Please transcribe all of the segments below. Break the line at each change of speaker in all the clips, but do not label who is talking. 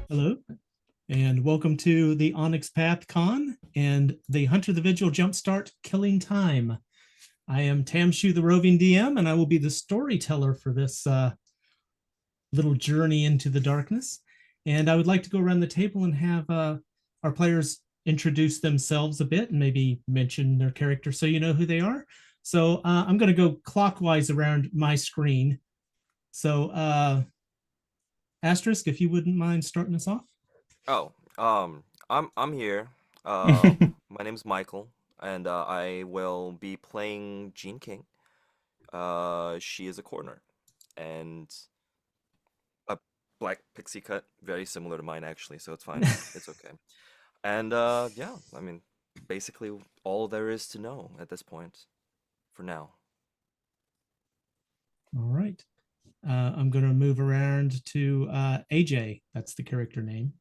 Hello, and welcome to the Onyx Path Con and the Hunter the Vigil Jumpstart Killing Time. I am Tamshu, the roving DM, and I will be the storyteller for this little journey into the darkness. And I would like to go around the table and have our players introduce themselves a bit and maybe mention their character so you know who they are. So I'm going to go clockwise around my screen. So Asterisk, if you wouldn't mind starting us off.
Oh, I'm here. My name's Michael, and I will be playing Jean King. She is a coroner, and a black pixie cut, very similar to mine actually, so it's fine. It's okay. And yeah, I mean, basically all there is to know at this point, for now.
All right. I'm going to move around to AJ. That's the character name.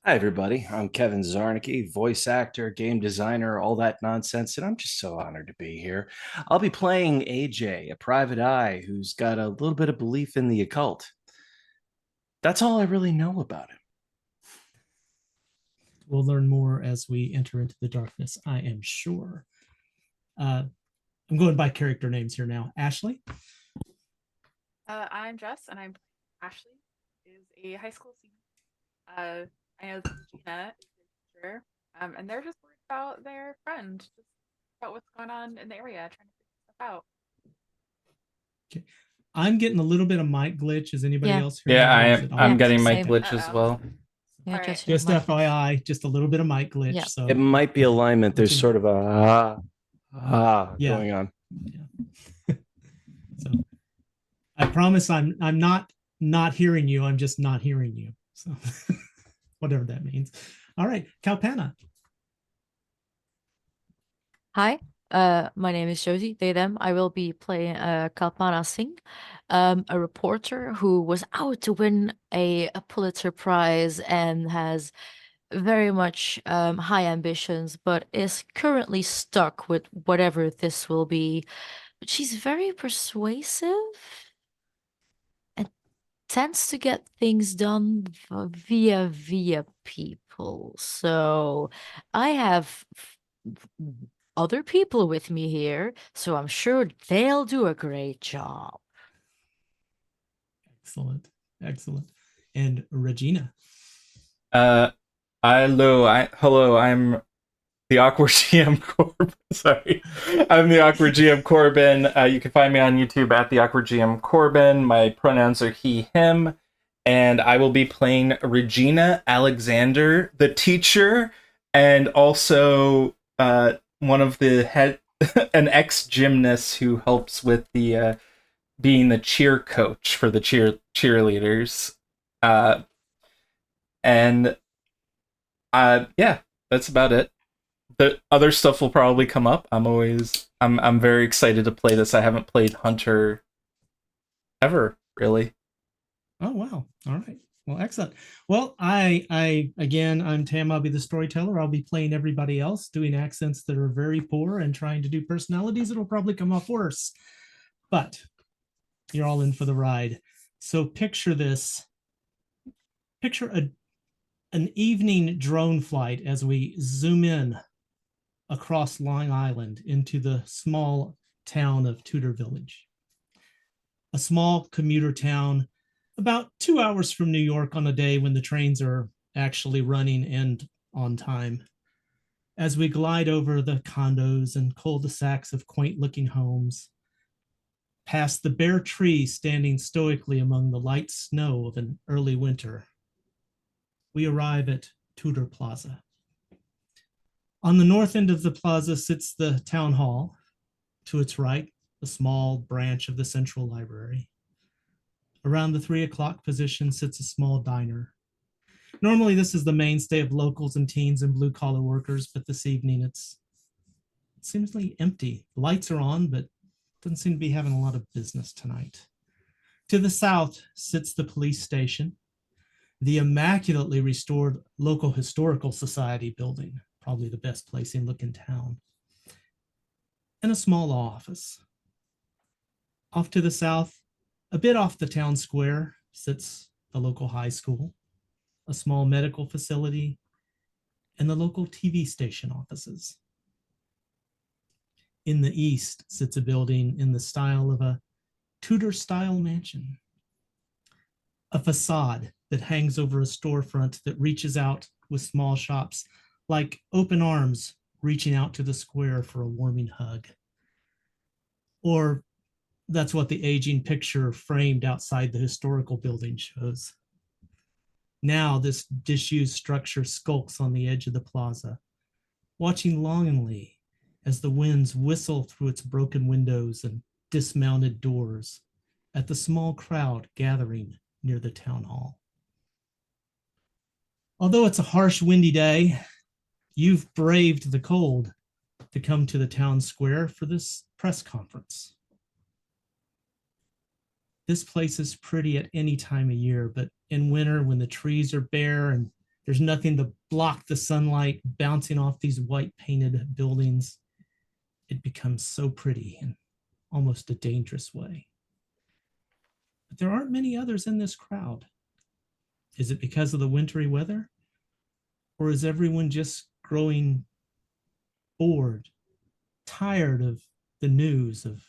Hi, everybody. I'm Kevin Zarnicki, voice actor, game designer, all that nonsense, and I'm just so honored to be here. I'll be playing AJ, a private eye who's got a little bit of belief in the occult. That's all I really know about him.
We'll learn more as we enter into the darkness, I am sure. I'm going by character names here now. Ashley?
I'm Jess, and I'm Ashley, is a high school senior. I know that Gina is a teacher, and they're just worried about their friend, just about what's going on in the area, trying to figure stuff out.
Okay. I'm getting a little bit of mic glitch. Is anybody
Yeah.
else hearing
Yeah,
me,
I
or is
am.
it all
I'm
Yeah,
getting my
same.
glitch as well.
Yeah,
All right.
just your
just
mic.
FYI, just a little bit of mic glitch.
Yeah.
So
It might be alignment. There's
Okay.
sort of a
Yeah.
going on.
Yeah. So I promise I'm not hearing you. I'm just not hearing you. So whatever that means. All right, Kalpana.
Hi, my name is Josie, they, them. I will be playing Kalpana Singh, a reporter who was out to win a Pulitzer Prize and has very much high ambitions, but is currently stuck with whatever this will be. But she's very persuasive and tends to get things done via people. So I have other people with me here, so I'm sure they'll do a great job.
Excellent. Excellent. And Regina.
Uh, hello. I'm the awkward GM Corbin. Sorry, I'm the awkward GM Corbin. You can find me on YouTube at the awkward GM Corbin. My pronouns are he/him, and I will be playing Regina Alexander, the teacher, and also one of the head, an ex gymnast who helps with the being the cheer coach for the cheerleaders. Uh, and yeah, that's about it. The other stuff will probably come up. I'm very excited to play this. I haven't played Hunter ever, really.
Oh wow. All right. Well, excellent. Well, I again, I'm Tam. I'll be the storyteller. I'll be playing everybody else, doing accents that are very poor and trying to do personalities that'll probably come off worse. But you're all in for the ride. So picture this. Picture an evening drone flight as we zoom in across Long Island into the small town of Tudor Village, a small commuter town about 2 hours from New York on a day when the trains are actually running and on time. As we glide over the condos and cul-de-sacs of quaint-looking homes, past the bare tree standing stoically among the light snow of an early winter, we arrive at Tudor Plaza. On the north end of the plaza sits the town hall. To its right, a small branch of the central library. Around the 3 o'clock position sits a small diner. Normally, this is the mainstay of locals and teens and blue collar workers, but this evening it seems like empty. The lights are on, but doesn't seem to be having a lot of business tonight. To the south sits the police station, the immaculately restored local historical society building, probably the best placing look in town, and a small office. Off to the south, a bit off the town square, sits the local high school, a small medical facility, and the local TV station offices. In the east sits a building in the style of a Tudor-style mansion, a facade that hangs over a storefront that reaches out with small shops, like open arms reaching out to the square for a warming hug. Or that's what the aging picture framed outside the historical building shows. Now, this disused structure skulks on the edge of the plaza, watching longingly as the winds whistle through its broken windows and dismounted doors at the small crowd gathering near the town hall. Although it's a harsh, windy day, you've braved the cold to come to the town square for this press conference. This place is pretty at any time of year, but in winter, when the trees are bare and there's nothing to block the sunlight bouncing off these white painted buildings, it becomes so pretty in almost a dangerous way. But there aren't many others in this crowd. Is it because of the wintry weather? Or is everyone just growing bored, tired of the news of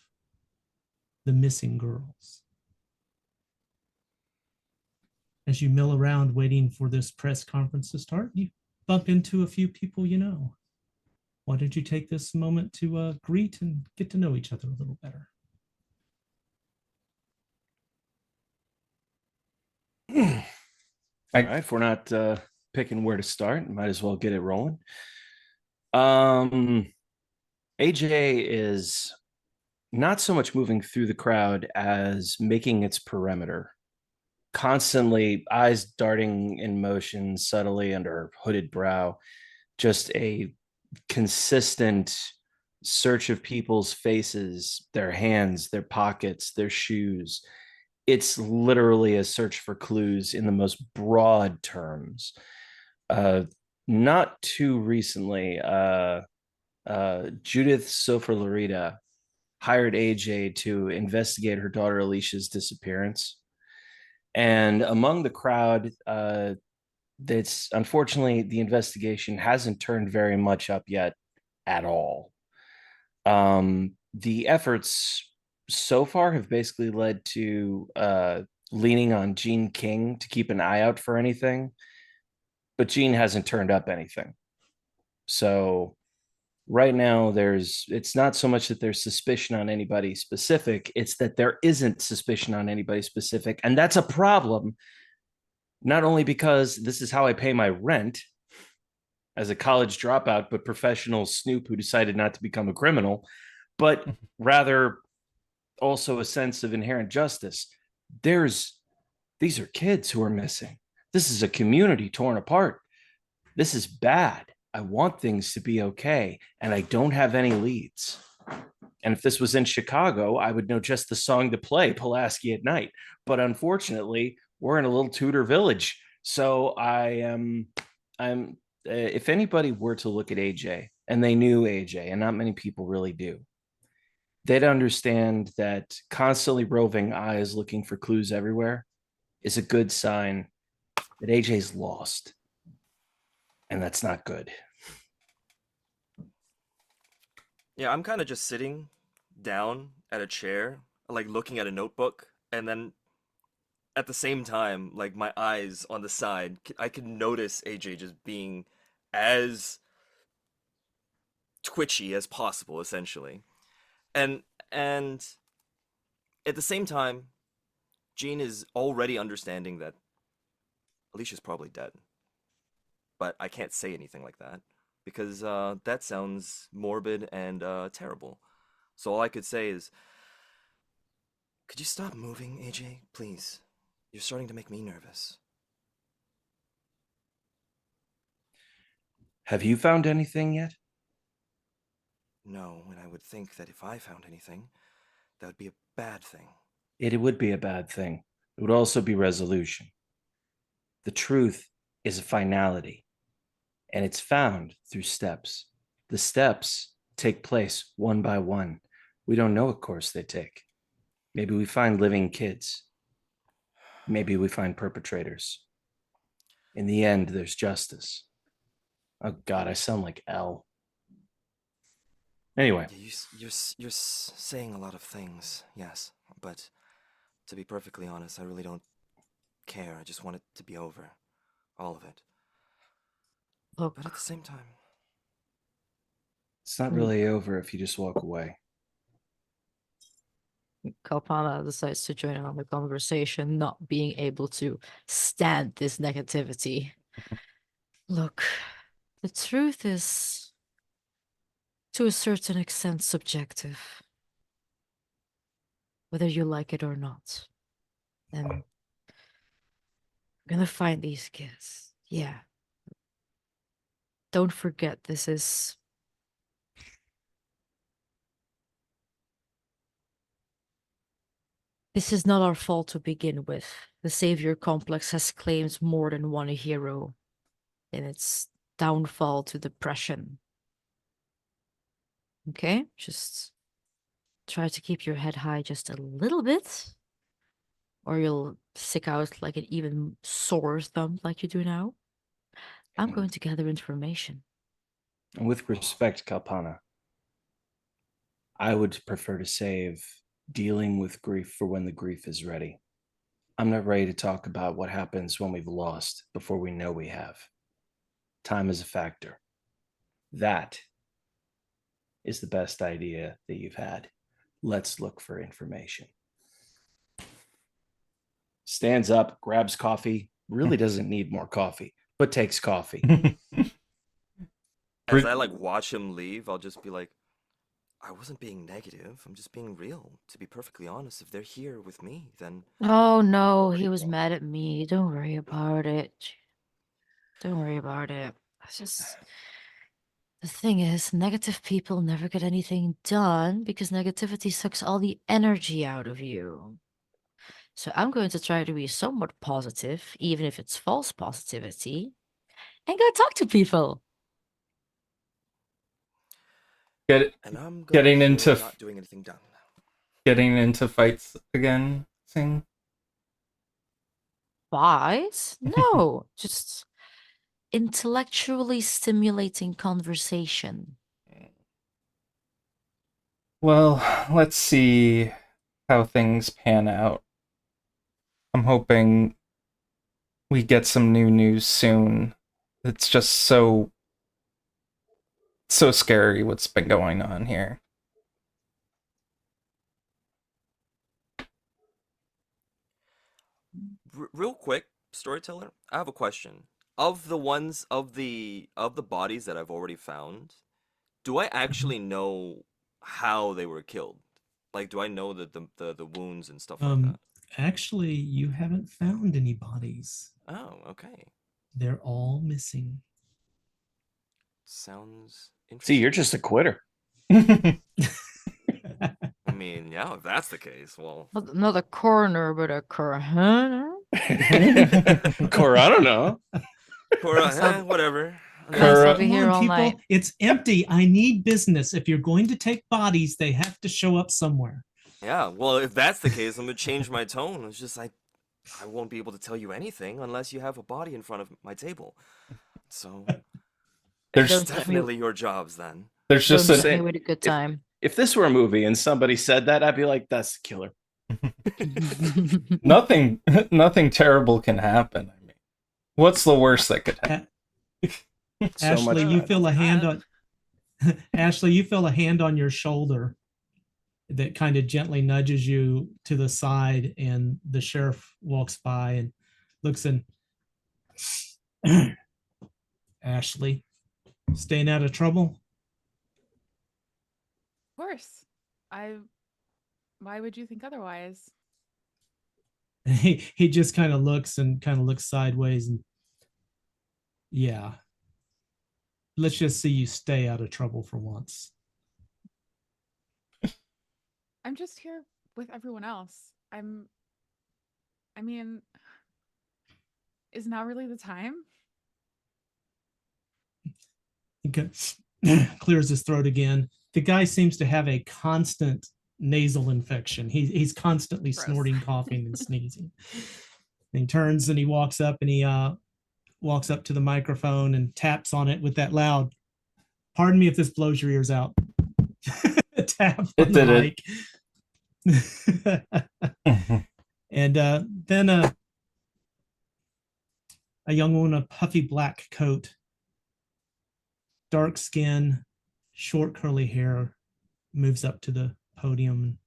the missing girls? As you mill around waiting for this press conference to start, you bump into a few people you know. Why don't you take this moment to greet and get to know each other a little better?
All right, if we're not picking where to start, might as well get it rolling. AJ is not so much moving through the crowd as making its perimeter, constantly eyes darting in motion subtly under her hooded brow, just a consistent search of people's faces, their hands, their pockets, their shoes. It's literally a search for clues in the most broad terms. Not too recently, Judith Sofer-Larita hired AJ to investigate her daughter Alicia's disappearance. And among the crowd, that's unfortunately the investigation hasn't turned very much up yet at all. The efforts so far have basically led to leaning on Gene King to keep an eye out for anything, but Gene hasn't turned up anything. So right now it's not so much that there's suspicion on anybody specific, it's that there isn't suspicion on anybody specific. And that's a problem, not only because this is how I pay my rent as a college dropout, but professional snoop who decided not to become a criminal, but rather also a sense of inherent justice. These are kids who are missing. This is a community torn apart. This is bad. I want things to be okay, and I don't have any leads. And if this was in Chicago, I would know just the song to play, Pulaski at Night. But unfortunately, we're in a little Tudor village. So I'm if anybody were to look at AJ and they knew AJ, and not many people really do, they'd understand that constantly roving eyes looking for clues everywhere is a good sign that AJ's lost. And that's not good.
Yeah, I'm kind of just sitting down at a chair, like looking at a notebook, and then at the same time, like my eyes on the side, I can notice AJ just being as twitchy as possible, essentially. And at the same time, Jean is already understanding that Alicia's probably dead. But I can't say anything like that because that sounds morbid and terrible. So all I could say is, could you stop moving, AJ, please? You're starting to make me nervous.
Have you found anything yet?
No, and I would think that if I found anything, that would be a bad thing.
It would be a bad thing. It would also be resolution. The truth is a finality, and it's found through steps. The steps take place one by one. We don't know what course they take. Maybe we find living kids. Maybe we find perpetrators. In the end, there's justice. Oh God, I sound like L. Anyway,
Yeah, you're saying a lot of things, yes, but to be perfectly honest, I really don't care. I just want it to be over, all of it.
Look,
But at the same time,
it's not really over if you just walk away.
Kalpana decides to join in on the conversation, not being able to stand this negativity. Look, the truth is, to a certain extent, subjective. Whether you like it or not. And I'm gonna find these kids. Yeah. Don't forget, this is not our fault to begin with. The savior complex has claimed more than one hero in its downfall to depression. Okay? Just try to keep your head high just a little bit, or you'll stick out like an even sore thumb like you do now. I'm going to gather information.
And with respect, Kalpana, I would prefer to save dealing with grief for when the grief is ready. I'm not ready to talk about what happens when we've lost before we know we have. Time is a factor. That is the best idea that you've had. Let's look for information. Stands up, grabs coffee, really doesn't need more coffee, but takes coffee.
as I like watch him leave, I'll just be like, I wasn't being negative. I'm just being real. To be perfectly honest, if they're here with me, then
Oh no, he was mad at me. Don't worry about it. Don't worry about it. It's just the thing is, negative people never get anything done because negativity sucks all the energy out of you. So I'm going to try to be somewhat positive, even if it's false positivity, and go talk to people.
and I'm gonna
getting
be here
into
not doing anything done.
getting into fights again, Sing?
Wise? No, just intellectually stimulating conversation.
Well, let's see how things pan out. I'm hoping we get some new news soon. It's just so scary what's been going on here.
Real quick, storyteller, I have a question. Of the ones of the bodies that I've already found, do I actually know how they were killed? Like, do I know the wounds and stuff like that?
Actually, you haven't found any bodies.
Oh, okay.
They're all missing.
Sounds
See,
interesting.
you're just a quitter.
I mean, yeah, if that's the case, well,
Not a coroner, but a coroner.
Cora, I don't know.
whatever.
Nice, I'll
Cor-
be
Come
here
on,
all
people.
night.
It's empty. I need business. If you're going to take bodies, they have to show up somewhere.
Yeah, well, if that's the case, I'm gonna change my tone. It's just I won't be able to tell you anything unless you have a body in front of my table. So
There's
it's
Don't tempt me-
definitely your jobs then.
there's
Don't
just
tempt
say-
me with a good
if-
time.
If this were a movie and somebody said that, I'd be like, that's the killer.
nothing terrible can happen. I mean, what's the worst that could happen?
So
Ashley,
much
you
bad.
feel a hand
bad.
on Ashley, you feel a hand on your shoulder that kind of gently nudges you to the side, and the sheriff walks by and looks in. Ashley, staying out of trouble?
Of course. Why would you think otherwise?
He just kind of looks sideways, and yeah. Let's just see you stay out of trouble for once.
I'm just here with everyone else. I mean, is now really the time?
He clears his throat again. The guy seems to have a constant nasal infection. He's constantly
Gross.
snorting, coughing, and sneezing. And he turns and he walks up and he walks up to the microphone and taps on it with that loud, pardon me if this blows your ears out, tap
It
on the
did
mic. And then a young woman in a puffy black coat, dark skin, short curly hair, moves up to the podium.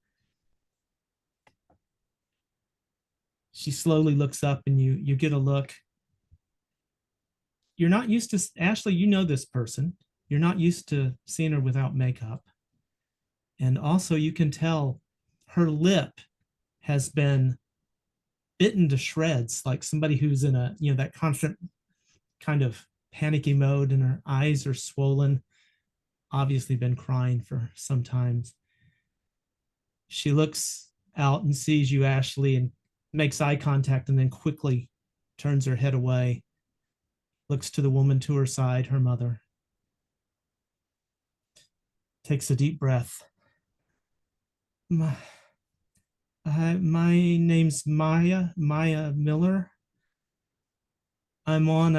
She slowly looks up and you get a look. You're not used to, Ashley, you know this person. You're not used to seeing her without makeup. And also you can tell her lip has been bitten to shreds, like somebody who's in a, that constant kind of panicky mode, and her eyes are swollen, obviously been crying for some time. She looks out and sees you, Ashley, and makes eye contact, and then quickly turns her head away, looks to the woman to her side, her mother, takes a deep breath. My name's Maya Miller. I'm on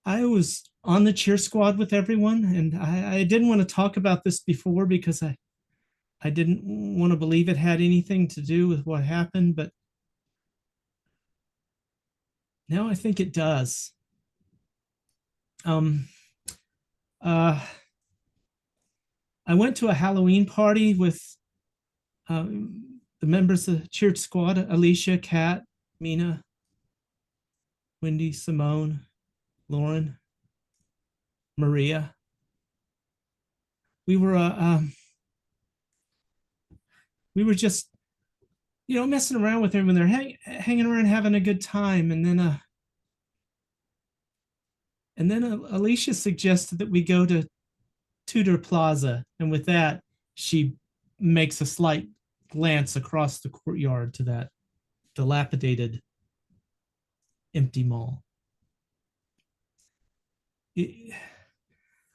I was on the cheer squad with everyone, and I didn't want to talk about this before because I didn't want to believe it had anything to do with what happened, but now I think it does. I went to a Halloween party with the members of the cheer squad: Alicia, Kat, Mina, Wendy, Simone, Lauren, Maria. We were just, messing around with everyone. They're hanging around, having a good time, and then Alicia suggested that we go to Tudor Plaza, and with that, she makes a slight glance across the courtyard to that dilapidated, empty mall.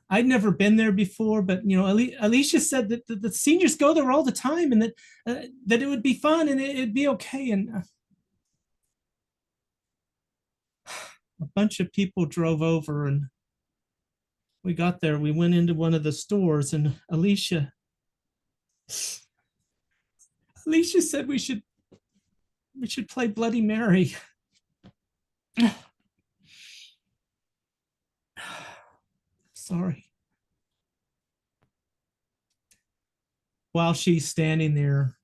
I'd never been there before, but Alicia said that the seniors go there all the time, and that it would be fun and it'd be okay. And a bunch of people drove over, and we got there. We went into one of the stores, and Alicia said we should play Bloody Mary. Sorry. While she's standing there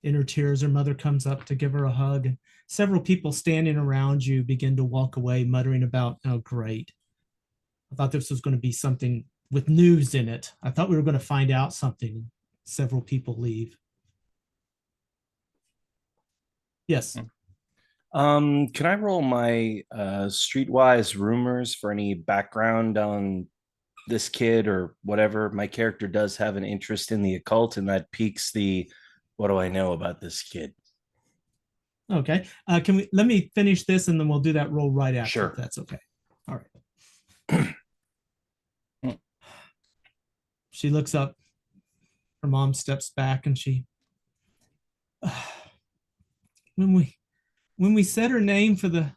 in her tears, her mother comes up to give her a hug. And several people standing around you begin to walk away, muttering about, oh, great. I thought this was going to be something with news in it. I thought we were going to find out something. Several people leave. Yes.
Can I roll my streetwise rumors for any background on this kid or whatever? My character does have an interest in the occult, and that piques the what do I know about this kid?
Okay. Let me finish this and then we'll do that roll right after.
Sure.
If that's okay. All right. She looks up. Her mom steps back, and she, when we said her name for the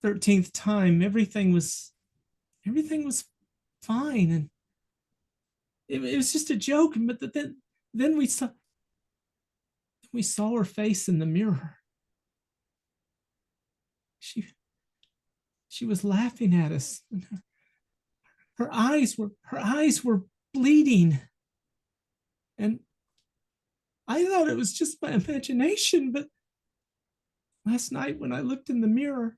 13th time, everything was fine, and it was just a joke. But then we saw her face in the mirror. She was laughing at us. And her eyes were bleeding, and I thought it was just my imagination, but last night when I looked in the mirror,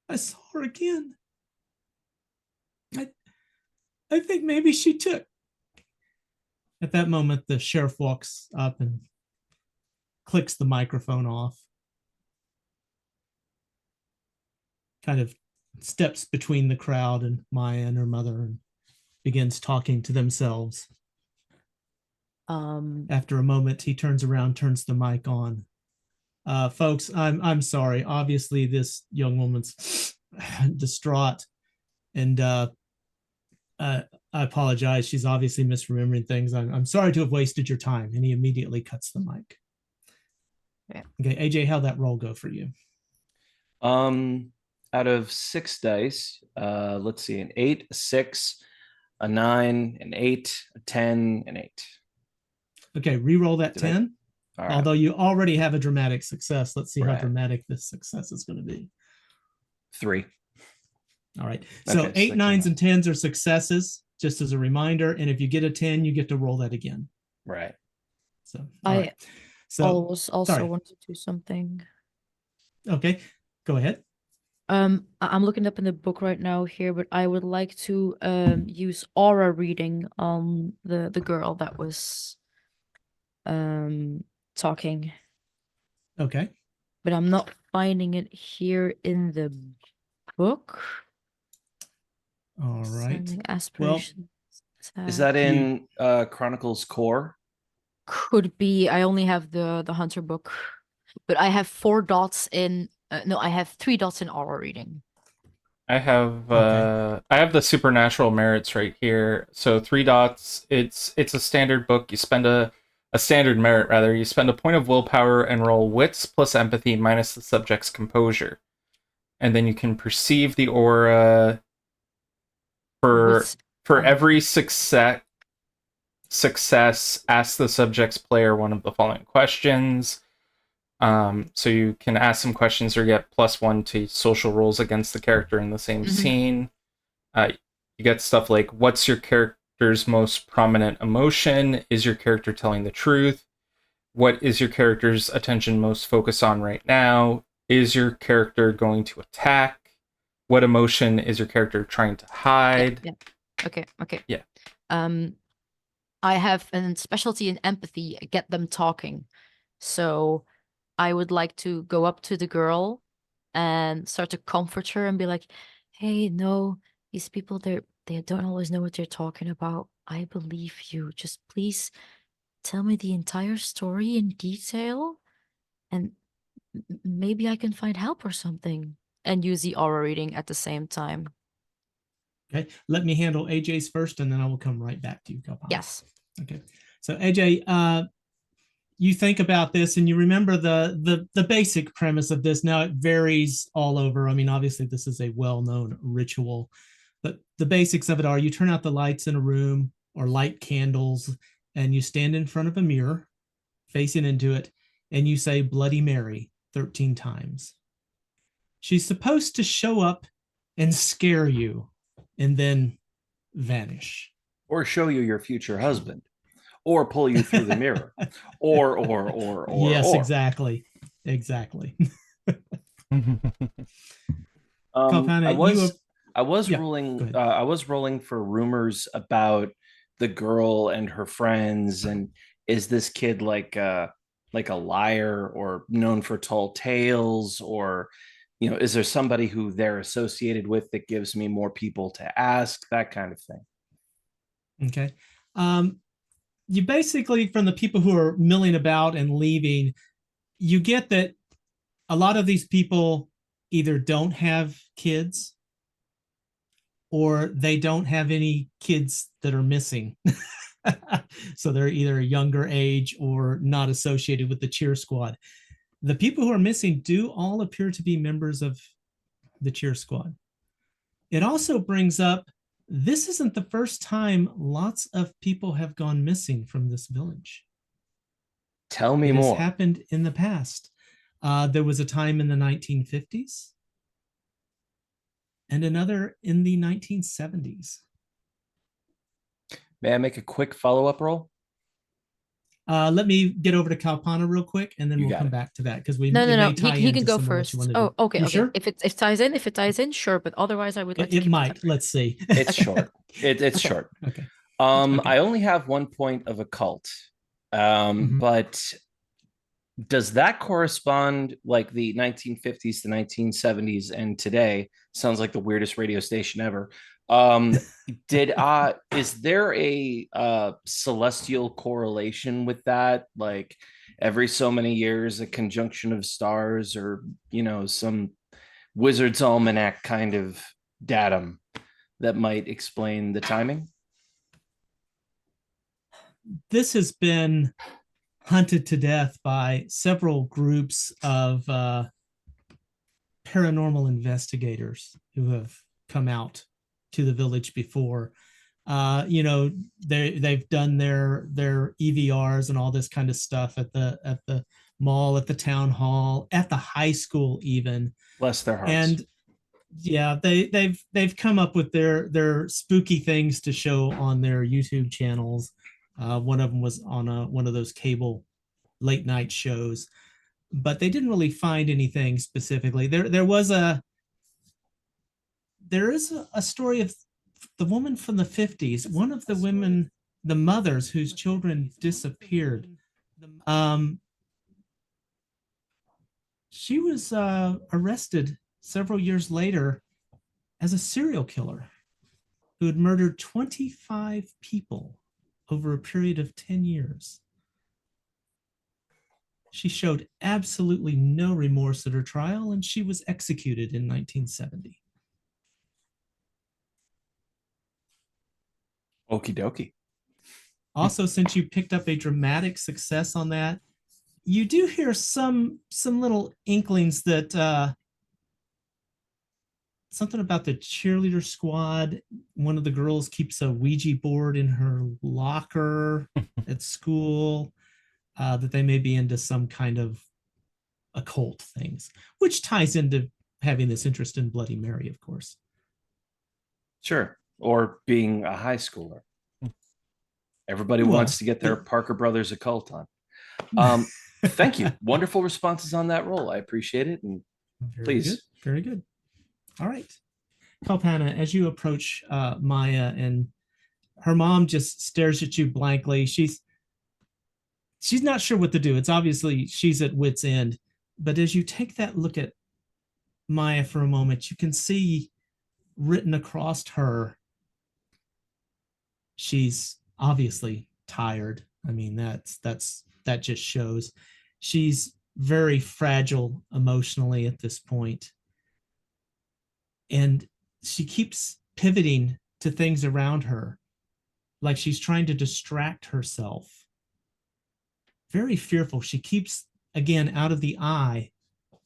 I saw her again. I think maybe she took. At that moment, the sheriff walks up and clicks the microphone off. Kind of steps between the crowd and Maya and her mother and begins talking to themselves. After a moment, he turns around, turns the mic on. Folks, I'm sorry. Obviously, this young woman's distraught, and I apologize. She's obviously misremembering things. I'm sorry to have wasted your time. And he immediately cuts the mic. Okay, AJ, how'd that roll go for you?
Out of 6 dice, let's see, an 8, a 6, a 9, an 8, a 10, an 8.
Okay, re-roll that
Did I-
10.
All right.
Although you already have a dramatic success. Let's see how
Right.
dramatic this success is going to be.
3.
All right. So
Okay,
8,
so
9s, and 10s are successes, just as a reminder. And if you get a 10, you get to roll that again.
Right.
So, all right. So,
always also
sorry.
want to do something.
Okay, go ahead.
I'm looking up in the book right now here, but I would like to use aura reading on the girl that was talking,
Okay.
but I'm not finding it here in the book.
All right.
Sending
Well,
aspirations.
Is that in Chronicles Core?
Could be. I only have the hunter book, but I have 4 dots in. No, I have 3 dots in aura reading.
I have
Okay.
I have the supernatural merits right here. So 3 dots. It's a standard book. You spend a standard merit rather. You spend a point of willpower and roll wits plus empathy minus the subject's composure, and then you can perceive the aura for
Wits
every success. Ask the subject's player one of the following questions. So you can ask some questions or get +1 to social roles against the character in the same scene. You get stuff like, what's your character's most prominent emotion? Is your character telling the truth? What is your character's attention most focused on right now? Is your character going to attack? What emotion is your character trying to hide?
Yeah. Okay.
Yeah.
I have a specialty in empathy, get them talking. So I would like to go up to the girl and start to comfort her and be like, hey, no, these people, they don't always know what they're talking about. I believe you. Just please tell me the entire story in detail, and maybe I can find help or something. And use the aura reading at the same time.
Okay. Let me handle AJ's first, and then I will come right back to you, Kalpana.
Yes.
Okay. So AJ, you think about this and you remember the basic premise of this. Now it varies all over. I mean, obviously this is a well-known ritual, but the basics of it are you turn out the lights in a room or light candles, and you stand in front of a mirror facing into it, and you say Bloody Mary 13 times. She's supposed to show up and scare you and then vanish.
Or show you your future husband, or pull you through the mirror, or.
Yes, exactly.
I was
Yeah,
ruling. I was rolling for rumors about the girl and her friends, and is this kid like a liar or known for tall tales, or is there somebody who they're associated with that gives me more people to ask, that kind of thing.
Okay. You basically, from the people who are milling about and leaving, you get that a lot of these people either don't have kids or they don't have any kids that are missing. So they're either a younger age or not associated with the cheer squad. The people who are missing do all appear to be members of the cheer squad. It also brings up, this isn't the first time lots of people have gone missing from this village.
Tell me
It has
more.
happened in the past. There was a time in the 1950s and another in the 1970s.
May I make a quick follow-up roll?
Let me get over to Kalpana real quick, and then
You
we'll
got
come
it.
back to that because we
No.
may tie
He
into
can go
some of what
first.
you want to
Oh,
do.
okay.
You
Okay.
sure?
If it ties in, sure. But otherwise, I would like to
It
keep
might.
separate.
Let's see.
It's short. It's
Okay.
short.
Okay.
I only have 1 point of occult. But does that correspond, like the 1950s to 1970s and today? Sounds like the weirdest radio station ever. Is there a celestial correlation with that? Like every so many years, a conjunction of stars, or some wizard's almanac kind of datum that might explain the timing?
This has been hunted to death by several groups of paranormal investigators who have come out to the village before. They've done their EVRs and all this kind of stuff at the mall, at the town hall, at the high school even.
Bless their hearts.
And yeah, they've come up with their spooky things to show on their YouTube channels. One of them was on one of those cable late night shows, but they didn't really find anything specifically. There is a story of the woman from the 50s, one of the women, the mothers whose children disappeared. She was arrested several years later as a serial killer who had murdered 25 people over a period of 10 years. She showed absolutely no remorse at her trial, and she was executed in 1970.
Okie dokie.
Also, since you picked up a dramatic success on that, you do hear some little inklings that something about the cheerleader squad. One of the girls keeps a Ouija board in her locker at school, that they may be into some kind of occult things, which ties into having this interest in Bloody Mary, of course.
Sure. Or being a high schooler. Everybody
Well,
wants to get their Parker Brothers occult on. Thank you. Wonderful responses on that roll. I appreciate it. And
Very
please.
good. Very good. All right. Kalpana, as you approach Maya, and her mom just stares at you blankly. She's not sure what to do. It's obviously she's at wit's end. But as you take that look at Maya for a moment, you can see written across her, she's obviously tired. I mean, that just shows she's very fragile emotionally at this point. And she keeps pivoting to things around her, like she's trying to distract herself. Very fearful. She keeps, again, out of the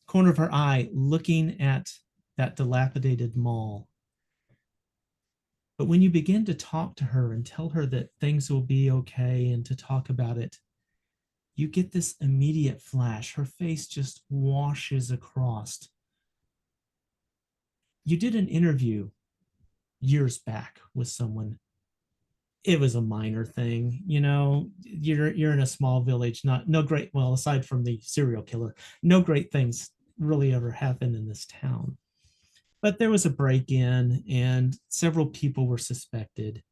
corner of her eye, looking at that dilapidated mall. But when you begin to talk to her and tell her that things will be okay and to talk about it, you get this immediate flash. Her face just washes across. You did an interview years back with someone. It was a minor thing, you're in a small village, well, aside from the serial killer, no great things really ever happened in this town. But there was a break-in and several people were suspected.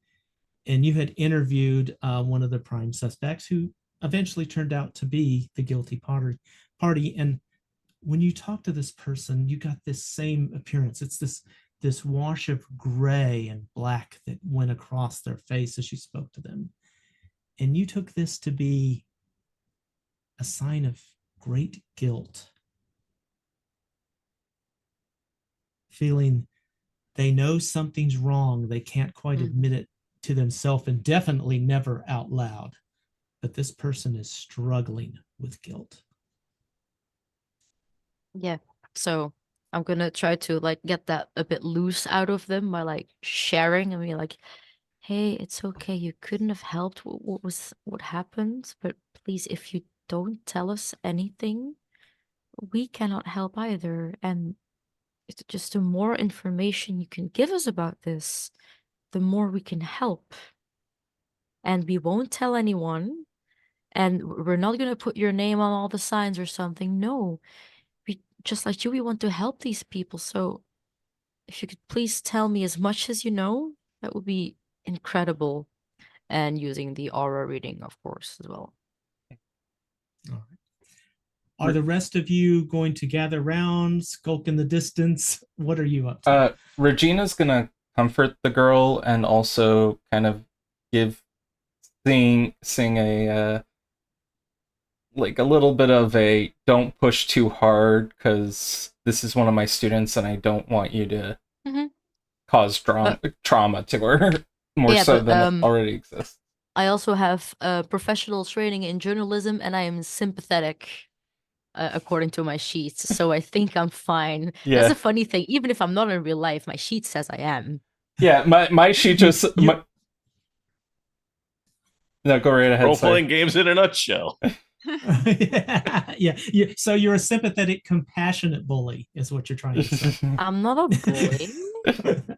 And you had interviewed one of the prime suspects who eventually turned out to be the guilty party. And when you talk to this person, you got this same appearance. It's this wash of gray and black that went across their face as you spoke to them. And you took this to be a sign of great guilt. Feeling they know something's wrong, they can't quite admit it to themselves, and definitely never out loud. But this person is struggling with guilt.
Yeah. So I'm gonna try to get that a bit loose out of them by sharing. I mean, hey, it's okay. You couldn't have helped what happened, but please, if you don't tell us anything, we cannot help either. And it's just the more information you can give us about this, the more we can help. And we won't tell anyone, and we're not gonna put your name on all the signs or something. No, we just like you, we want to help these people. So if you could please tell me as much as you know, that would be incredible. And using the aura reading, of course, as well.
All right. Are the rest of you going to gather round, skulk in the distance? What are you up to?
Regina's gonna comfort the girl and also kind of sing a a little bit of a don't push too hard, because this is one of my students and I don't want you to cause trauma to her more so than it already exists.
I also have professional training in journalism, and I am sympathetic, according to my sheets. So I think I'm fine. That's
Yeah.
a funny thing. Even if I'm not in real life, my sheet says I am.
Yeah, my sheet just no, go right ahead.
Role
Sorry.
playing games in a nutshell.
Yeah. So you're a sympathetic, compassionate bully, is what you're trying to say.
I'm not a bully.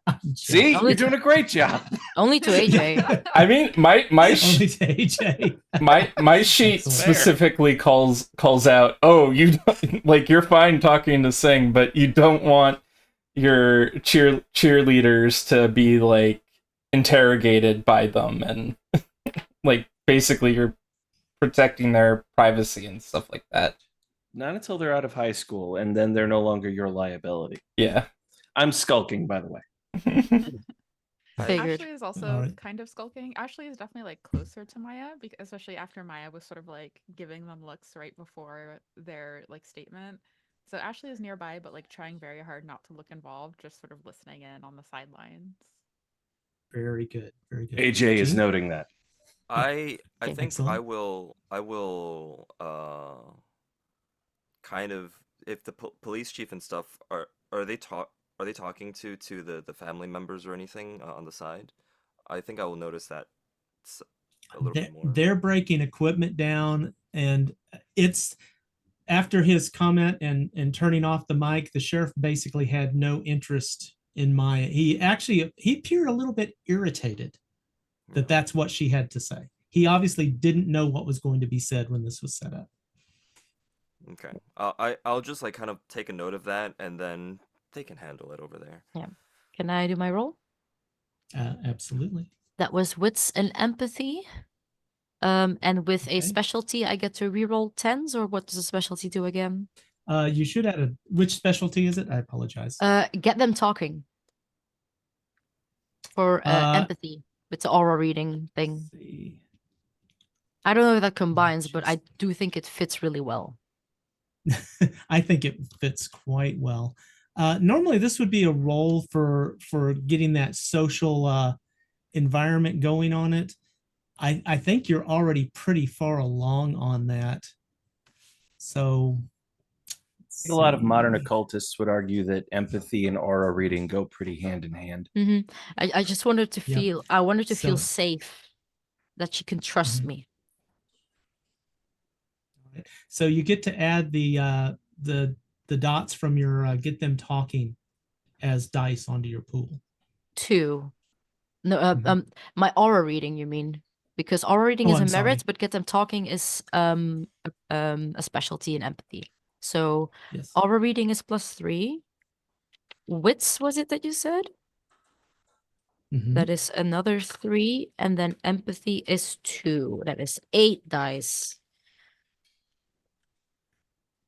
I'm
See,
joking.
you're doing a great job.
Only to AJ.
I mean, my
Only to AJ.
my sheet
Excellent.
specifically calls out, oh, you don't, like, you're fine talking to Sing, but you don't want your cheerleaders to be like interrogated by them, and like basically you're protecting their privacy and stuff like that.
Not until they're out of high school, and then they're no longer your liability.
Yeah.
I'm skulking, by the way.
Figured.
Ashley is also
Alright.
kind of skulking. Ashley is definitely like closer to Maya, because especially after Maya was sort of like giving them looks right before their like statement. So Ashley is nearby, but like trying very hard not to look involved, just sort of listening in on the sidelines.
Very good. Very good.
AJ is
Gene?
noting that.
I
Okay.
think
Excellent.
I will kind of, if the police chief and stuff are they talking to the family members or anything on the side? I think I will notice that a little bit more.
They're breaking equipment down, and it's after his comment and turning off the mic, the sheriff basically had no interest in Maya. He appeared a little bit irritated that that's what she had to say. He obviously didn't know what was going to be said when this was set up.
Okay. I'll just like kind of take a note of that, and then they can handle it over there.
Yeah. Can I do my role?
Absolutely.
That was wits and empathy. And with a
Okay.
specialty, I get to reroll tens, or what does a specialty do again?
You should add which specialty is it? I apologize.
Get them talking. For empathy, with the aura reading thing.
Let's see.
I don't know if that combines, but I do think it fits really well.
I think it fits quite well. Normally, this would be a role for getting that social environment going on it. I think you're already pretty far along on that. So
A lot of modern
see.
occultists would argue that empathy and aura reading go pretty hand in hand.
I just wanted to
Yep.
feel, I wanted to feel
So-
safe, that she can trust
Mhm.
me.
So you get to add the dots from your get them talking as dice onto your pool.
2. No,
Mhm.
my aura reading, you mean? Because aura reading
Oh,
is a
I'm sorry.
merit, but get them talking is a specialty in empathy. So
Yes.
aura reading is +3. Wits, was it that you said?
Mhm.
That is another 3, and then empathy is 2. That is 8 dice.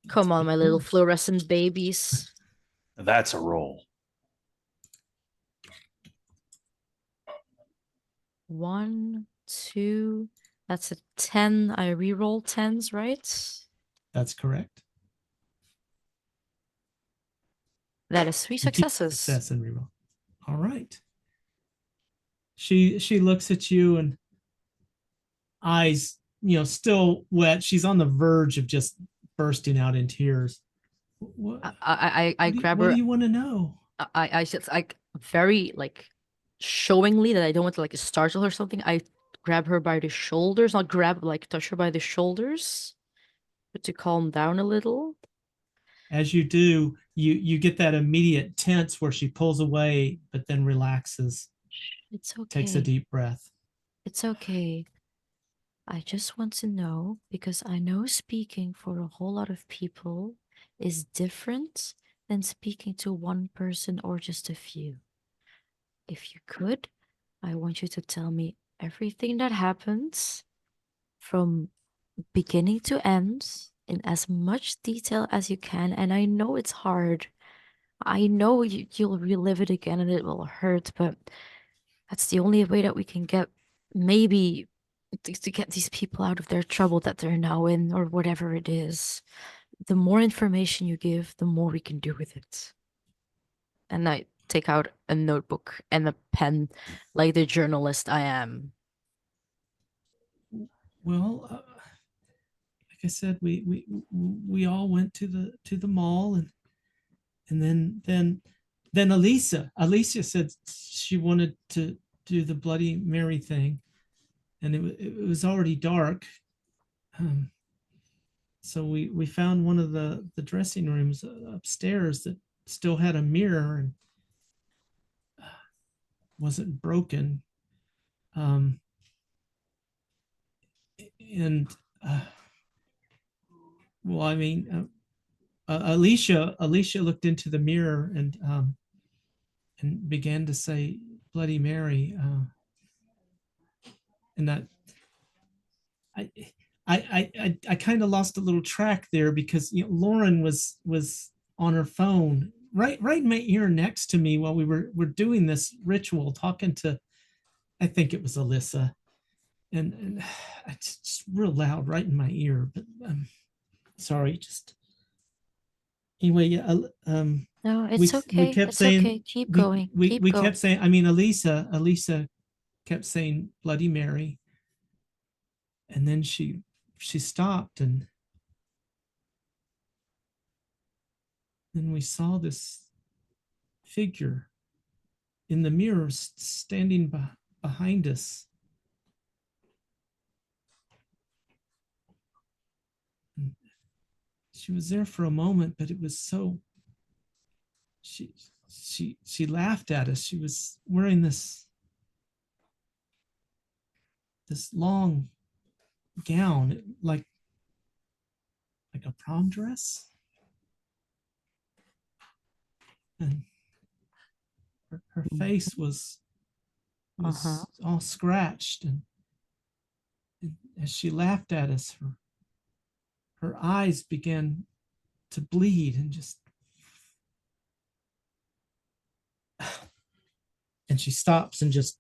Come on, my little
Excellent.
fluorescent babies.
That's a roll.
1, 2. That's a 10. I reroll 10s, right?
That's correct.
That is 3
You keep
successes.
success and reroll. All right. She looks at you and eyes, still wet. She's on the verge of just bursting out in tears. What,
I grab
what
her.
do you want to know?
I just like very like showingly that I don't want to like startle her or something. I grab her by the shoulders, not grab, like touch her by the shoulders, but to calm down a little.
As you do, you get that immediate tense where she pulls away, but then relaxes,
It's okay.
takes a deep breath.
It's okay. I just want to know, because I know speaking for a whole lot of people is different than speaking to one person or just a few. If you could, I want you to tell me everything that happens from beginning to end in as much detail as you can. And I know it's hard. I know you'll relive it again and it will hurt, but that's the only way that we can get, maybe, to get these people out of their trouble that they're now in, or whatever it is. The more information you give, the more we can do with it. And I take out a notebook and a pen like the journalist I am.
Well, like I said, we all went to the mall, and then Alicia said she wanted to do the Bloody Mary thing, and it was already dark. So we found one of the dressing rooms upstairs that still had a mirror and wasn't broken. And well, I mean, Alicia looked into the mirror and began to say Bloody Mary, and that I kind of lost a little track there because Lauren was on her phone right in my ear next to me while we're doing this ritual, talking to, I think it was Alyssa, and it's just real loud right in my ear. But sorry, just anyway, yeah.
No,
We
it's okay.
kept
It's
saying
okay. Keep going. Keep
we
going.
kept saying. I mean, Elisa kept saying Bloody Mary, and then she stopped, and then we saw this figure in the mirror standing behind us. And she was there for a moment, but it was so. She laughed at us. She was wearing this long gown, like a prom dress, and her face was all scratched, and as she laughed at us, her eyes began to bleed and just, and she stops and just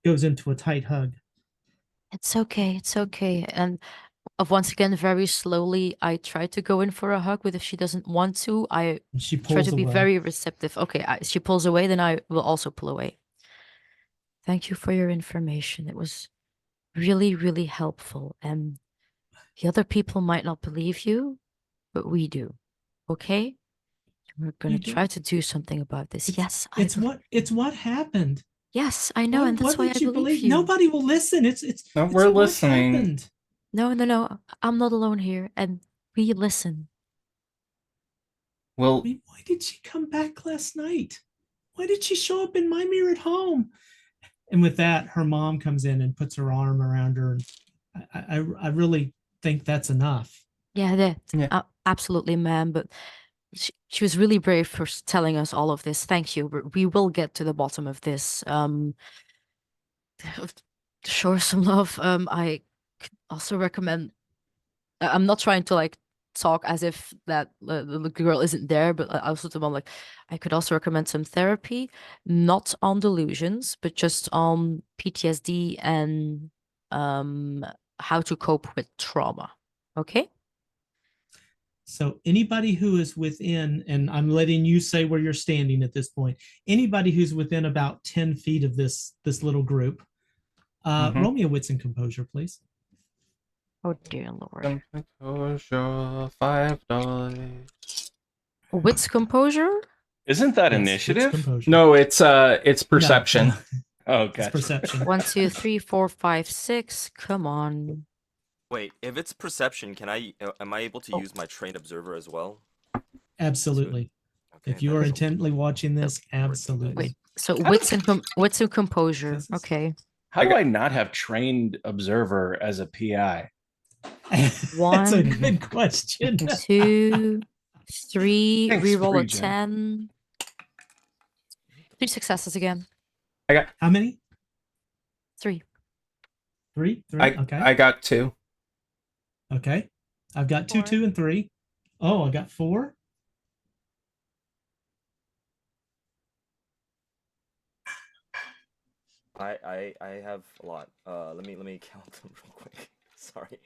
goes into a tight hug.
It's okay. It's okay. And once again, very slowly, I try to go in for a hug, but if she doesn't want to, I
And she
try
pulls
to be
away.
very receptive. Okay, she pulls away, then I will also pull away. Thank you for your information. It was really, really helpful. And the other people might not believe you, but we do. Okay? We're gonna
You do?
try to do something about this. Yes, I
It's what happened.
Yes, I know, and that's why I
wouldn't you
believe you.
Nobody will listen. It's
No,
it's
we're
what
listening.
happened.
No. I'm not alone here, and we listen.
I
Well,
mean, why did she come back last night? Why did she show up in my mirror at home? And with that, her mom comes in and puts her arm around her. And I really think that's enough.
Yeah,
Yeah.
absolutely, ma'am. But she was really brave for telling us all of this. Thank you. We will get to the bottom of this. Show her some love. I could also recommend. I'm not trying to like talk as if that the girl isn't there, but I also told mom like I could also recommend some therapy, not on delusions, but just on PTSD and how to cope with trauma. Okay?
So anybody who is within, and I'm letting you say where you're standing at this point, anybody who's within about 10 feet of this little group, roll me a wits and composure, please.
Oh dear lord.
Composure, $5.
Wits composure?
Isn't that
Yes,
initiative?
wits composure.
No, it's perception.
No,
Oh,
it's
gotcha.
perception.
1, 2, 3, 4, 5, 6. Come on.
Wait, if it's perception, am I able to
Oh.
use my trained observer as well?
Absolutely.
Okay,
If you
that
are
is a
intently watching this,
working dice.
absolutely.
Wait. So
How
wits and composure.
Jesus.
Okay.
How do I not have trained observer as a PI?
That's a
One,
good question.
2, 3.
Thanks,
Reroll a
Regen.
10. 3 successes again.
How many?
3.
Three. Okay.
I got 2.
Okay. I've got 2,
4.
2, and 3. Oh, I got 4.
I have a lot. Let me count them real quick. Sorry.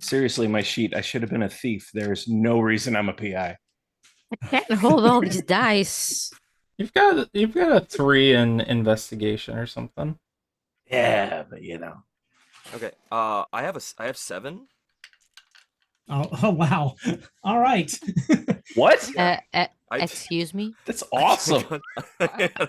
Seriously, my sheet. I should have been a thief. There's no reason I'm a PI.
I can't hold all these dice.
You've got a 3 in investigation or something.
Yeah, but you know.
Okay. I have 7.
Oh wow. All right.
What?
Yeah. I
Excuse me.
That's
I
awesome.
took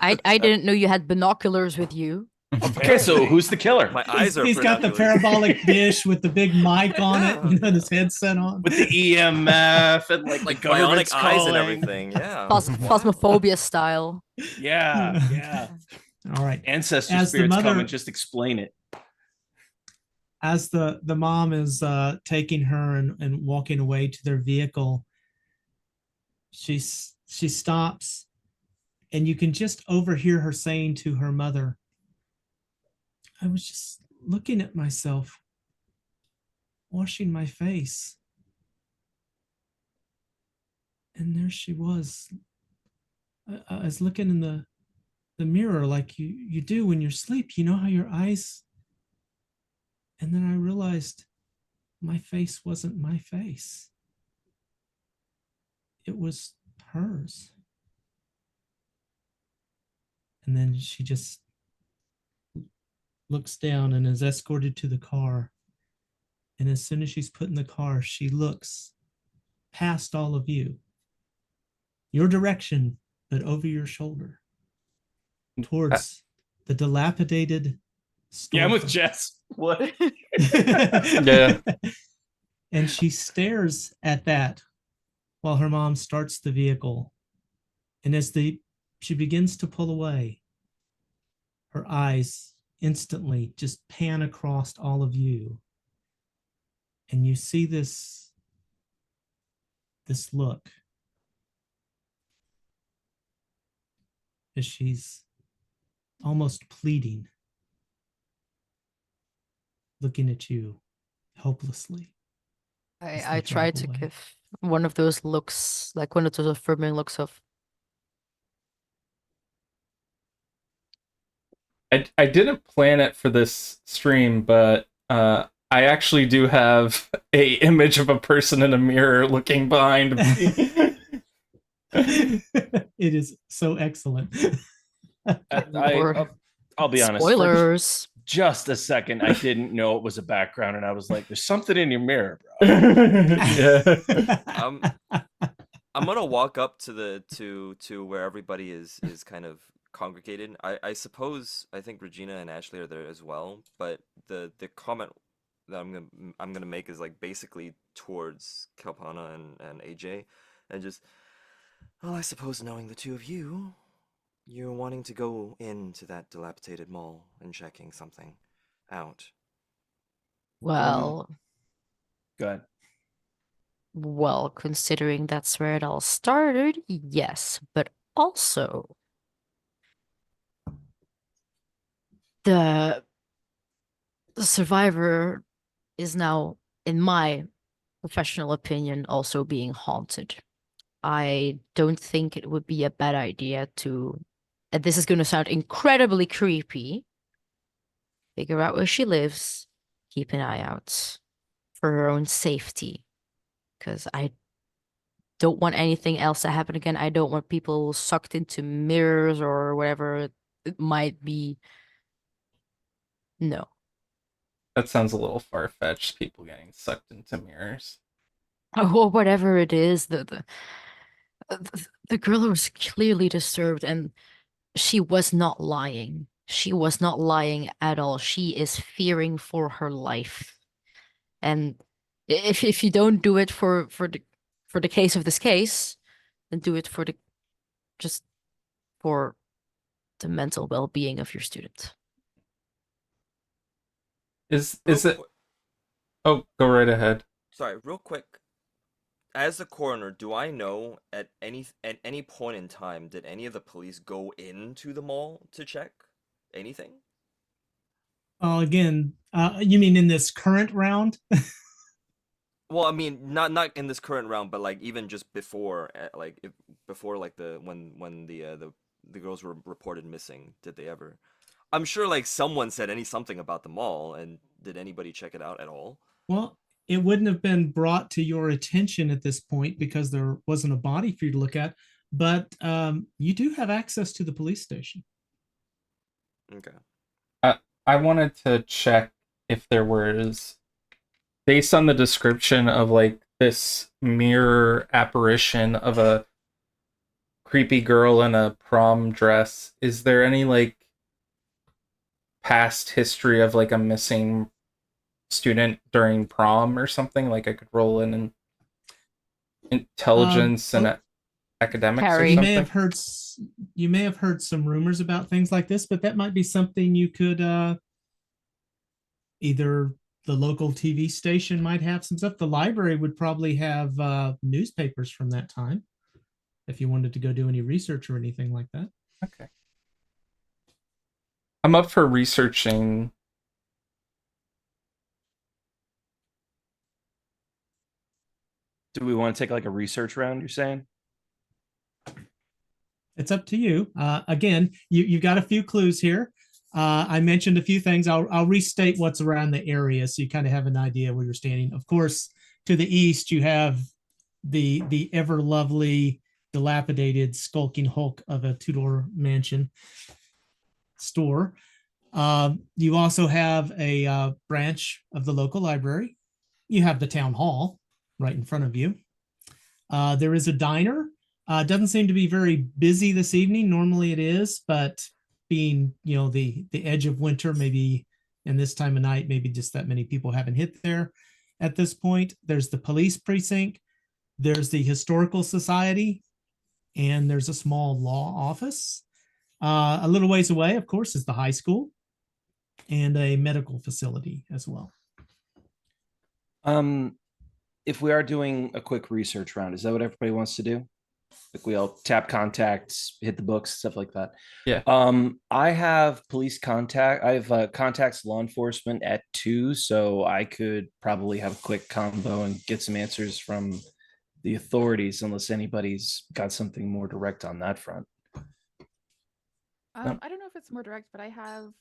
I didn't know you had binoculars with you.
Okay, so who's the killer?
My eyes are
He's got the
binoculars.
parabolic dish with the big mic on it,
Yeah,
and his
yeah.
headset on.
With the EMF and like the
Like
government's
bionic eyes and
calling.
everything. Yeah.
Phas-
Wow.
Phasmophobia style.
Yeah, yeah.
All right.
Ancestor
As the
spirits come
mother-
and just explain it.
As the mom is taking her and walking away to their vehicle, she stops, and you can just overhear her saying to her mother, "I was just looking at myself, washing my face, and there she was. I was looking in the mirror like you do when you're asleep. You know how your eyes." And then I realized my face wasn't my face. It was hers. And then she just looks down and is escorted to the car. And as soon as she's put in the car, she looks past all of you, your direction, but over your shoulder, towards the dilapidated
Yeah, I'm with
storefront.
Jess. What?
Yeah.
And she stares at that while her mom starts the vehicle. And as she begins to pull away, her eyes instantly just pan across all of you. And you see this look as she's almost pleading, looking at you helplessly. as
I
they
tried
drive
to
away.
give one of those looks, like one of those affirming looks of,
I didn't plan it for this stream, but I actually do have a image of a person in a mirror looking behind me.
It is so excellent.
or
I'll be honest. For
spoilers.
just a second, I didn't know it was a background, and I was like, "There's something in your mirror, bro."
Yeah.
I'm gonna walk up to the to where everybody is kind of congregated. I suppose I think Regina and Ashley are there as well, but the comment that I'm gonna make is like basically towards Kalpana and AJ, and just, well, I suppose knowing the two of you, you're wanting to go into that dilapidated mall and checking something out.
Well,
Go ahead.
well, considering that's where it all started, yes, but also the survivor is now, in my professional opinion, also being haunted. I don't think it would be a bad idea to, and this is going to sound incredibly creepy, figure out where she lives, keep an eye out for her own safety, because I don't want anything else to happen again. I don't want people sucked into mirrors or whatever it might be. No.
That sounds a little far-fetched, people getting sucked into mirrors.
Or whatever it is, the girl was clearly disturbed, and she was not lying. She was not lying at all. She is fearing for her life. And if you don't do it for the case of this case, then do it for the just for the mental well-being of your student.
Is
Real
it?
qu-
Oh, go right ahead.
Sorry, real quick. As the coroner, do I know at any point in time did any of the police go into the mall to check anything?
Again, you mean in this current round?
Well, I mean, not in this current round, but like even just before, before like when the girls were reported missing, did they ever? I'm sure like someone said something about the mall, and did anybody check it out at all?
Well, it wouldn't have been brought to your attention at this point because there wasn't a body for you to look at, but you do have access to the police station.
Okay.
I wanted to check if there was, based on the description of like this mirror apparition of a creepy girl in a prom dress, is there any like past history of like a missing student during prom or something? Like I could roll in and intelligence and academics or
Harry.
You
something.
may have heard you may have heard some rumors about things like this, but that might be something you could either the local TV station might have some stuff. The library would probably have newspapers from that time if you wanted to go do any research or anything like that.
Okay. I'm up for researching.
Do we want to take like a research round, you're saying?
It's up to you. Again, you've got a few clues here. I mentioned a few things. I'll restate what's around the area so you kind of have an idea where you're standing. Of course, to the east, you have the ever lovely, dilapidated, skulking hulk of a two-door mansion store. You also have a branch of the local library. You have the town hall right in front of you. There is a diner. Doesn't seem to be very busy this evening. Normally it is, but being the edge of winter, maybe in this time of night, maybe just that many people haven't hit there at this point. There's the police precinct. There's the historical society, and there's a small law office. A little ways away, of course, is the high school and a medical facility as well.
If we are doing a quick research round, is that what everybody wants to do? Like we all tap contacts, hit the books, stuff like that.
Yeah.
I have police contact. I have contacts law enforcement at 2, so I could probably have a quick combo and get some answers from the authorities, unless anybody's got something more direct on that front.
I don't know if it's more direct, but I have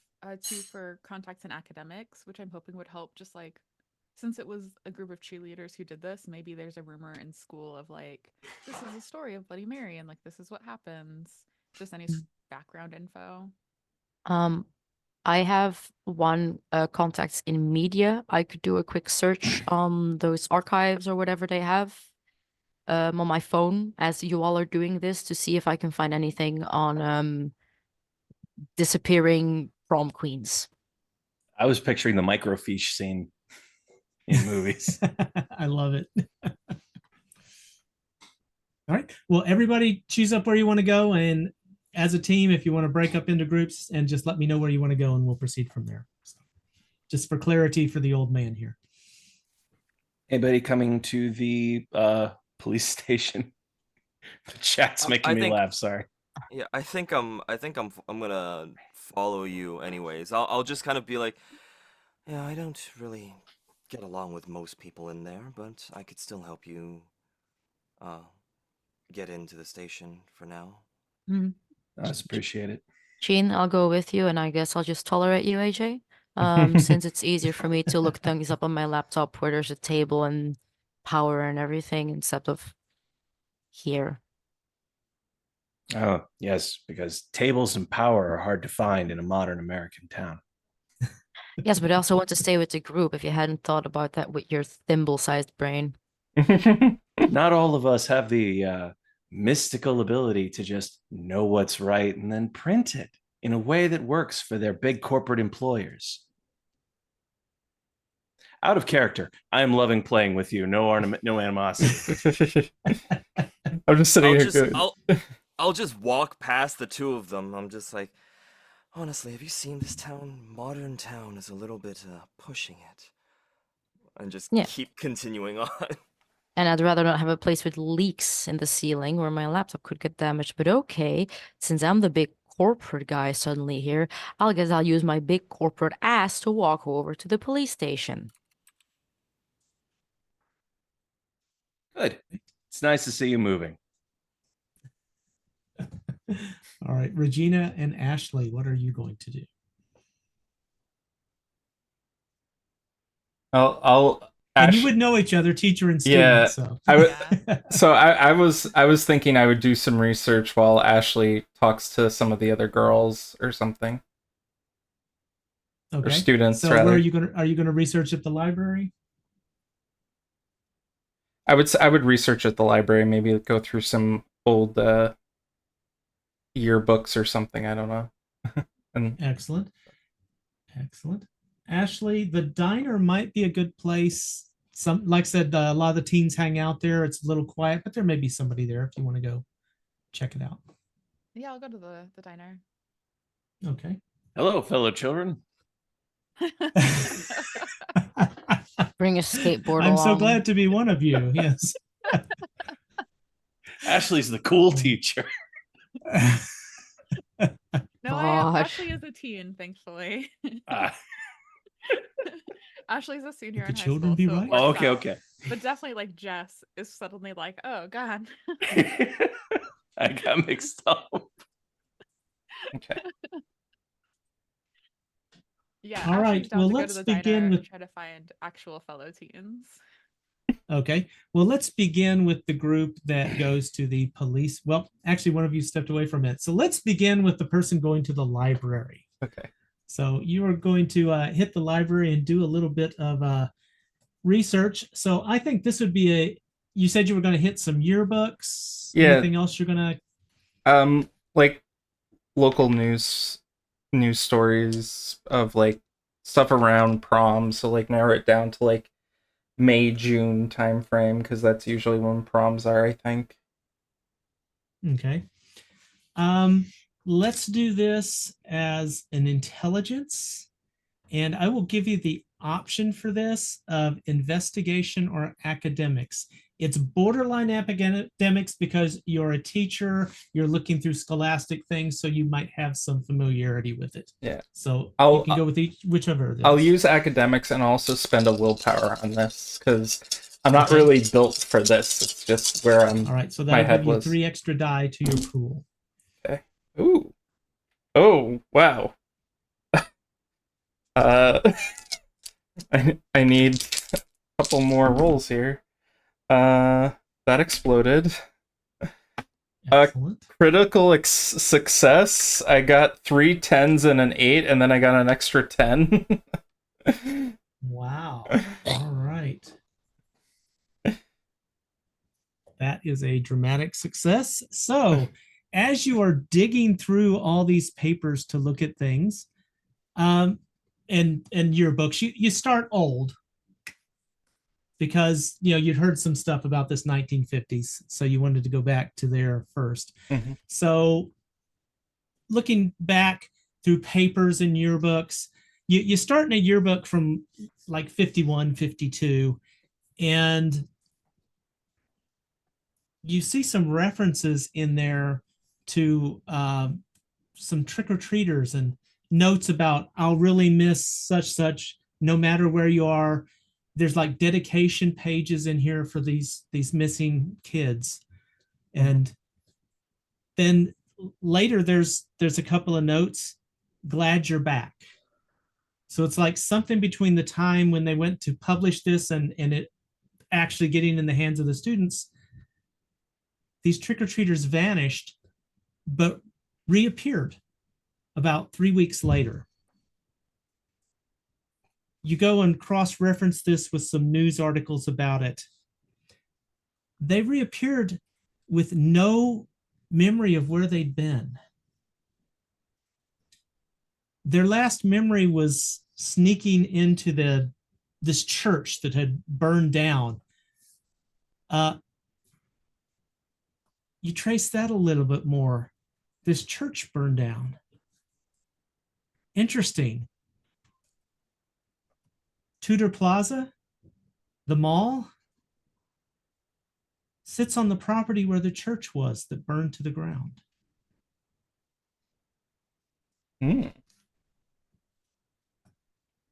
2 for contacts and academics, which I'm hoping would help. Just like, since it was a group of cheerleaders who did this, maybe there's a rumor in school of like, this is the story of Bloody Mary and like this is what happens. Just any background info.
I have one contacts in media. I could do a quick search on those archives or whatever they have on my phone as you all are doing this to see if I can find anything on disappearing prom queens.
I was picturing the microfiche scene in movies.
I love it. All right. Well, everybody choose up where you want to go. And as a team, if you want to break up into groups and just let me know where you want to go and we'll proceed from there. So, just for clarity for the old man here.
Anybody coming to the police station? The chat's making me laugh. Sorry.
Yeah, I think I'm gonna follow you anyways. I'll just kind of be like, yeah, I don't really get along with most people in there, but I could still help you get into the station for now.
I just appreciate it.
Jean, I'll go with you, and I guess I'll just tolerate you, AJ. Since it's easier for me to look things up on my laptop where there's a table and power and everything instead of here.
Oh, yes, because tables and power are hard to find in a modern American town.
Yes, but I also want to stay with the group if you hadn't thought about that with your thimble-sized brain.
Not all of us have the mystical ability to just know what's right and then print it in a way that works for their big corporate employers. Out of character, I am loving playing with you. No animosity.
I'm just sitting here.
I'll just walk past the 2 of them. I'm just like, honestly, have you seen this town? Modern town is a little bit pushing it. And just keep continuing on.
And I'd rather not have a place with leaks in the ceiling where my laptop could get damaged. But okay, since I'm the big corporate guy suddenly here, I guess I'll use my big corporate ass to walk over to the police station.
Good. It's nice to see you moving.
All right, Regina and Ashley, what are you going to do? And you would know each other, teacher and student.
Yeah,
so
I was thinking I would do some research while Ashley talks to some of the other girls or something.
Okay.
Or students,
so where
rather.
are you gonna research at the library?
I would research at the library, maybe go through some old yearbooks or something. I don't know. And
Excellent. Excellent. Ashley, the diner might be a good place. Some, like I said, a lot of the teens hang out there. It's a little quiet, but there may be somebody there if you want to go check it out.
Yeah, I'll go to the diner.
Okay.
Hello, fellow children.
Bring a skateboard
I'm
along.
so glad to be one of you. Yes.
Ashley's the cool teacher.
No,
God.
Ashley is a teen, thankfully.
Ah,
Ashley's a senior
the
in high
children
school,
be
so it
right?
works
okay,
out.
okay.
But definitely, like, Jess is suddenly like, oh god.
I got mixed up.
okay.
Yeah,
All
Ashley's
right,
down
well,
to go to
let's
the
begin
diner
with-
and try to find actual fellow teens.
Okay. Well, let's begin with the group that goes to the police. Well, actually, one of you stepped away from it. So let's begin with the person going to the library.
Okay.
So you are going to hit the library and do a little bit of research. So I think this would be you said you were going to hit some yearbooks.
Yeah.
Anything else you're going to?
Like local news stories of like stuff around prom. So like narrow it down to like May, June time frame, because that's usually when proms are, I think.
Okay. Let's do this as an intelligence, and I will give you the option for this of investigation or academics. It's borderline academics because you're a teacher, you're looking through scholastic things, so you might have some familiarity with it.
Yeah.
So
I'll-
you can go with whichever. It is.
I'll use academics and also spend a willpower on this because I'm not
Okay.
really built for this. It's just where I'm.
All right, so
my
that'll
head
give you
was.
3 extra die to your pool.
Okay. Ooh. Oh wow. I need a couple more rolls here. That exploded.
Excellent.
Critical success. I got 3 10s and an 8, and then I got an extra 10.
Wow. All right. That is a dramatic success. So, as you are digging through all these papers to look at things, and yearbooks, you start old because you'd heard some stuff about this 1950s, so you wanted to go back to there first.
Mhm.
So, looking back through papers and yearbooks, you start in a yearbook from like 51, 52, and you see some references in there to some trick-or-treaters and notes about I'll really miss such no matter where you are. There's like dedication pages in here for these missing kids. And then later there's a couple of notes, glad you're back. So it's like something between the time when they went to publish this and it actually getting in the hands of the students. These trick-or-treaters vanished, but reappeared about 3 weeks later. You go and cross-reference this with some news articles about it. They reappeared with no memory of where they'd been. Their last memory was sneaking into this church that had burned down. You trace that a little bit more. This church burned down. Interesting. Tudor Plaza, the mall, sits on the property where the church was that burned to the ground.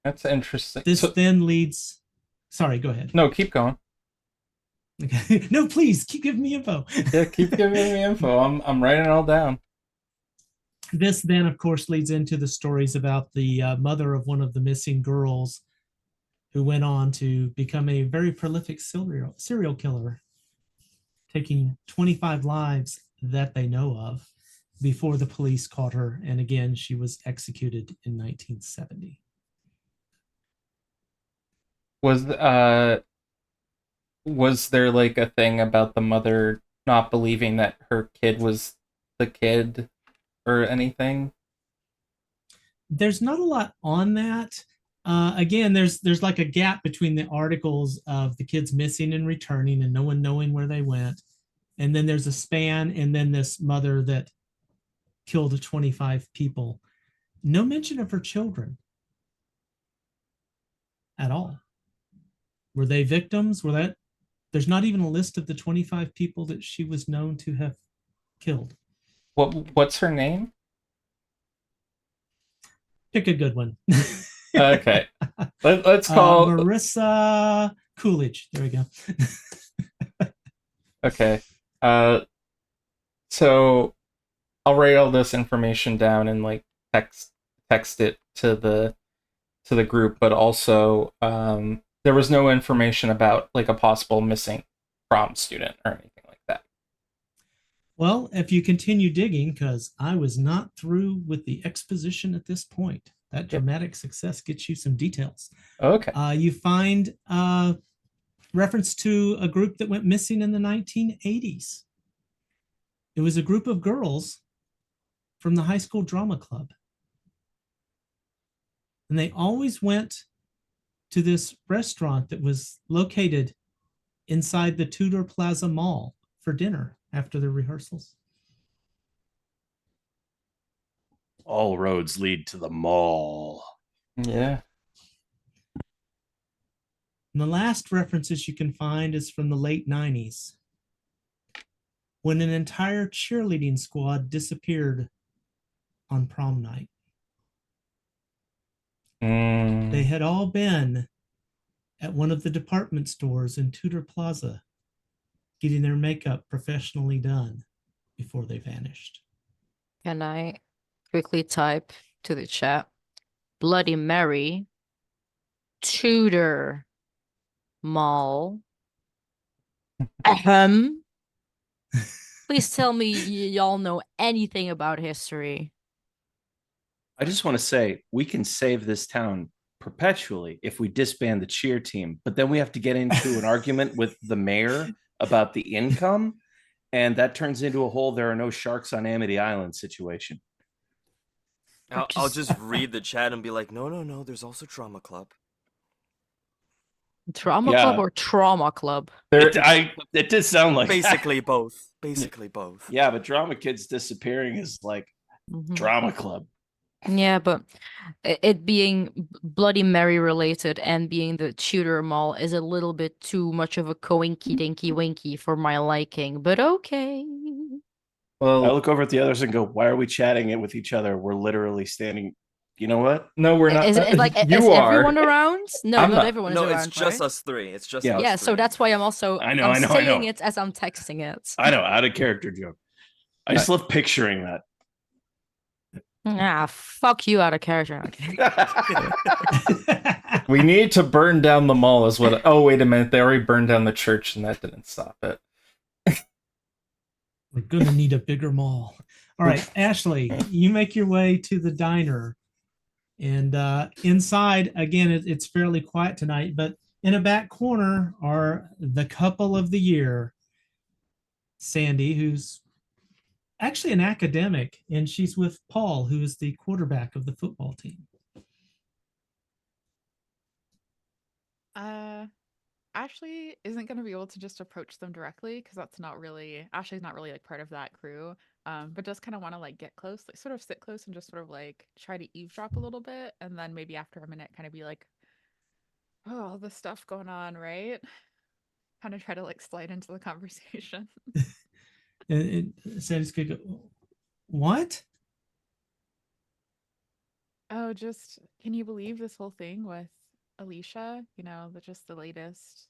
That's interesting.
This then leads. Sorry, go ahead.
No, keep going.
No, please keep giving me info.
Yeah, keep giving me info. I'm writing it all down.
This then, of course, leads into the stories about the mother of one of the missing girls who went on to become a very prolific serial killer, taking 25 lives that they know of before the police caught her. And again, she was executed in 1970.
Was there like a thing about the mother not believing that her kid was the kid or anything?
There's not a lot on that. Again, there's like a gap between the articles of the kids missing and returning and no one knowing where they went. And then there's a span, and then this mother that killed 25 people. No mention of her children at all. Were they victims? There's not even a list of the 25 people that she was known to have killed.
What's her name?
Pick a good one.
Okay. Let's call
Marissa Coolidge. There we go.
Okay. So I'll write all this information down and like text it to the group, but also there was no information about like a possible missing prom student or anything like that.
Well, if you continue digging, because I was not through with the exposition at this point, that dramatic success gets you some details.
Okay.
You find reference to a group that went missing in the 1980s. It was a group of girls from the high school drama club. And they always went to this restaurant that was located inside the Tudor Plaza Mall for dinner after the rehearsals.
All roads lead to the mall.
Yeah.
And the last references you can find is from the late 90s, when an entire cheerleading squad disappeared on prom night. They had all been at one of the department stores in Tudor Plaza getting their makeup professionally done before they vanished.
Can I quickly type to the chat? Bloody Mary, Tudor Mall. Ahem. Please tell me y'all know anything about history.
I just want to say we can save this town perpetually if we disband the cheer team, but then we have to get into an argument with the mayor about the income, and that turns into a whole "there are no sharks on Amity Island" situation.
I'll just read the chat and be like, no, there's also Drama Club.
Drama club or trauma club?
It did sound like
basically both. Basically both.
Yeah, but Drama Kids disappearing is like Drama Club.
Yeah, but it being Bloody Mary related and being the Tudor Mall is a little bit too much of a coinky dinky winky for my liking, but okay.
Well,
I look over at the others and go, why are we chatting it with each other? We're literally standing. You know what?
No, we're not.
Is it like
you
is
are
everyone around? No,
I'm
not
not.
everyone is
No,
around.
it's just
right?
us three. It's just
Yeah.
us
Yeah,
three.
so that's why I'm also
I know.
saying it as I'm texting it.
I know, out of character joke. I just love picturing that.
Ah, fuck you out of character. Okay.
We need to burn down the mall as well. Oh, wait a minute. They already burned down the church and that didn't stop it.
We're going to need a bigger mall. All right, Ashley, you make your way to the diner. And inside, again, it's fairly quiet tonight, but in a back corner are the couple of the year, Sandy, who's actually an academic, and she's with Paul, who is the quarterback of the football team.
Ashley isn't going to be able to just approach them directly because Ashley's not really like part of that crew. But does kind of want to like get close, like sort of sit close and just sort of like try to eavesdrop a little bit, and then maybe after a minute, kind of be like, "Oh, all this stuff going on, right?" Kind of try to like slide into the conversation.
And Sandy's going to go, what?
Oh, just can you believe this whole thing with Alicia? You know, just the latest.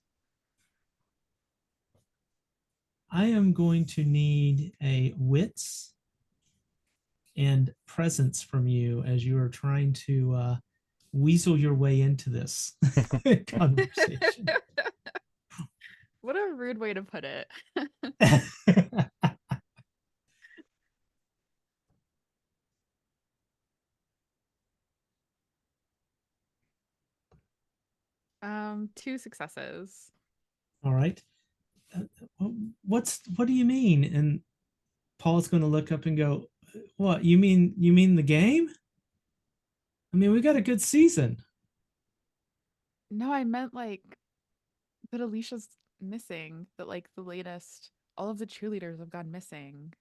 I am going to need a wits and presence from you as you are trying to weasel your way into this conversation.
What a rude way to put it. 2 successes.
All right. What do you mean? And Paul's going to look up and go, what, you mean the game? I mean, we got a good season.
No, I meant like that Alicia's missing, that like the latest, all of the cheerleaders have gone missing.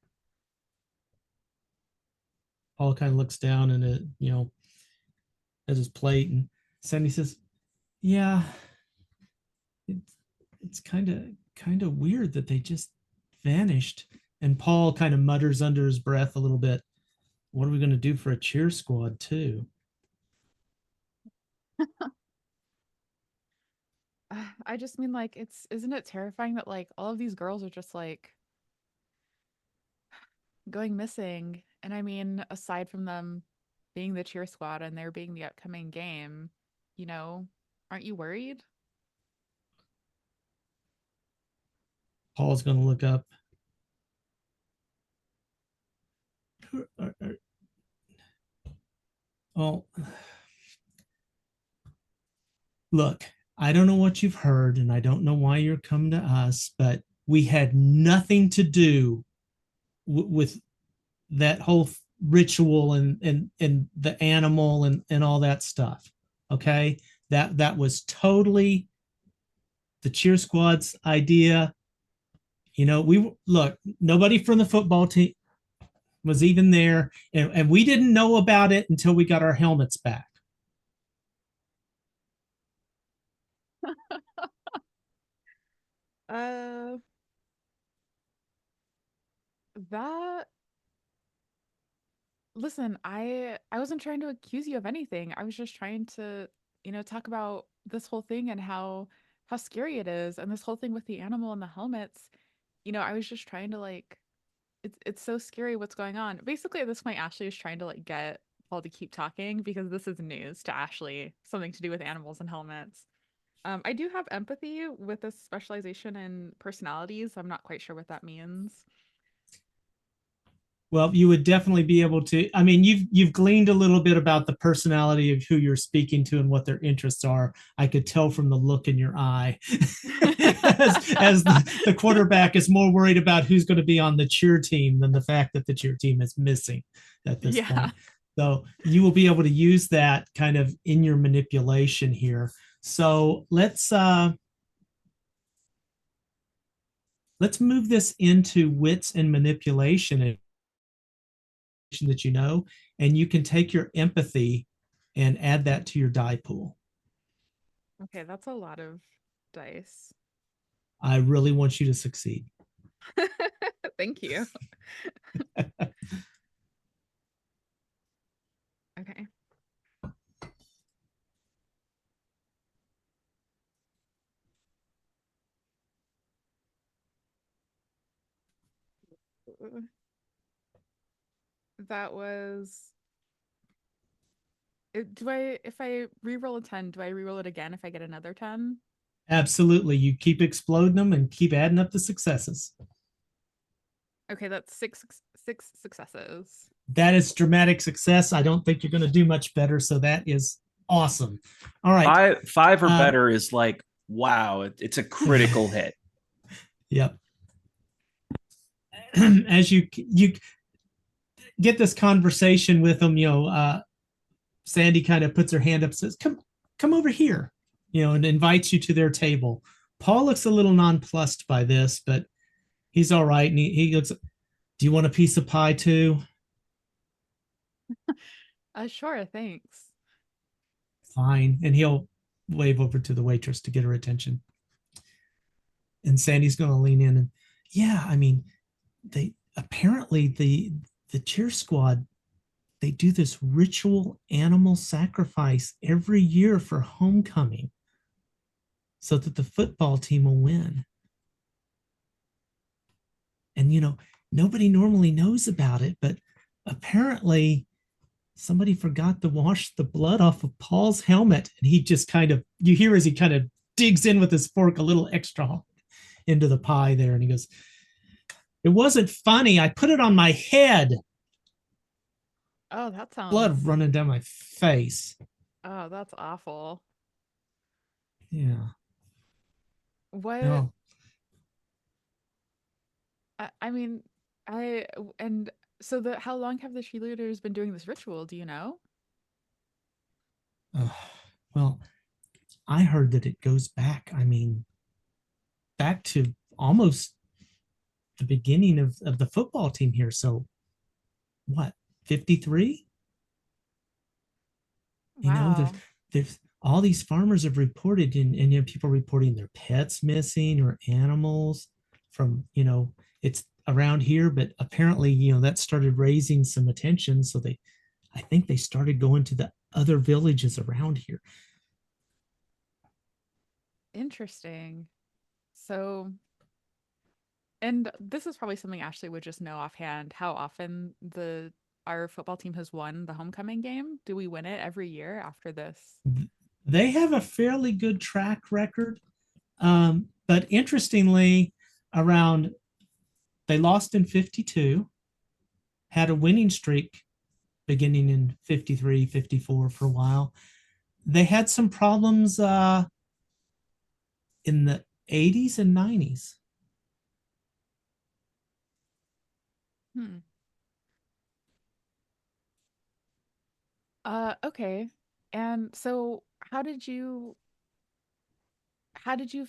Paul kind of looks down and at his plate, and Sandy says, yeah, it's kind of weird that they just vanished. And Paul kind of mutters under his breath a little bit, what are we going to do for a cheer squad too?
I just mean like isn't it terrifying that like all of these girls are just like going missing? And I mean, aside from them being the cheer squad and there being the upcoming game, you know, aren't you worried?
Paul's going to look up. Well, look, I don't know what you've heard, and I don't know why you're coming to us, but we had nothing to do with that whole ritual and the animal and all that stuff. Okay, that was totally the cheer squad's idea. We look, nobody from the football team was even there, and we didn't know about it until we got our helmets back.
Uh, that Listen, I wasn't trying to accuse you of anything. I was just trying to, talk about this whole thing and how scary it is and this whole thing with the animal and the helmets. I was just trying to like it's so scary what's going on. Basically, at this point, Ashley is trying to like get Paul to keep talking because this is news to Ashley, something to do with animals and helmets. I do have empathy with a specialization in personalities. I'm not quite sure what that means.
Well, you would definitely be able to. I mean, you've gleaned a little bit about the personality of who you're speaking to and what their interests are. I could tell from the look in your eye, as the quarterback is more worried about who's going to be on the cheer team than the fact that the cheer team is missing at this
Yeah.
point. So you will be able to use that kind of in your manipulation here. So let's move this into wits and manipulation that and you can take your empathy and add that to your die pool.
Okay, that's a lot of dice.
I really want you to succeed.
Thank you. Okay. That was if I re-roll a 10, do I re-roll it again if I get another 10?
Absolutely. You keep exploding them and keep adding up the successes.
Okay, that's six successes.
That is dramatic success. I don't think you're going to do much better. So that is awesome. All right.
Five or better is like, wow, it's a critical hit.
Yep. As you get this conversation with them, Sandy kind of puts her hand up, says, come over here, and invites you to their table. Paul looks a little nonplussed by this, but he's all right. And he looks, do you want a piece of pie too?
Sure, thanks.
Fine. And he'll wave over to the waitress to get her attention. And Sandy's going to lean in and, yeah, I mean, they apparently the cheer squad, they do this ritual animal sacrifice every year for homecoming so that the football team will win. And, nobody normally knows about it, but apparently somebody forgot to wash the blood off of Paul's helmet. And he just you hear as he kind of digs in with his fork a little extra into the pie there. And he goes, it wasn't funny. I put it on my head.
Oh, that sounds
Blood running down my face.
Oh, that's awful.
Yeah.
What?
No.
I mean, and so the how long have the cheerleaders been doing this ritual? Do you know?
Uh, well, I heard that it goes back. I mean, back to almost the beginning of the football team here. So what, 53? You know,
Wow.
there's all these farmers have reported and you know, people reporting their pets missing or animals from, you know, it's around here, but apparently, you know, that started raising some attention. So I think they started going to the other villages around here.
Interesting. So, and this is probably something Ashley would just know offhand, how often the our football team has won the homecoming game. Do we win it every year after this?
They have a fairly good track record. But interestingly, around they lost in 52, had a winning streak beginning in 53, 54 for a while. They had some problems in the 80s and 90s.
Hmm. Okay. And so how did you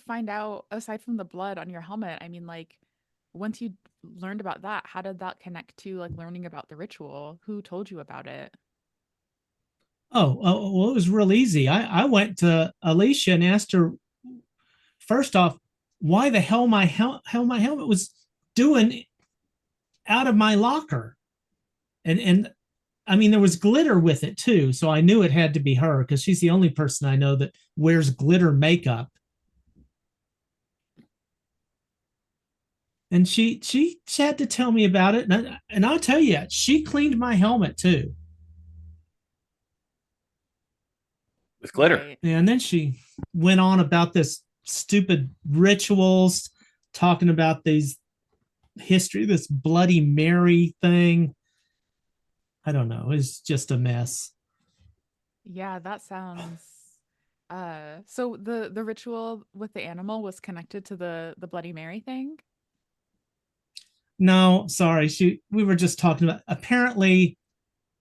find out aside from the blood on your helmet? I mean, like once you learned about that, how did that connect to like learning about the ritual? Who told you about it?
Well, it was real easy. I went to Alicia and asked her first off why the hell my helmet was doing out of my locker, and I mean there was glitter with it too, so I knew it had to be her because she's the only person I know that wears glitter makeup. And she had to tell me about it, and I'll tell you, she cleaned my helmet too.
With glitter.
Right.
And then she went on about this stupid rituals, talking about these history, this Bloody Mary thing. I don't know. It's just a mess.
Yeah, that sounds so the ritual with the animal was connected to the Bloody Mary thing?
No, sorry. We were just talking about apparently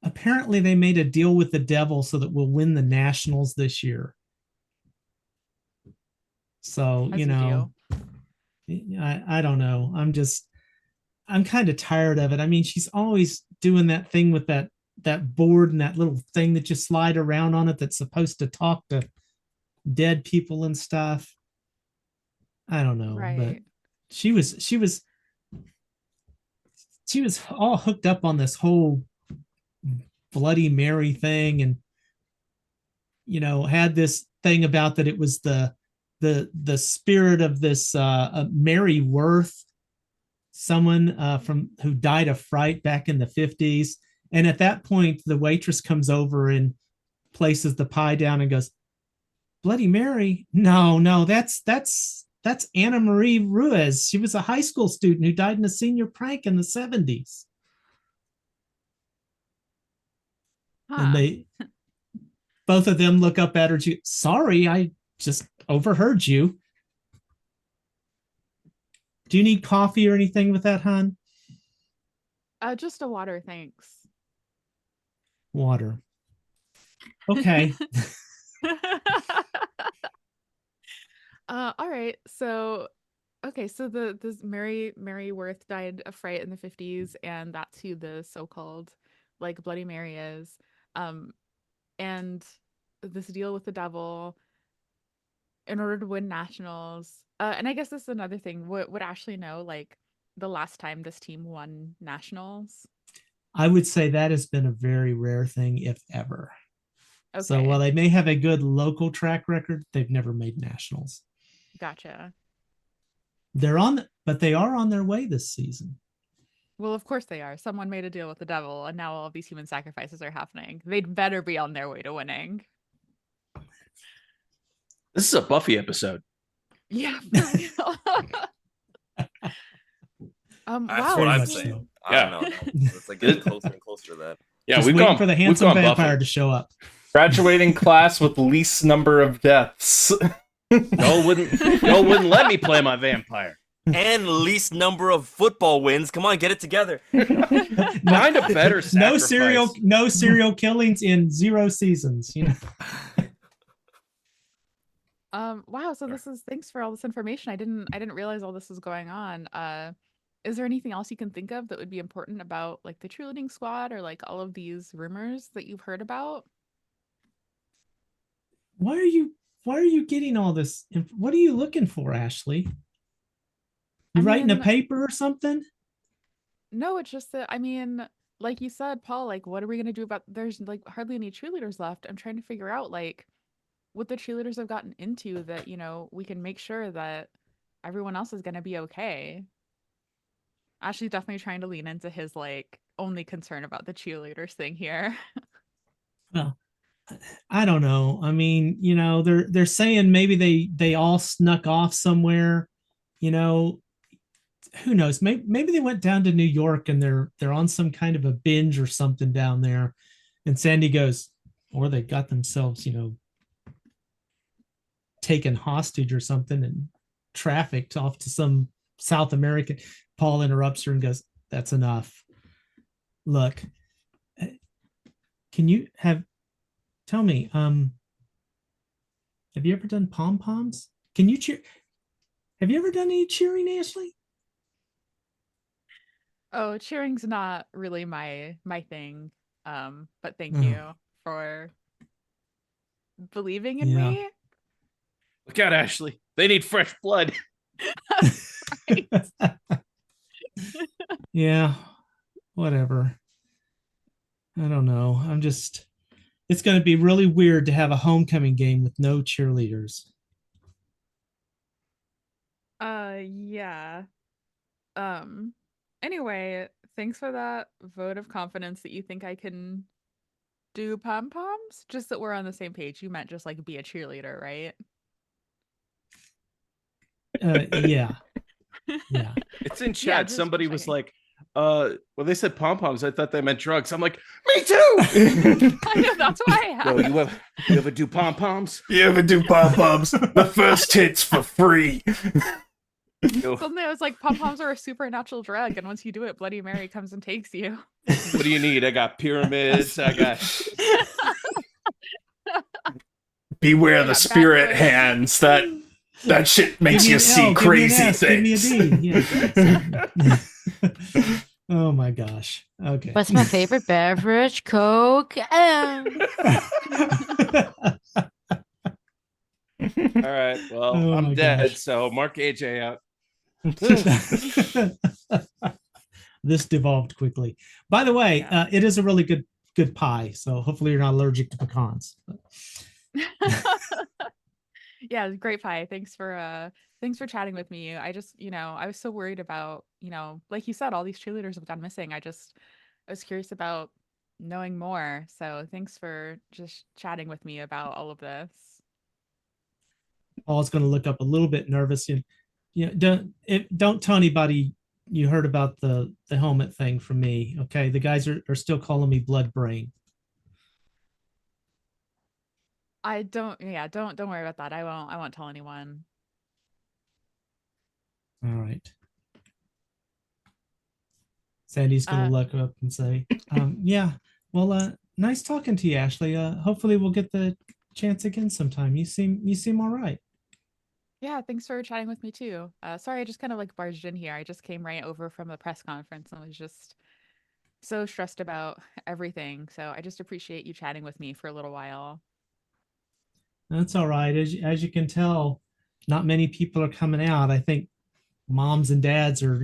they made a deal with the devil so that we'll win the nationals this year. So,
As you do.
I don't know. I'm kind of tired of it. I mean, she's always doing that thing with that board and that little thing that you slide around on it that's supposed to talk to dead people and stuff. I don't know, but
Right.
she was she was she was all hooked up on this whole Bloody Mary thing, and you know had this thing about that it was the spirit of this Mary Worth, someone from who died of fright back in the 50s. And at that point, the waitress comes over and places the pie down and goes, Bloody Mary? No, that's Anna Marie Ruiz. She was a high school student who died in a senior prank in the 70s. And
Huh.
they both of them look up at her. Sorry, I just overheard you. Do you need coffee or anything with that, hon?
Just a water, thanks.
Water. Okay.
All right. So, okay, so the this Mary Worth died of fright in the 50s, and that's who the so-called like Bloody Mary is. Um, and this deal with the devil in order to win nationals. And I guess this is another thing. Would Ashley know like the last time this team won nationals?
I would say that has been a very rare thing, if ever. So while
Okay,
they may have a good local track record, they've never made nationals.
gotcha.
But they are on their way this season.
Well, of course they are. Someone made a deal with the devil, and now all of these human sacrifices are happening. They'd better be on their way to winning.
This is a Buffy episode.
Yeah, for real.
That's
Wow.
what I'm
much
saying.
so.
I don't know. It's like getting closer and closer to that.
Yeah,
Just
we've
waiting
gone
for the
we've
handsome
gone
vampire
Buffy.
to show up.
Graduating class with least number of deaths.
Y'all wouldn't let me play my vampire.
And least number of football wins. Come on, get it together.
Find a better
No
sacrifice.
serial killings in 0 seasons. You know.
Wow, so thanks for all this information. I didn't realize all this was going on. Is there anything else you can think of that would be important about like the cheerleading squad or like all of these rumors that you've heard about?
Why are you getting all this? What are you looking for, Ashley? You writing a
mean-
paper or something?
No, it's just that like you said, Paul, like what are we gonna do about there's like hardly any cheerleaders left. I'm trying to figure out like what the cheerleaders have gotten into that, we can make sure that everyone else is gonna be okay. Ashley's definitely trying to lean into his like only concern about the cheerleaders thing here.
Well, I don't know. I mean, they're saying maybe they all snuck off somewhere. Who knows? Maybe they went down to New York and they're on some kind of a binge or something down there. And Sandy goes, or they got themselves, taken hostage or something and trafficked off to some South American. Paul interrupts her and goes, "That's enough. Look, can you tell me, have you ever done pom-poms? Can you cheer? Have you ever done any cheering, Ashley?"
Oh, cheering's not really my thing. But thank
Oh.
you for believing in
Yeah.
me.
Look out, Ashley. They need fresh blood.
Right.
Yeah, whatever. I don't know. It's going to be really weird to have a homecoming game with no cheerleaders.
Yeah. Anyway, thanks for that vote of confidence that you think I can do pom-poms. Just that we're on the same page. You meant just like be a cheerleader, right?
Yeah. Yeah.
It's in
Yeah,
chat.
just
Somebody was
checking.
like, when they said pom-poms, I thought they meant drugs. I'm like, me too.
I know, that's why I have.
Yo, you ever do pom-poms?
You ever do pom-poms? The first hit's for free.
Yo,
Suddenly I was like, pom-poms are a supernatural drug, and once you do it, Bloody Mary comes and takes you.
what do you need? I got pyramids. I got
Beware
Yeah,
the spirit
backwards.
hands. That shit makes
Give me
you
an
see
L, give me an
crazy
S, give me a
things.
D. Yeah. Oh my gosh. Okay.
What's my favorite beverage? Coke.
all right. Well,
Oh my
I'm dead.
gosh.
So mark AJ out.
This devolved quickly. By the way,
Yeah.
it is a really good pie. So hopefully you're not allergic to pecans.
Yeah, great pie. Thanks for chatting with me. I just, I was so worried about, like you said, all these cheerleaders have gone missing. I was curious about knowing more. So thanks for just chatting with me about all of this.
Paul's going to look up a little bit nervous. Don't tell anybody you heard about the helmet thing from me. Okay, the guys are still calling me Blood Brain.
Don't worry about that. I won't tell anyone.
All right. Sandy's going to look up and say, yeah, well, nice talking to you, Ashley. Hopefully we'll get the chance again sometime. You seem all right.
Yeah, thanks for chatting with me too. Sorry, I just kind of like barged in here. I just came right over from the press conference and was just so stressed about everything. So I just appreciate you chatting with me for a little while.
That's all right. As you can tell, not many people are coming out. I think moms and dads are,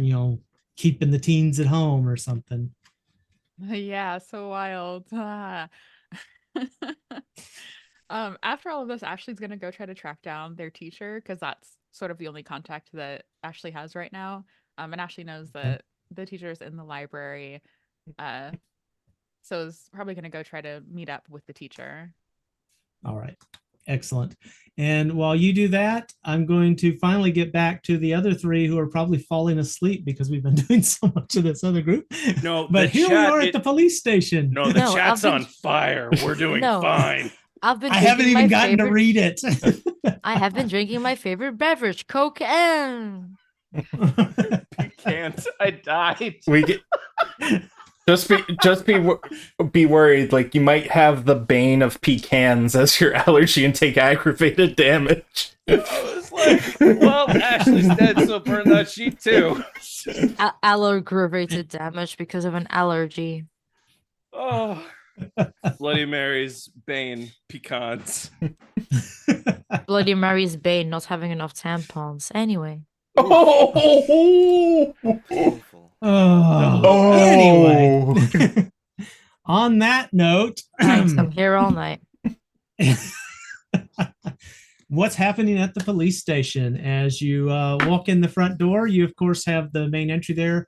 keeping the teens at home or something.
Yeah, so wild. After all of this, Ashley's gonna go try to track down their teacher because that's sort of the only contact that Ashley has right now. And Ashley knows that the teacher is in the library. So is probably gonna go try to meet up with the teacher.
All right. Excellent. And while you do that, I'm going to finally get back to the other three who are probably falling asleep because we've been doing so much of this other group.
No,
but
the
here we
chat,
are at the police station.
No, the
No,
chat's
I've been-
on fire. We're doing
No.
fine.
I've been
I haven't
drinking my
even gotten to
favorite.
read it.
I have been drinking my favorite beverage, cocaine.
Can't. I died.
We get be worried. Like you might have the bane of pecans as your allergy and take aggravated damage.
I was like, well, Ashley's dead, so burn that sheet too.
Aggravated damage because of an allergy.
Oh, Bloody Mary's Bane pecans.
Bloody Mary's bane, not having enough tampons. Anyway.
Oh,
Painful.
Anyway, on that note,
Thanks, I'm here all night.
what's happening at the police station? As you walk in the front door, you of course have the main entry there.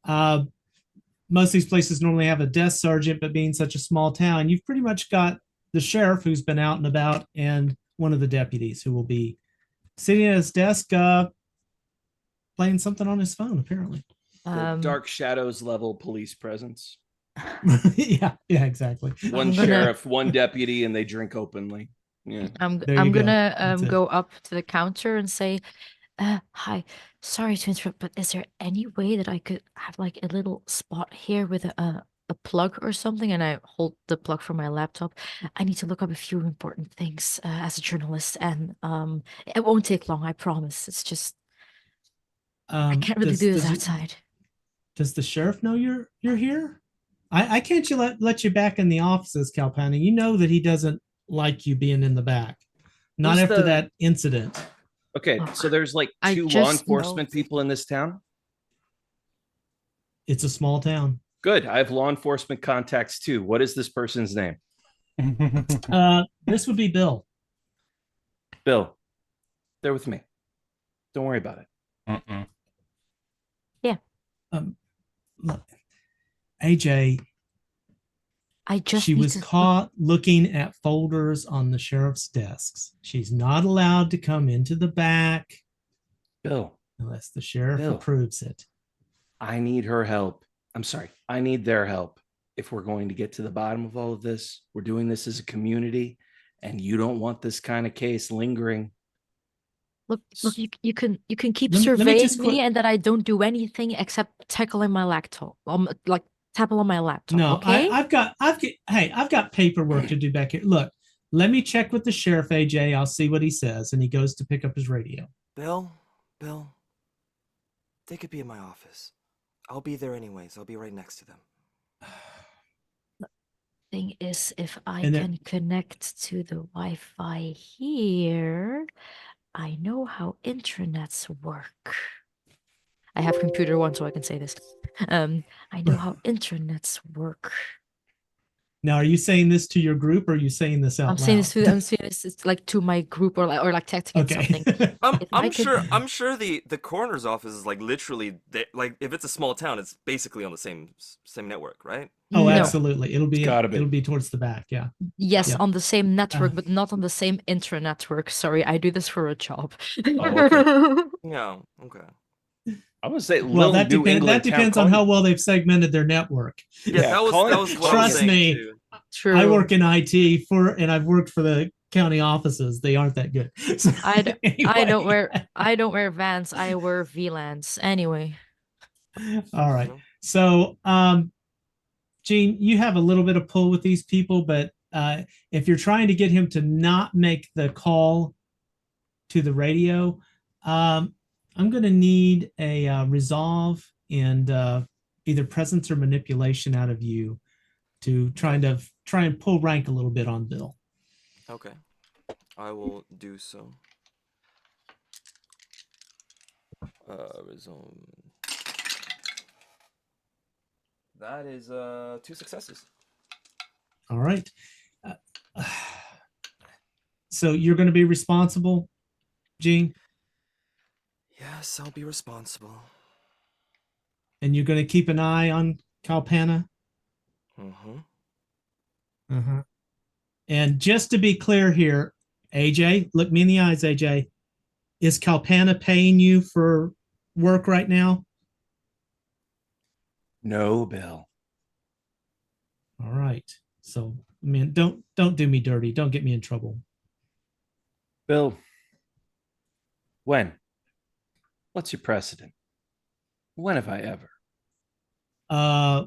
Most of these places normally have a desk sergeant, but being such a small town, you've pretty much got the sheriff who's been out and about and one of the deputies who will be sitting at his desk playing something on his phone, apparently.
The Dark Shadows level police presence.
yeah, exactly.
One sheriff, one deputy, and they drink openly. Yeah.
I'm
There you go.
gonna
That's it.
go up to the counter and say, hi, sorry to interrupt, but is there any way that I could have like a little spot here with a plug or something? And I hold the plug from my laptop. I need to look up a few important things as a journalist, and it won't take long, I promise. It's just I can't really do this outside.
Does the sheriff know you're here? I can't let you back in the offices, Calpana. You know that he doesn't like you being in the back. Not
Who's
after
the-
that incident.
Okay,
Look,
so there's like
I
two law
just
enforcement
know-
people in this town.
It's a small town.
Good. I have law enforcement contacts too. What is this person's name?
This would be Bill.
Bill. They're with me. Don't worry about it.
Look, AJ,
I just
she
need
was
to
caught looking at folders on the sheriff's desks. She's not allowed to come into the back
Bill,
unless the sheriff
Bill.
approves it.
I need her help. I'm sorry. I need their help. If we're going to get to the bottom of all of this, we're doing this as a community, and you don't want this kind of case lingering.
Look, you can keep
Let me
surveying
just
me and that I don't do anything except tackling my laptop. Like table on my laptop.
No,
Okay.
I've got paperwork to do back here. Look, let me check with the sheriff, AJ. I'll see what he says. And he goes to pick up his radio.
Bill, they could be in my office. I'll be there anyways. I'll be right next to them.
Thing is, if I
And
can connect to the Wi-Fi here, I know how intranets work. I have computer one, so I can say this. I know how intranets work.
Now, are you saying this to your group or are you saying this out
I'm saying
loud?
I'm saying this it's like to my group or like texting it something.
Okay.
If I could-
I'm sure the coroner's office is like literally like if it's a small town, it's basically on the same network, right?
Oh,
No.
absolutely. It'll be
gotta be.
it'll be towards the back. Yeah.
Yes,
Yeah.
on the same network,
Uh.
but not on the same intranetwork. Sorry, I do this for a job.
Yeah. Okay.
I would say
Well,
little
that
New
depends.
England
That
town
depends on
call
how
me.
well they've segmented their network.
Yeah,
Yeah,
that was
call
what I
Trust
was saying
me.
too.
True.
I work in IT and I've worked for the county offices. They aren't that good. So,
I don't
anyway.
I don't wear Vans. I wear VLANs. Anyway.
All right.
Mhm.
So, Gene, you have a little bit of pull with these people, but if you're trying to get him to not make the call to the radio, I'm going to need a resolve and either presence or manipulation out of you to try and pull rank a little bit on Bill.
Okay. I will do so. Resume. That is 2 successes.
All right. So you're going to be responsible, Gene,
Yes, I'll be responsible.
and you're going to keep an eye on Kalpana.
Mm-hmm.
Uh-huh. And just to be clear here, AJ, look me in the eyes, AJ. Is Kalpana paying you for work right now?
No, Bill.
All right. So Man, don't do me dirty. Don't get me in trouble.
Bill, when? What's your precedent? When have I ever?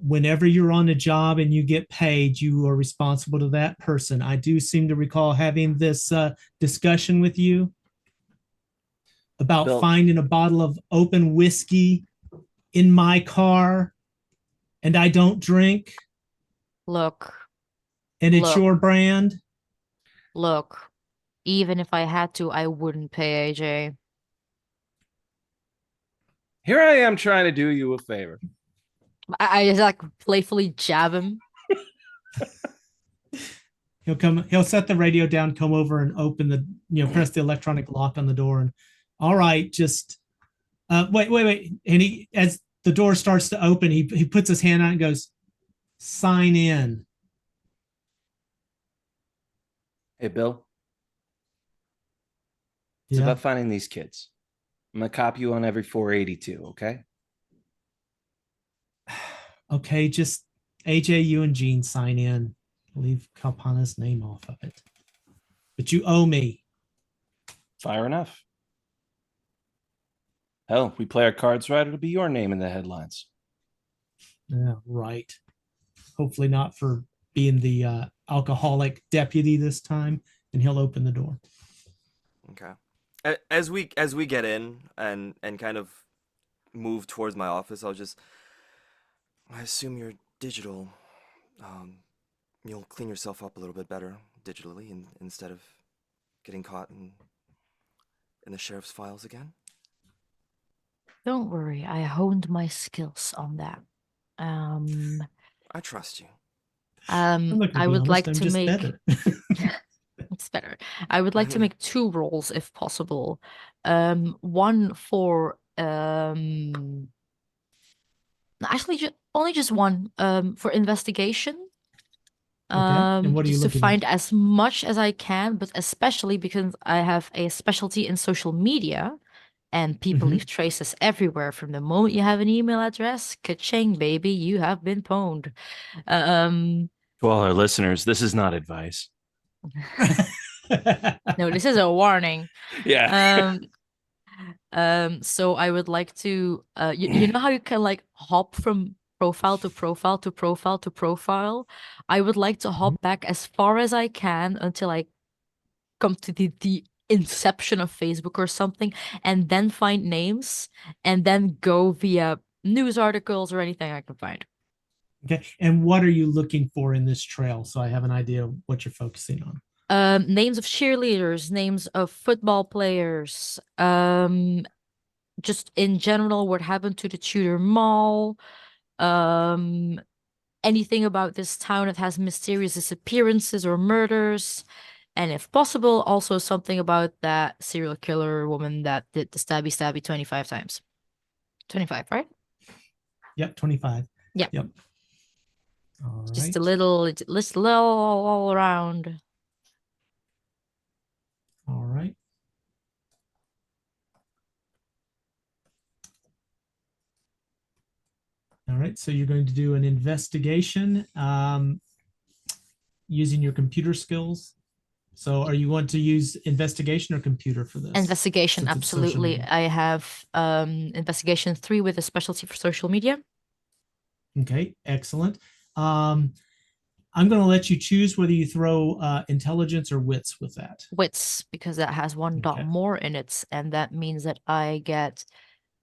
Whenever you're on a job and you get paid, you are responsible to that person. I do seem to recall having this discussion with you about
Bill,
finding a bottle of open whiskey in my car, and I don't drink,
Look,
and it's
look,
your brand.
look. Even if I had to, I wouldn't pay AJ.
here I am trying to do you a favor.
I just like playfully jab him.
He'll set the radio down, come over and open the, press the electronic lock on the door. And all right, just wait. And as the door starts to open, he puts his hand out and goes, sign in.
Hey, Bill. It's
Yeah.
about finding these kids. I'm going to cop you on every 482, okay?
Okay, just AJ, you and Gene sign in. Leave Kalpana's name off of it. But you owe me.
Fire enough. Hell, if we play our cards right, it'll be your name in the headlines.
Yeah, right. Hopefully not for being the alcoholic deputy this time, and he'll open the door.
Okay. As we get in and kind of move towards my office, I assume you're digital. You'll clean yourself up a little bit better digitally instead of getting caught in the sheriff's files again.
Don't worry, I honed my skills on that.
I trust you.
I'm not gonna
I
be
would
honest,
like
I'm
to
just
make
better.
it's better. I would like to make 2 roles if possible. One for actually only just one for investigation.
Okay. And what are you
Just to
looking
find
at?
as much as I can, but especially because I have a specialty in social media and people
Mhm.
leave traces everywhere from the moment you have an email address. Ka-ching, baby, you have been pwned. Um,
To all our listeners, this is not advice.
no, this is a warning.
Yeah.
So I would like to you know how you can like hop from profile to profile to profile to profile? I would like to hop back as far as I can until I come to the inception of Facebook or something, and then find names and then go via news articles or anything I can find.
Okay. And what are you looking for in this trail? So I have an idea of what you're focusing on.
Names of cheerleaders, names of football players, just in general, what happened to the Tudor Mall, um, anything about this town that has mysterious disappearances or murders, and if possible, also something about that serial killer woman that did the stabby 25 times. 25, right?
Yep, 25.
Yeah.
Yep. All
Just
right.
just a little all around.
All right. All right. So you're going to do an investigation using your computer skills. So are you going to use investigation or computer for this?
Investigation,
Since it's social
absolutely.
media?
I have investigation 3 with a specialty for social media.
Okay, excellent. I'm going to let you choose whether you throw intelligence or wits with that.
Wits, because that has 1 dot
Okay.
more in it, and that means that I get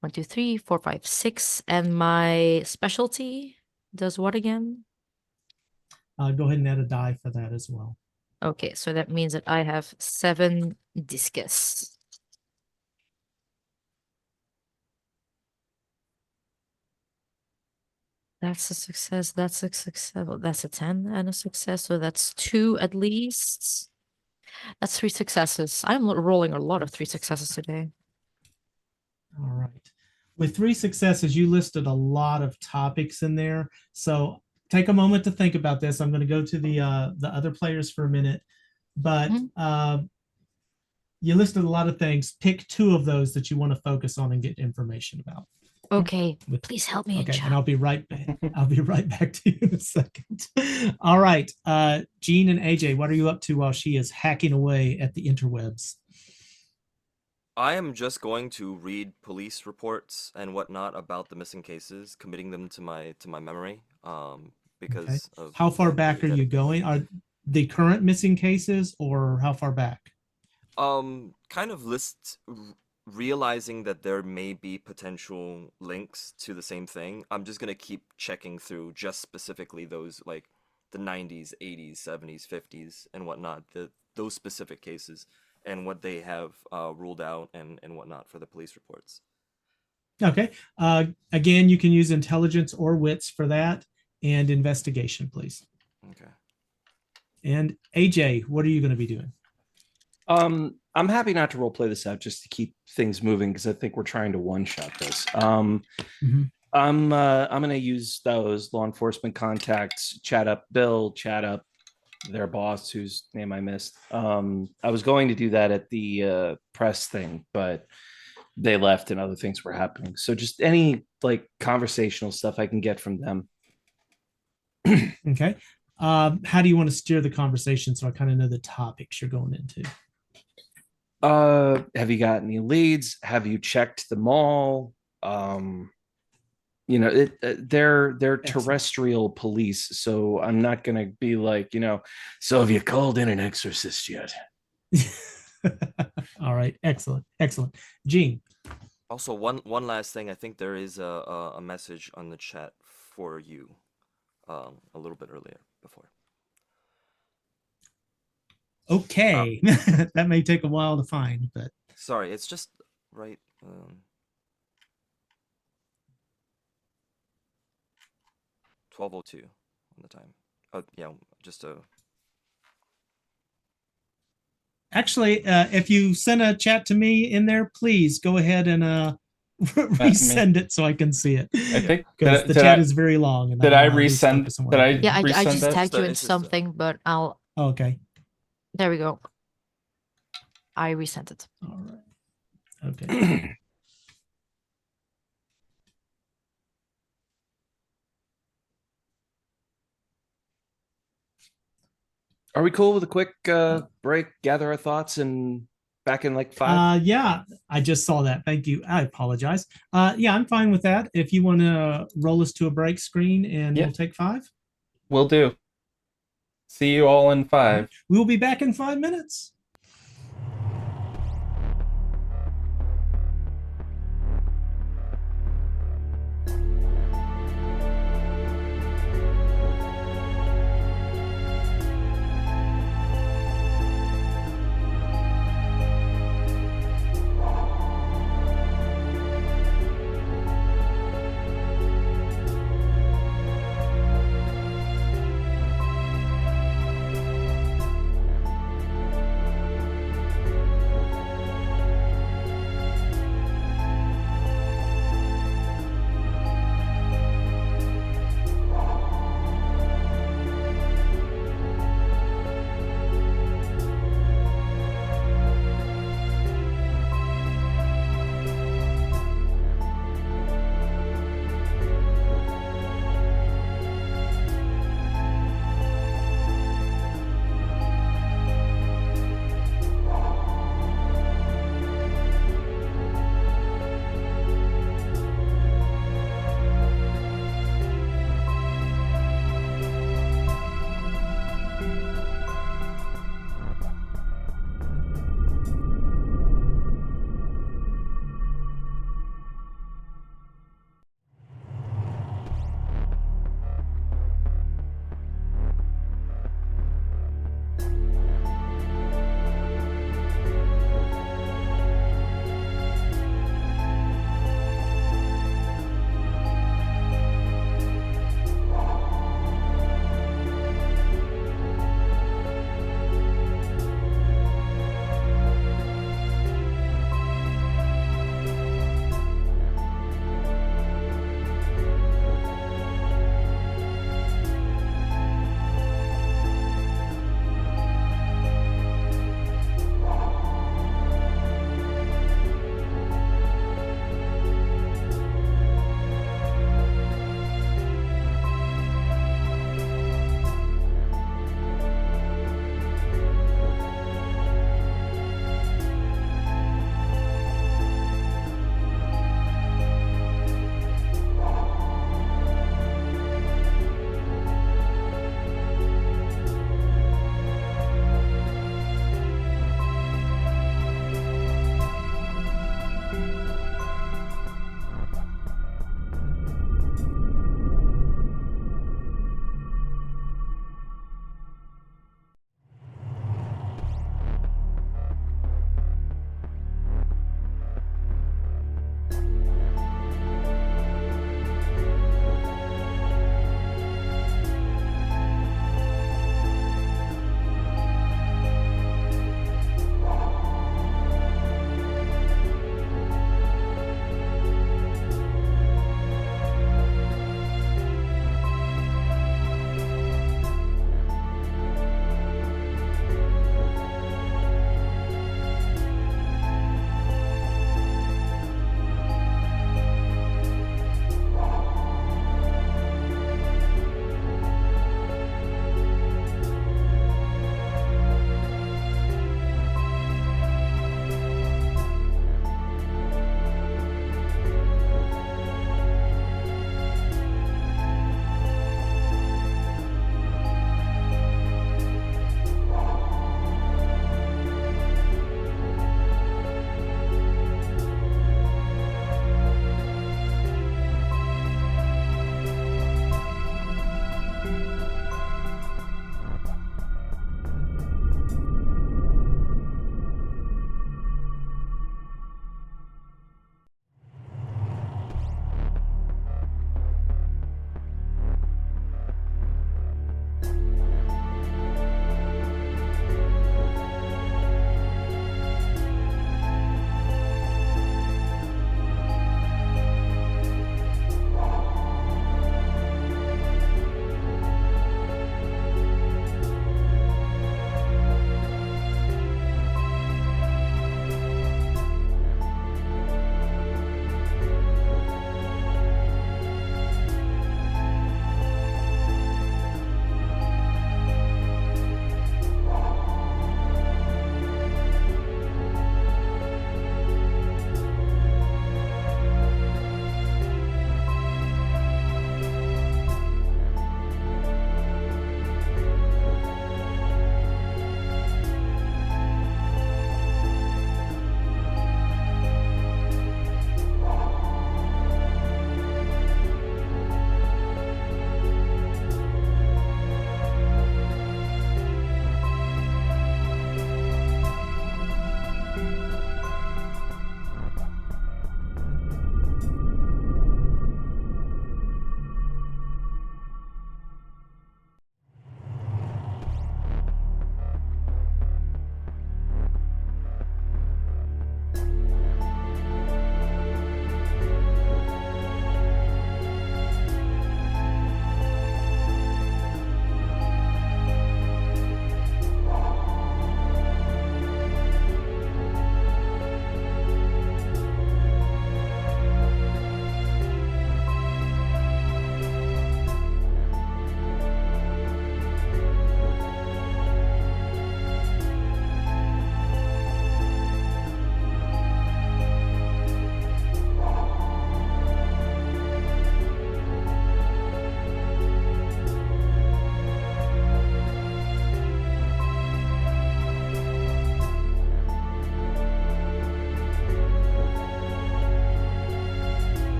1, 2, 3, 4, 5, 6, and my specialty does what again?
Go ahead and add a die for that as well.
Okay, so that means that I have 7 discus. That's a success. That's a success. Well, that's a 10 and a success. So that's 2 at least. That's 3 successes. I'm rolling a lot of 3 successes today.
All right. With 3 successes, you listed a lot of topics in there. So take a moment to think about this. I'm going to go to the other players for a minute, but you listed a lot of things. Pick 2 of those that you want to focus on and get information about.
Okay,
With-
please help me in
Okay,
chat.
and I'll be right back. I'll be right back to you in a second. All right, Jean and AJ, what are you up to while she is hacking away at the interwebs?
I am just going to read police reports and whatnot about the missing cases, committing them to my memory. Because of
How far
yeah,
back are you going? Are the current missing cases, or how far back?
kind of realizing that there may be potential links to the same thing. I'm just gonna keep checking through just specifically those like the 90s, 80s, 70s, 50s, and whatnot. Those specific cases and what they have ruled out and whatnot for the police reports.
Okay. Again, you can use intelligence or wits for that, and investigation, please.
Okay.
And AJ, what are you going to be doing?
I'm happy not to role play this out just to keep things moving because I think we're trying to one shot this. I'm gonna use those law enforcement contacts, chat up Bill, chat up their boss, whose name I missed. I was going to do that at the press thing, but they left and other things were happening. So just any like conversational stuff I can get from them.
Okay. How do you want to steer the conversation so I kind of know the topics you're going into?
Have you got any leads? Have you checked the mall? You know, they're
Excellent.
terrestrial police, so I'm not gonna be like, so have you called in an exorcist yet?
All right. Excellent. Excellent. Gene.
Also, one last thing. I think there is a message on the chat for you, a little bit earlier before.
Okay. That may take a while to find, but
Sorry, it's just right. 12:02 on the time. Yeah, just a.
actually, if you send a chat to me in there, please go ahead and resend it so I can see it.
I think
because the chat is very long. And
did I
wanna at least
resend-
focus on what
did
I'm
I-
doing.
Yeah, I
resend
just
that?
tagged you in
It's just a-
something, but I'll.
Okay.
There we go. I resent it.
All right. Okay.
Are we cool with a quick break, gather our thoughts, and back in like 5?
Yeah, I just saw that. Thank you. I apologize. Yeah, I'm fine with that. If you want to roll us to a break screen and
Yeah.
we'll take 5.
Will do. See you all in 5.
We will be back in 5 minutes.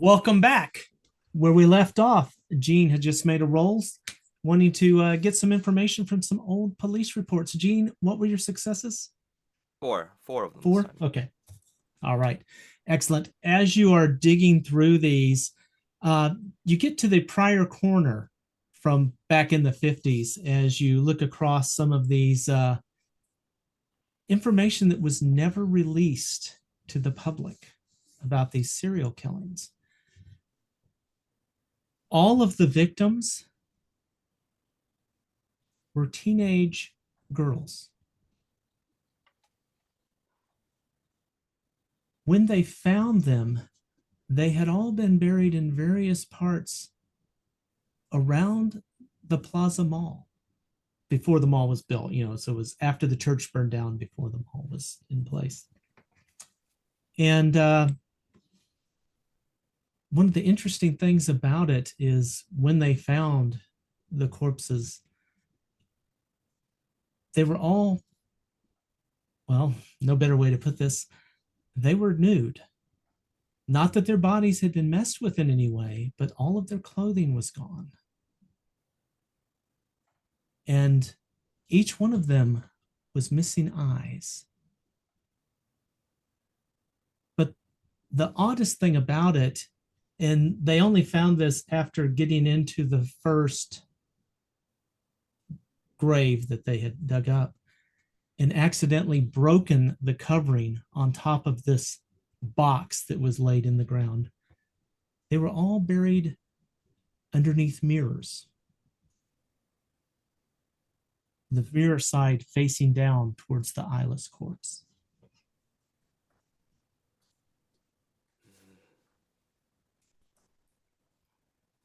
Welcome back. Where we left off, Gene had just made a roll, wanting to get some information from some old police reports. Gene, what were your successes?
Four of them.
Four? Okay. All right. Excellent. As you are digging through these, you get to the prior corner from back in the 50s as you look across some of these information that was never released to the public about these serial killings. All of the victims were teenage girls. When they found them, they had all been buried in various parts around the Plaza Mall before the mall was built, so it was after the church burned down, before the mall was in place. And one of the interesting things about it is when they found the corpses, they were all, well, no better way to put this, they were nude. Not that their bodies had been messed with in any way, but all of their clothing was gone. And each one of them was missing eyes. But the oddest thing about it, and they only found this after getting into the first grave that they had dug up and accidentally broken the covering on top of this box that was laid in the ground. They were all buried underneath mirrors. The mirror side facing down towards the eyeless corpse.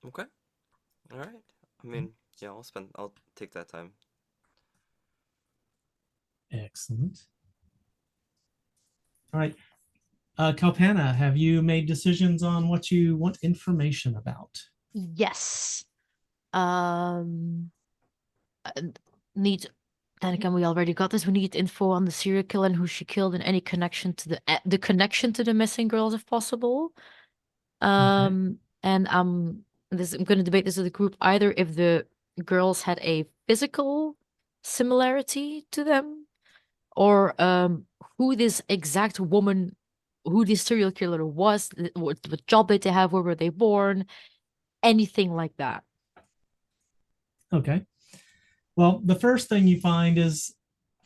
Okay. All right. I mean, yeah, I'll take that time.
Excellent. All right. Kalpana, have you made decisions on what you want information about?
Yes. And need then again, we already got this. We need info on the serial killer and who she killed and any connection to the connection to the missing girls if possible. And I'm going to debate this with the group, either if the girls had a physical similarity to them, or who this exact woman, who this serial killer was, what job did they have, where were they born, anything like that.
Okay. Well, the first thing you find is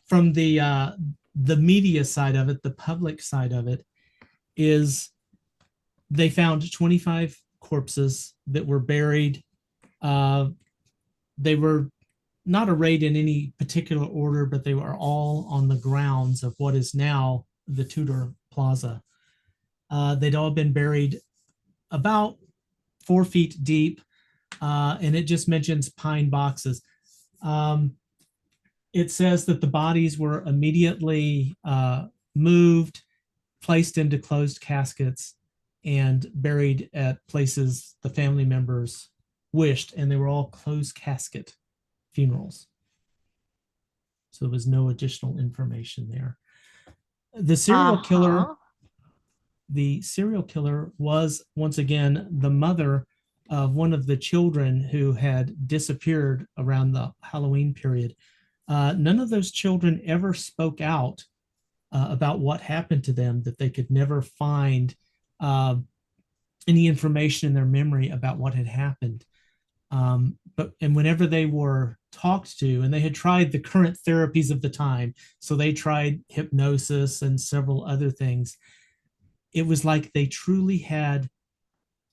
from the media side of it, the public side of it, is they found 25 corpses that were buried. They were not arrayed in any particular order, but they were all on the grounds of what is now the Tudor Plaza. They'd all been buried about 4 feet deep, and it just mentions pine boxes. It says that the bodies were immediately moved, placed into closed caskets, and buried at places the family members wished, and they were all closed casket funerals. So there was no additional information there. The serial killer was once again the mother of one of the children who had disappeared around the Halloween period. None of those children ever spoke out about what happened to them, that they could never find any information in their memory about what had happened. But whenever they were talked to, and they had tried the current therapies of the time, so they tried hypnosis and several other things, it was like they truly had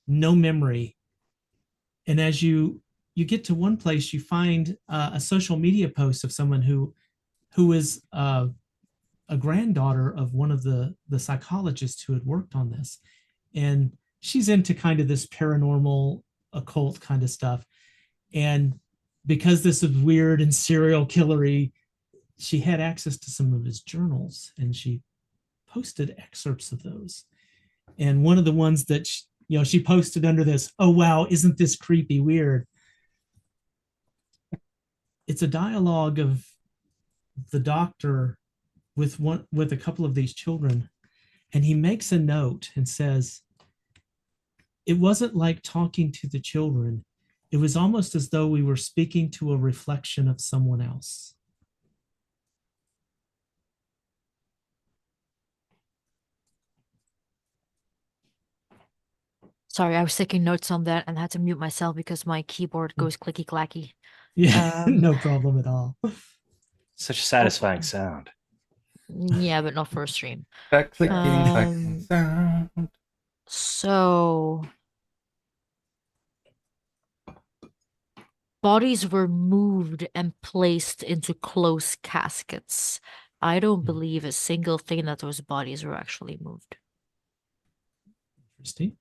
no memory. And as you get to one place, you find a social media post of someone who is a granddaughter of one of the psychologists who had worked on this, and she's into kind of this paranormal occult kind of stuff. And because this is weird and serial killery, she had access to some of his journals, and she posted excerpts of those. And one of the ones that she posted under this, "Oh wow, isn't this creepy weird?" It's a dialogue of the doctor with a couple of these children, and he makes a note and says, it wasn't like talking to the children. It was almost as though we were speaking to a reflection of someone else.
Sorry, I was taking notes on that and had to mute myself because my keyboard goes clicky clacky.
Yeah, no problem at all.
Such a satisfying sound.
Yeah, but not for a stream.
That clicking sound.
So bodies were moved and placed into closed caskets. I don't believe a single thing that those bodies were actually moved.
Interesting.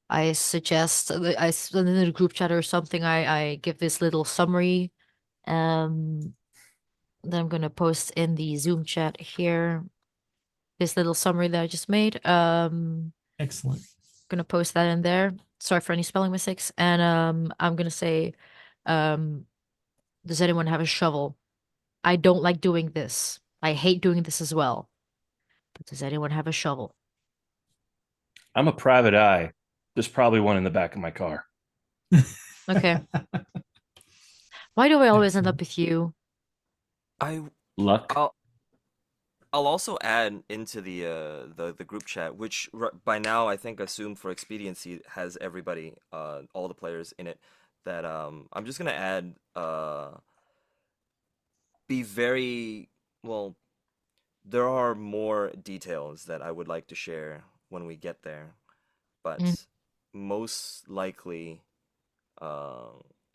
I suggest in the group chat or something, I give this little summary. Then I'm gonna post in the Zoom chat here this little summary that I just made.
Excellent.
Gonna post that in there. Sorry for any spelling mistakes. And I'm gonna say, does anyone have a shovel? I don't like doing this. I hate doing this as well. But does anyone have a shovel?
I'm a private eye. There's probably one in the back of my car.
Okay. Why do I always end up with you?
Luck.
I'll also add into the group chat, which by now I think assume for expediency has everybody, all the players in it. That I'm just gonna add be very well. There are more details that I would like to share when we get there, but most likely,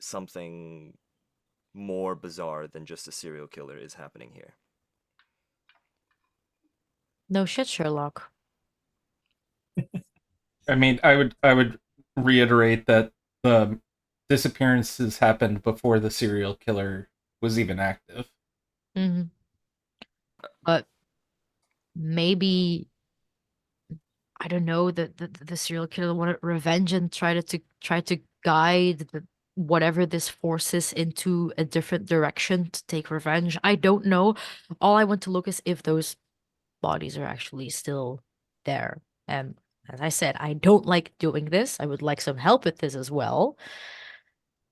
something more bizarre than just a serial killer is happening here.
No shit, Sherlock.
I mean, I would reiterate that the disappearances happened before the serial killer was even active.
Mm-hmm. But maybe I don't know the serial killer wanted revenge and try to guide whatever this force is into a different direction to take revenge. I don't know. All I want to look is if those bodies are actually still there. And as I said, I don't like doing this. I would like some help with this as well.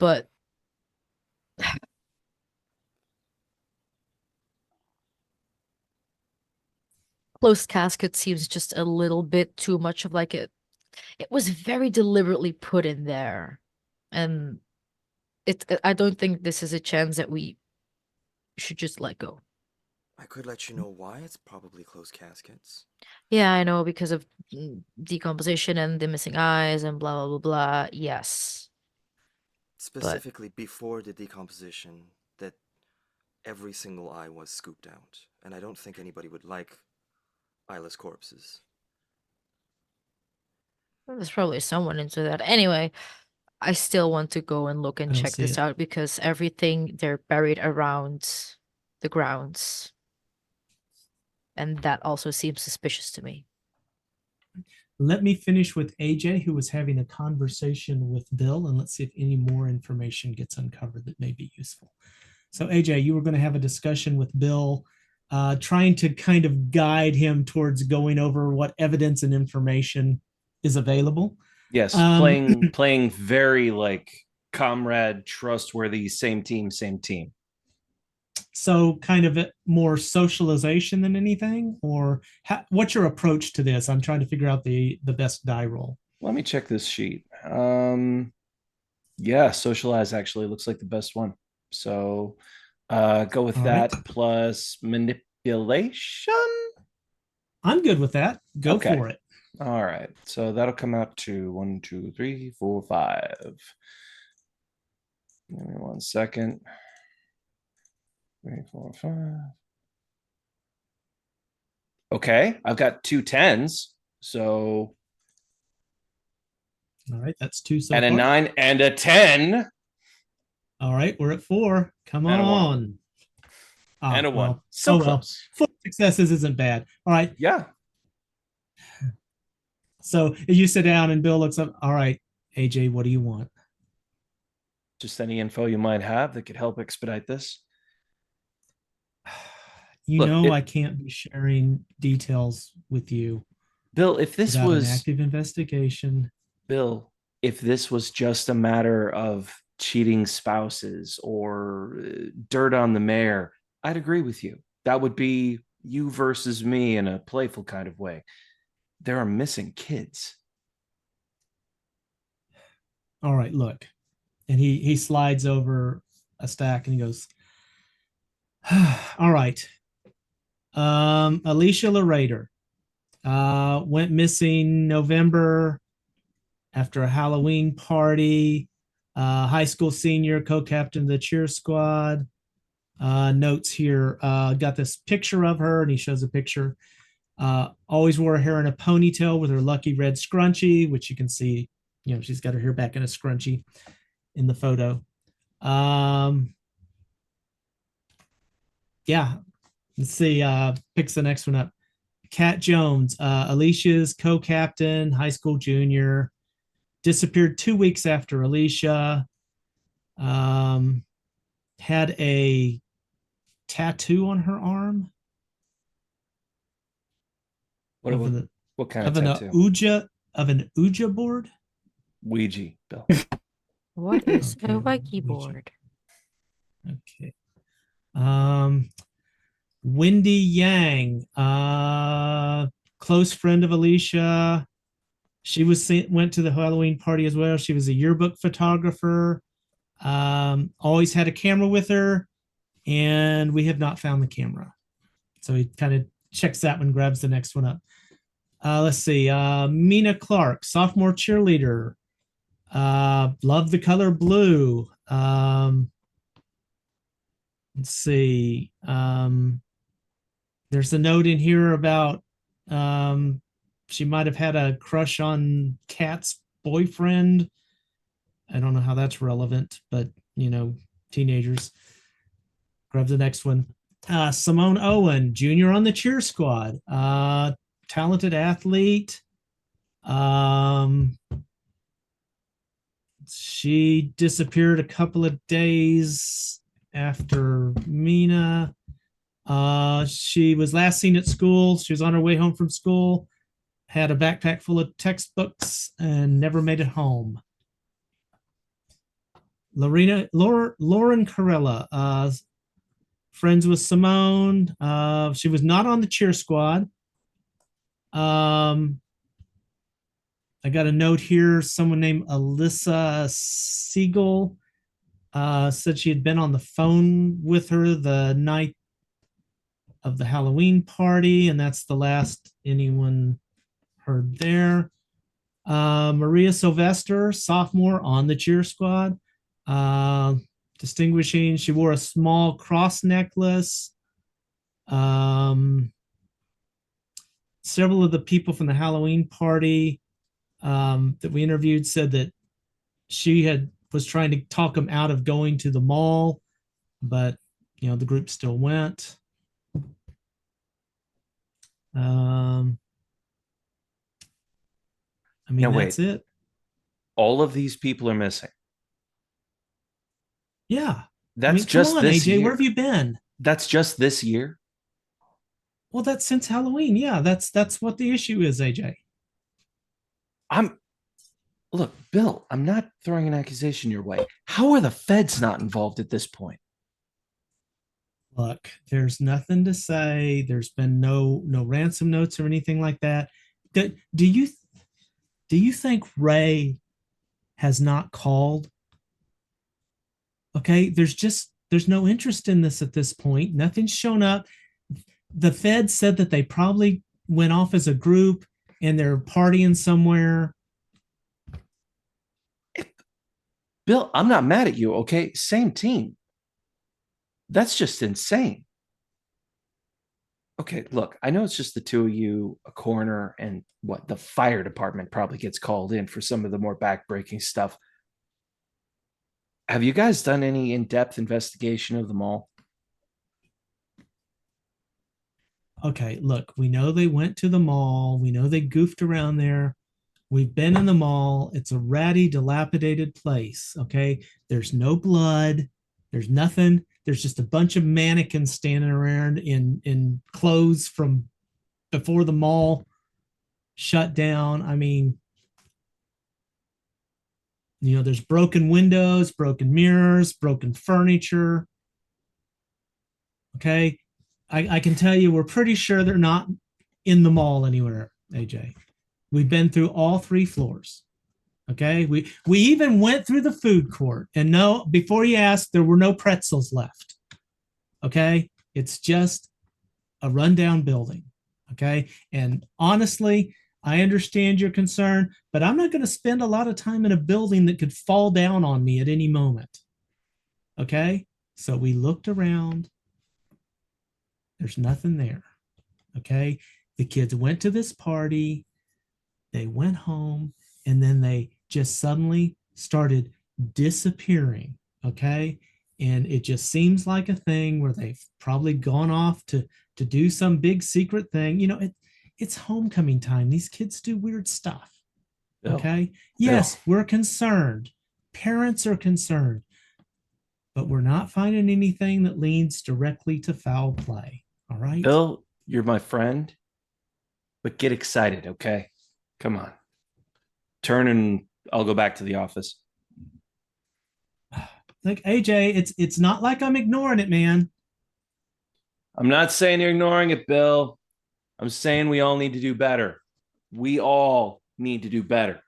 But closed casket seems just a little bit too much of like it. It was very deliberately put in there. And I don't think this is a chance that we should just let go.
I could let you know why it's probably closed caskets.
Yeah, I know because of decomposition and the missing eyes and blah blah blah blah. Yes.
Specifically before the decomposition, that every single eye was scooped out, and I don't think anybody would like eyeless corpses.
There's probably someone into that. Anyway, I still want to go and look and
I don't
check
see
this
it.
out because everything they're buried around the grounds. And that also seems suspicious to me.
Let me finish with AJ, who was having a conversation with Bill, and let's see if any more information gets uncovered that may be useful. So AJ, you were going to have a discussion with Bill, trying to kind of guide him towards going over what evidence and information is available.
Yes, playing very like comrade, trustworthy, same team, same team.
So kind of more socialization than anything, or what's your approach to this? I'm trying to figure out the best die roll.
Let me check this sheet. Yeah, socialize actually looks like the best one. So go with
All
that
right.
plus manipulation.
I'm good with that. Go
Okay.
for it.
All right. So that'll come out to 1, 2, 3, 4, 5. Give me 1 second. 3, 4, 5. Okay, I've got 2 10s. So
All right, that's 2 so
and
far.
a 9 and a 10.
All right, we're at 4. Come
And a 1.
on.
And a 1.
Well,
So
well.
close.
4 successes isn't bad. All right.
Yeah.
So you sit down and Bill looks up. All right, AJ, what do you want?
Just any info you might have that could help expedite this.
You
Look,
know I can't be sharing details with you.
Bill, if this
without an
was
active investigation.
Bill, if this was just a matter of cheating spouses or dirt on the mayor, I'd agree with you. That would be you versus me in a playful kind of way. There are missing kids.
All right, look. And he slides over a stack and he goes, all right. Alicia Larader went missing November after a Halloween party. High school senior, co-captain of the cheer squad. Notes here, got this picture of her, and he shows a picture. Always wore her hair in a ponytail with her lucky red scrunchie, which you can see, she's got her hair back in a scrunchie in the photo. Yeah, let's see. Picks the next one up. Kat Jones, Alicia's co-captain, high school junior, disappeared 2 weeks after Alicia. Had a tattoo on her arm.
What,
of
what,
an,
what kind
of
of
an
tattoo?
Ouija board.
Ouija, Bill.
What is
Okay,
a Ouija
Ouija.
board?
Okay. Wendy Yang, close friend of Alicia. She went to the Halloween party as well. She was a yearbook photographer. Always had a camera with her, and we have not found the camera. So he kind of checks that one, grabs the next one up. Let's see. Mina Clark, sophomore cheerleader. Love the color blue. Let's see. There's a note in here about she might have had a crush on Kat's boyfriend. I don't know how that's relevant, but teenagers. Grab the next one. Simone Owen, junior on the cheer squad. Talented athlete. She disappeared a couple of days after Mina. She was last seen at school. She was on her way home from school, had a backpack full of textbooks, and never made it home. Lauren Carella, friends with Simone. She was not on the cheer squad. I got a note here. Someone named Alyssa Siegel said she had been on the phone with her the night of the Halloween party, and that's the last anyone heard there. Maria Sylvester, sophomore on the cheer squad. Distinguishing, she wore a small cross necklace. Several of the people from the Halloween party that we interviewed said that she was trying to talk them out of going to the mall, but the group still went. That's it.
All of these people are missing.
Yeah.
That's just
come on,
this
AJ,
year.
where have you been?
That's just this year.
Well, that's since Halloween. Yeah, that's what the issue is, AJ.
Look, Bill, I'm not throwing an accusation your way. How are the feds not involved at this point?
Look, there's nothing to say. There's been no ransom notes or anything like that. Do you think Ray has not called? Okay, there's no interest in this at this point. Nothing's shown up. The Fed said that they probably went off as a group and they're partying somewhere.
Bill, I'm not mad at you, okay? Same team. That's just insane. Okay, look, I know it's just the two of you, a coroner, and the fire department probably gets called in for some of the more backbreaking stuff. Have you guys done any in-depth investigation of the mall?
Okay, look, we know they went to the mall. We know they goofed around there. We've been in the mall. It's a ratty, dilapidated place. Okay, there's no blood. There's nothing. There's just a bunch of mannequins standing around in clothes from before the mall shut down. I mean, there's broken windows, broken mirrors, broken furniture. Okay. I can tell you, we're pretty sure they're not in the mall anywhere, AJ. We've been through all 3 floors. Okay. We even went through the food court, and no, before you ask, there were no pretzels left. Okay. It's just a rundown building. Okay. And honestly, I understand your concern, but I'm not going to spend a lot of time in a building that could fall down on me at any moment. Okay. So we looked around. There's nothing there. Okay. The kids went to this party, they went home, and then they just suddenly started disappearing. Okay. And it just seems like a thing where they've probably gone off to do some big secret thing. It's homecoming time. These kids do weird stuff.
Bill,
Okay. Yes, we're concerned. Parents are concerned, but we're not finding anything that leads directly to foul play. All right.
Bill, you're my friend, but get excited, okay? Come on. Turn and I'll go back to the office.
Like AJ, it's not like I'm ignoring it, man.
I'm not saying you're ignoring it, Bill. I'm saying we all need to do better. We all need to do better.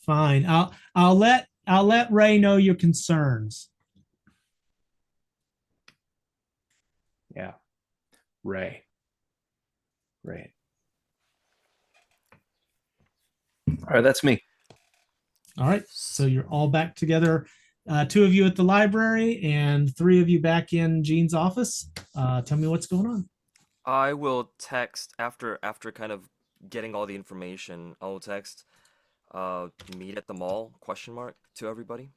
Fine. I'll let Ray know your concerns.
Yeah. Ray. Right. All right, that's me.
All right. So you're all back together. 2 of you at the library and 3 of you back in Gene's office. Tell me what's going on.
I will text after kind of getting all the information. I will text meet at the mall to everybody.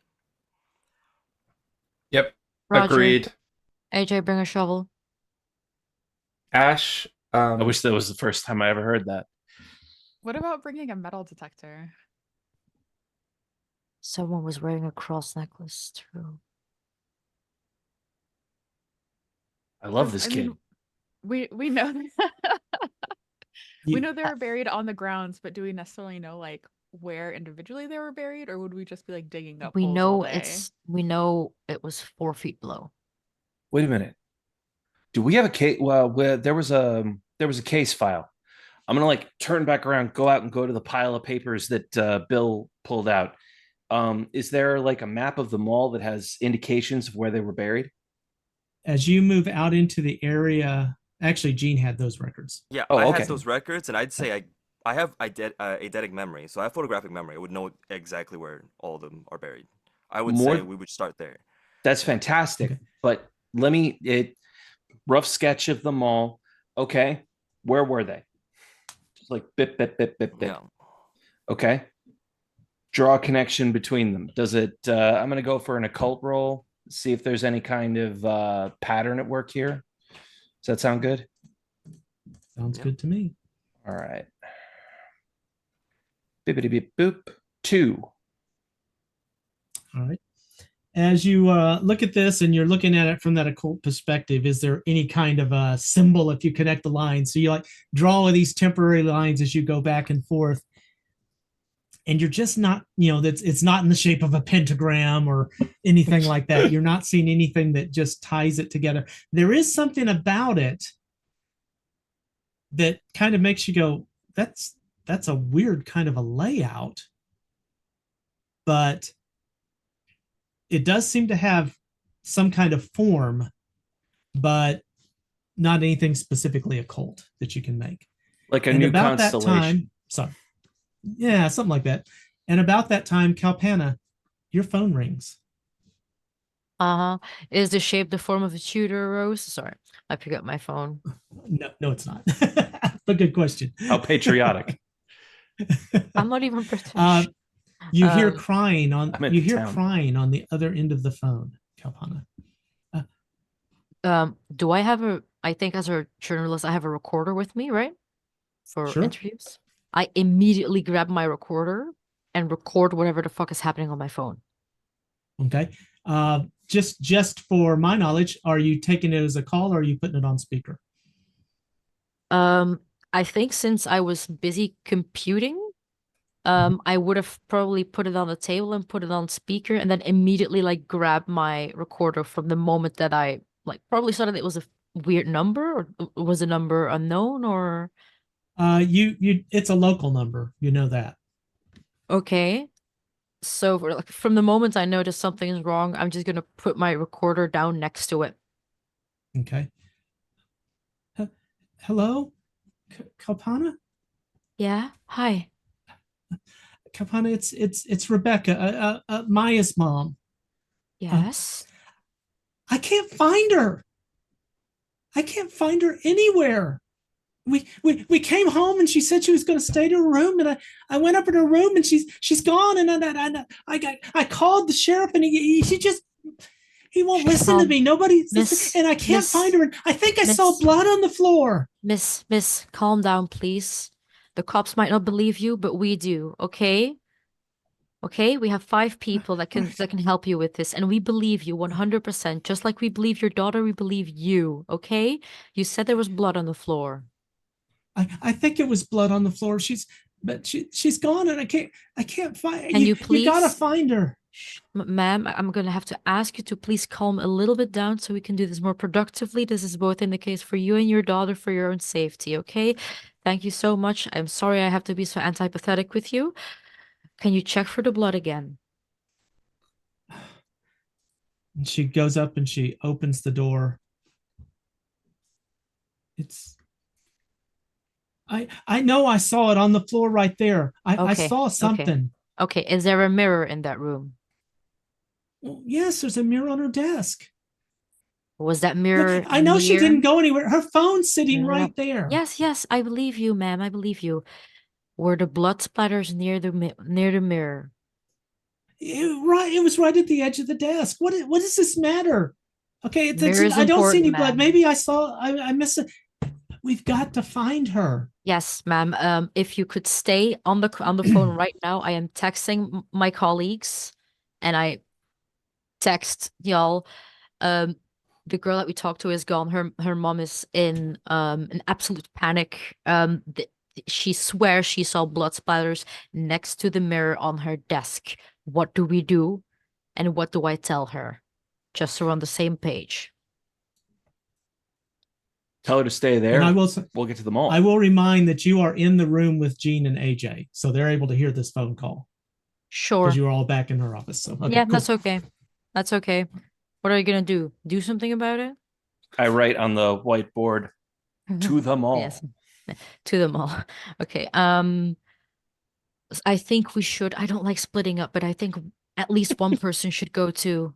Yep.
Roger.
Agreed.
AJ, bring a shovel.
Ash.
I wish that was the first time I ever heard that.
What about bringing a metal detector?
Someone was wearing a cross necklace. True.
I love
'Cause,
this
I
kid.
mean, we know we
You-
know they were buried on the grounds, but do we necessarily know like where individually they were buried, or would we just be like digging up
We
holes all
know
day?
we know it was 4 feet below.
Wait a minute. Do we have a case? Well, there was a case file. I'm gonna like turn back around, go out and go to the pile of papers that Bill pulled out. Is there like a map of the mall that has indications of where they were buried?
As you move out into the area, actually, Gene had those records.
Yeah,
Oh,
I
okay.
had those records, and I'd say I have eidetic memory, so I have photographic memory. I would know exactly where all of them are buried. I would
More-
say we would start there.
That's fantastic.
Okay.
But rough sketch of the mall. Okay, where were they? Just like bip bip bip bip bip.
Yeah.
Okay. Draw a connection between them. Does it? I'm gonna go for an occult roll. See if there's any kind of pattern at work here. Does that sound good?
Sounds
Yeah.
good to me.
All right. Bippity beep boop. 2.
All right. As you look at this and you're looking at it from that occult perspective, is there any kind of a symbol if you connect the lines? So you like draw these temporary lines as you go back and forth, and you're just not, it's not in the shape of a pentagram or anything like that. You're not seeing anything that just ties it together. There is something about it that kind of makes you go, that's a weird kind of a layout, but it does seem to have some kind of form, but not anything specifically occult that you can make.
Like a
And
new
about that
constellation.
time, sorry, yeah, something like that. And about that time, Kalpana, your phone rings.
Uh-huh. Is the shape the form of a Tudor rose? Sorry, I pick up my phone.
No, it's not. But good question.
How patriotic.
I'm not even British.
You hear
Um,
crying on
I'm in
you
the
hear
town.
crying on the other end of the phone, Kalpana.
Do I have I think as a journalist, I have a recorder with me, right? For
Sure.
interviews. I immediately grab my recorder and record whatever the fuck is happening on my phone.
Okay. Just for my knowledge, are you taking it as a call or are you putting it on speaker?
I think since I was busy computing, I would have probably put it on the table and put it on speaker and then immediately like grab my recorder from the moment that I like probably saw that it was a weird number or was the number unknown or
it's a local number. You know that.
okay. So from the moment I notice something is wrong, I'm just gonna put my recorder down next to it.
Okay. Hello, Kalpana.
Yeah. Hi.
Kalpana, it's Rebecca, Maya's mom.
Yes.
I can't find her. I can't find her anywhere. We came home and she said she was going to stay to her room, and I went up in her room and she's gone, and I called the sheriff and he won't listen to me. Nobody, and I can't find her. And I think I saw blood on the floor.
Miss, calm down, please. The cops might not believe you, but we do, okay? Okay, we have 5 people that can help you with this, and we believe you 100%. Just like we believe your daughter, we believe you, okay? You said there was blood on the floor.
I think it was blood on the floor. She's gone, and I can't find.
Can you please?
You gotta find her.
Ma'am, I'm gonna have to ask you to please calm a little bit down so we can do this more productively. This is both in the case for you and your daughter for your own safety, okay? Thank you so much. I'm sorry I have to be so antipathetic with you. Can you check for the blood again?
And she goes up and she opens the door. I know I saw it on the floor right there. I saw something.
Okay, is there a mirror in that room?
Well, yes, there's a mirror on her desk.
Was that mirror
I know she didn't go anywhere. Her phone's sitting right there.
Yes, I believe you, ma'am. I believe you. Were the blood splatters near the mirror?
It was right at the edge of the desk. What does this matter? Okay,
I
don't see any blood. Maybe I missed it. We've got to find her.
Yes, ma'am. If you could stay on the phone right now, I am texting my colleagues, and I text y'all. The girl that we talked to is gone. Her mom is in an absolute panic. She swears she saw blood splatters next to the mirror on her desk. What do we do? And what do I tell her? Just so we're on the same page.
Tell her to stay there.
And
we'll get to the mall.
I will remind that you are in the room with Jean and AJ, so they're able to hear this phone call.
Sure.
Because you were all back in her office. So
yeah, cool. That's okay. That's okay. What are you gonna do? Do something about it?
I write on the whiteboard, to the mall.
Yes. To the mall. Okay. I think we should. I don't like splitting up, but I think at least one person should go to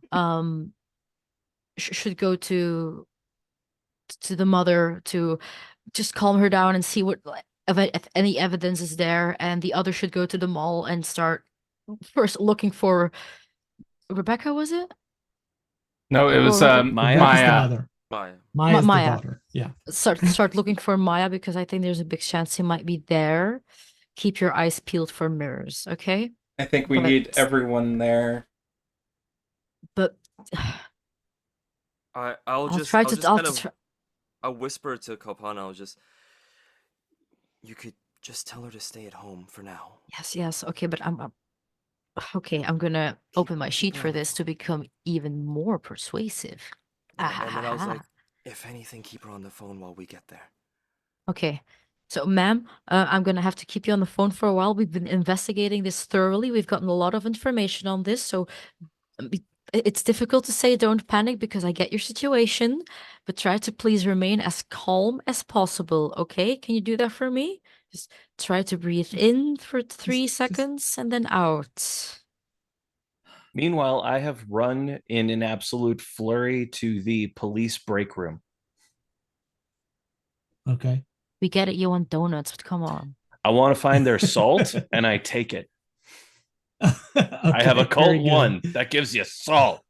to the mother to just calm her down and see what if any evidence is there, and the other should go to the mall and start first looking for Rebecca, was it?
No, it was
Maya. Maya's
Maya.
the daughter. Yeah.
Start looking for Maya, because I think there's a big chance he might be there. Keep your eyes peeled for mirrors, okay?
I think we need everyone there.
But
I'll whisper to Kalpana. You could just tell her to stay at home for now.
Yes. Okay, but I'm gonna open my sheet for this to become even more persuasive.
And then I was like, if anything, keep her on the phone while we get there.
Okay. So, ma'am, I'm gonna have to keep you on the phone for a while. We've been investigating this thoroughly. We've gotten a lot of information on this, so it's difficult to say don't panic because I get your situation, but try to please remain as calm as possible, okay? Can you do that for me? Just try to breathe in for 3 seconds and then out.
Meanwhile, I have run in an absolute flurry to the police break room.
Okay.
We get it, you want donuts, but come on.
I want to find their salt, and I take it.
Okay,
I have a Colt 1 that gives you salt.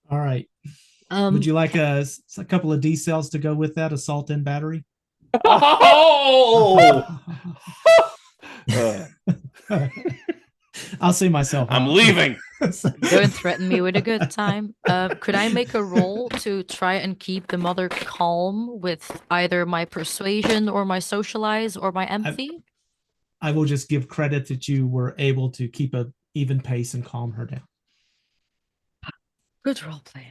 All right. Would you like a couple of D cells to go with that? Assault and battery?
Oh!
I'll see myself.
I'm leaving.
Don't threaten me with a good time. Could I make a roll to try and keep the mother calm with either my persuasion or my socialize or my empathy?
I will just give credit that you were able to keep a even pace and calm her down.
Good roleplay.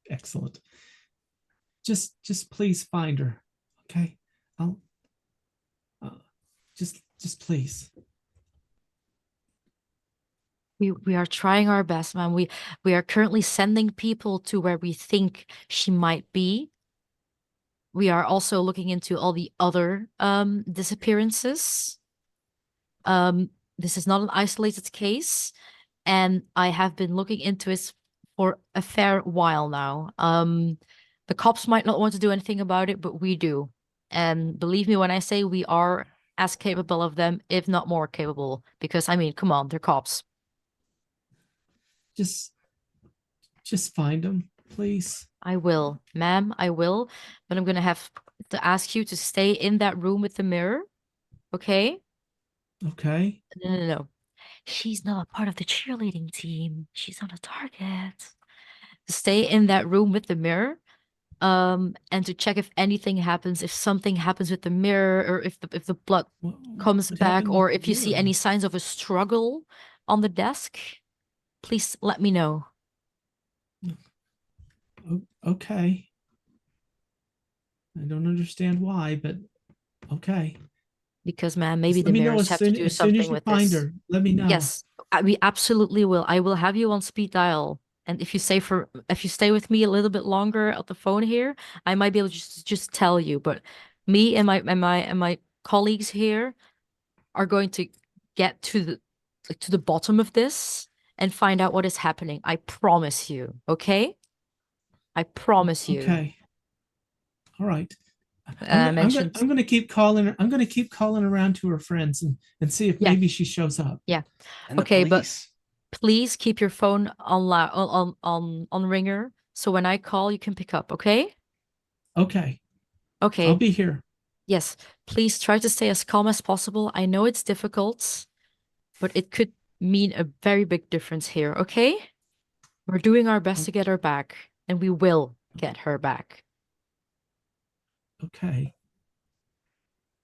Excellent. Just please find her. Okay. I'll just please.
We are trying our best, man. We are currently sending people to where we think she might be. We are also looking into all the other disappearances. This is not an isolated case, and I have been looking into it for a fair while now. The cops might not want to do anything about it, but we do. And believe me when I say we are as capable of them, if not more capable, because I mean, come on, they're cops.
Just find them, please.
I will, ma'am, I will, but I'm gonna have to ask you to stay in that room with the mirror, okay?
Okay.
No. She's not a part of the cheerleading team. She's not a target. Stay in that room with the mirror, and to check if anything happens, if something happens with the mirror, or if the blood comes
What
back,
happened with
or
the
if you see
mirror?
any signs of a struggle on the desk, please let me know.
Okay. I don't understand why, but okay.
Because, man, maybe
Just
the
let me know
mirrors have to do
as soon as
something
you
with
find
this.
her. Let me know.
Yes, we absolutely will. I will have you on speed dial. And if you stay with me a little bit longer at the phone here, I might be able to just tell you. But me and my colleagues here are going to get to the bottom of this and find out what is happening. I promise you. Okay? I promise you.
Okay. All right.
I mentioned.
I'm gonna keep calling her. I'm gonna keep calling around to her friends and see if
Yeah.
maybe she shows up.
Yeah.
And the
Okay, but
police.
please keep your phone on ringer, so when I call, you can pick up, okay?
Okay.
Okay.
I'll be here.
Yes. Please try to stay as calm as possible. I know it's difficult, but it could mean a very big difference here, okay? We're doing our best to get her back, and we will get her back.
Okay.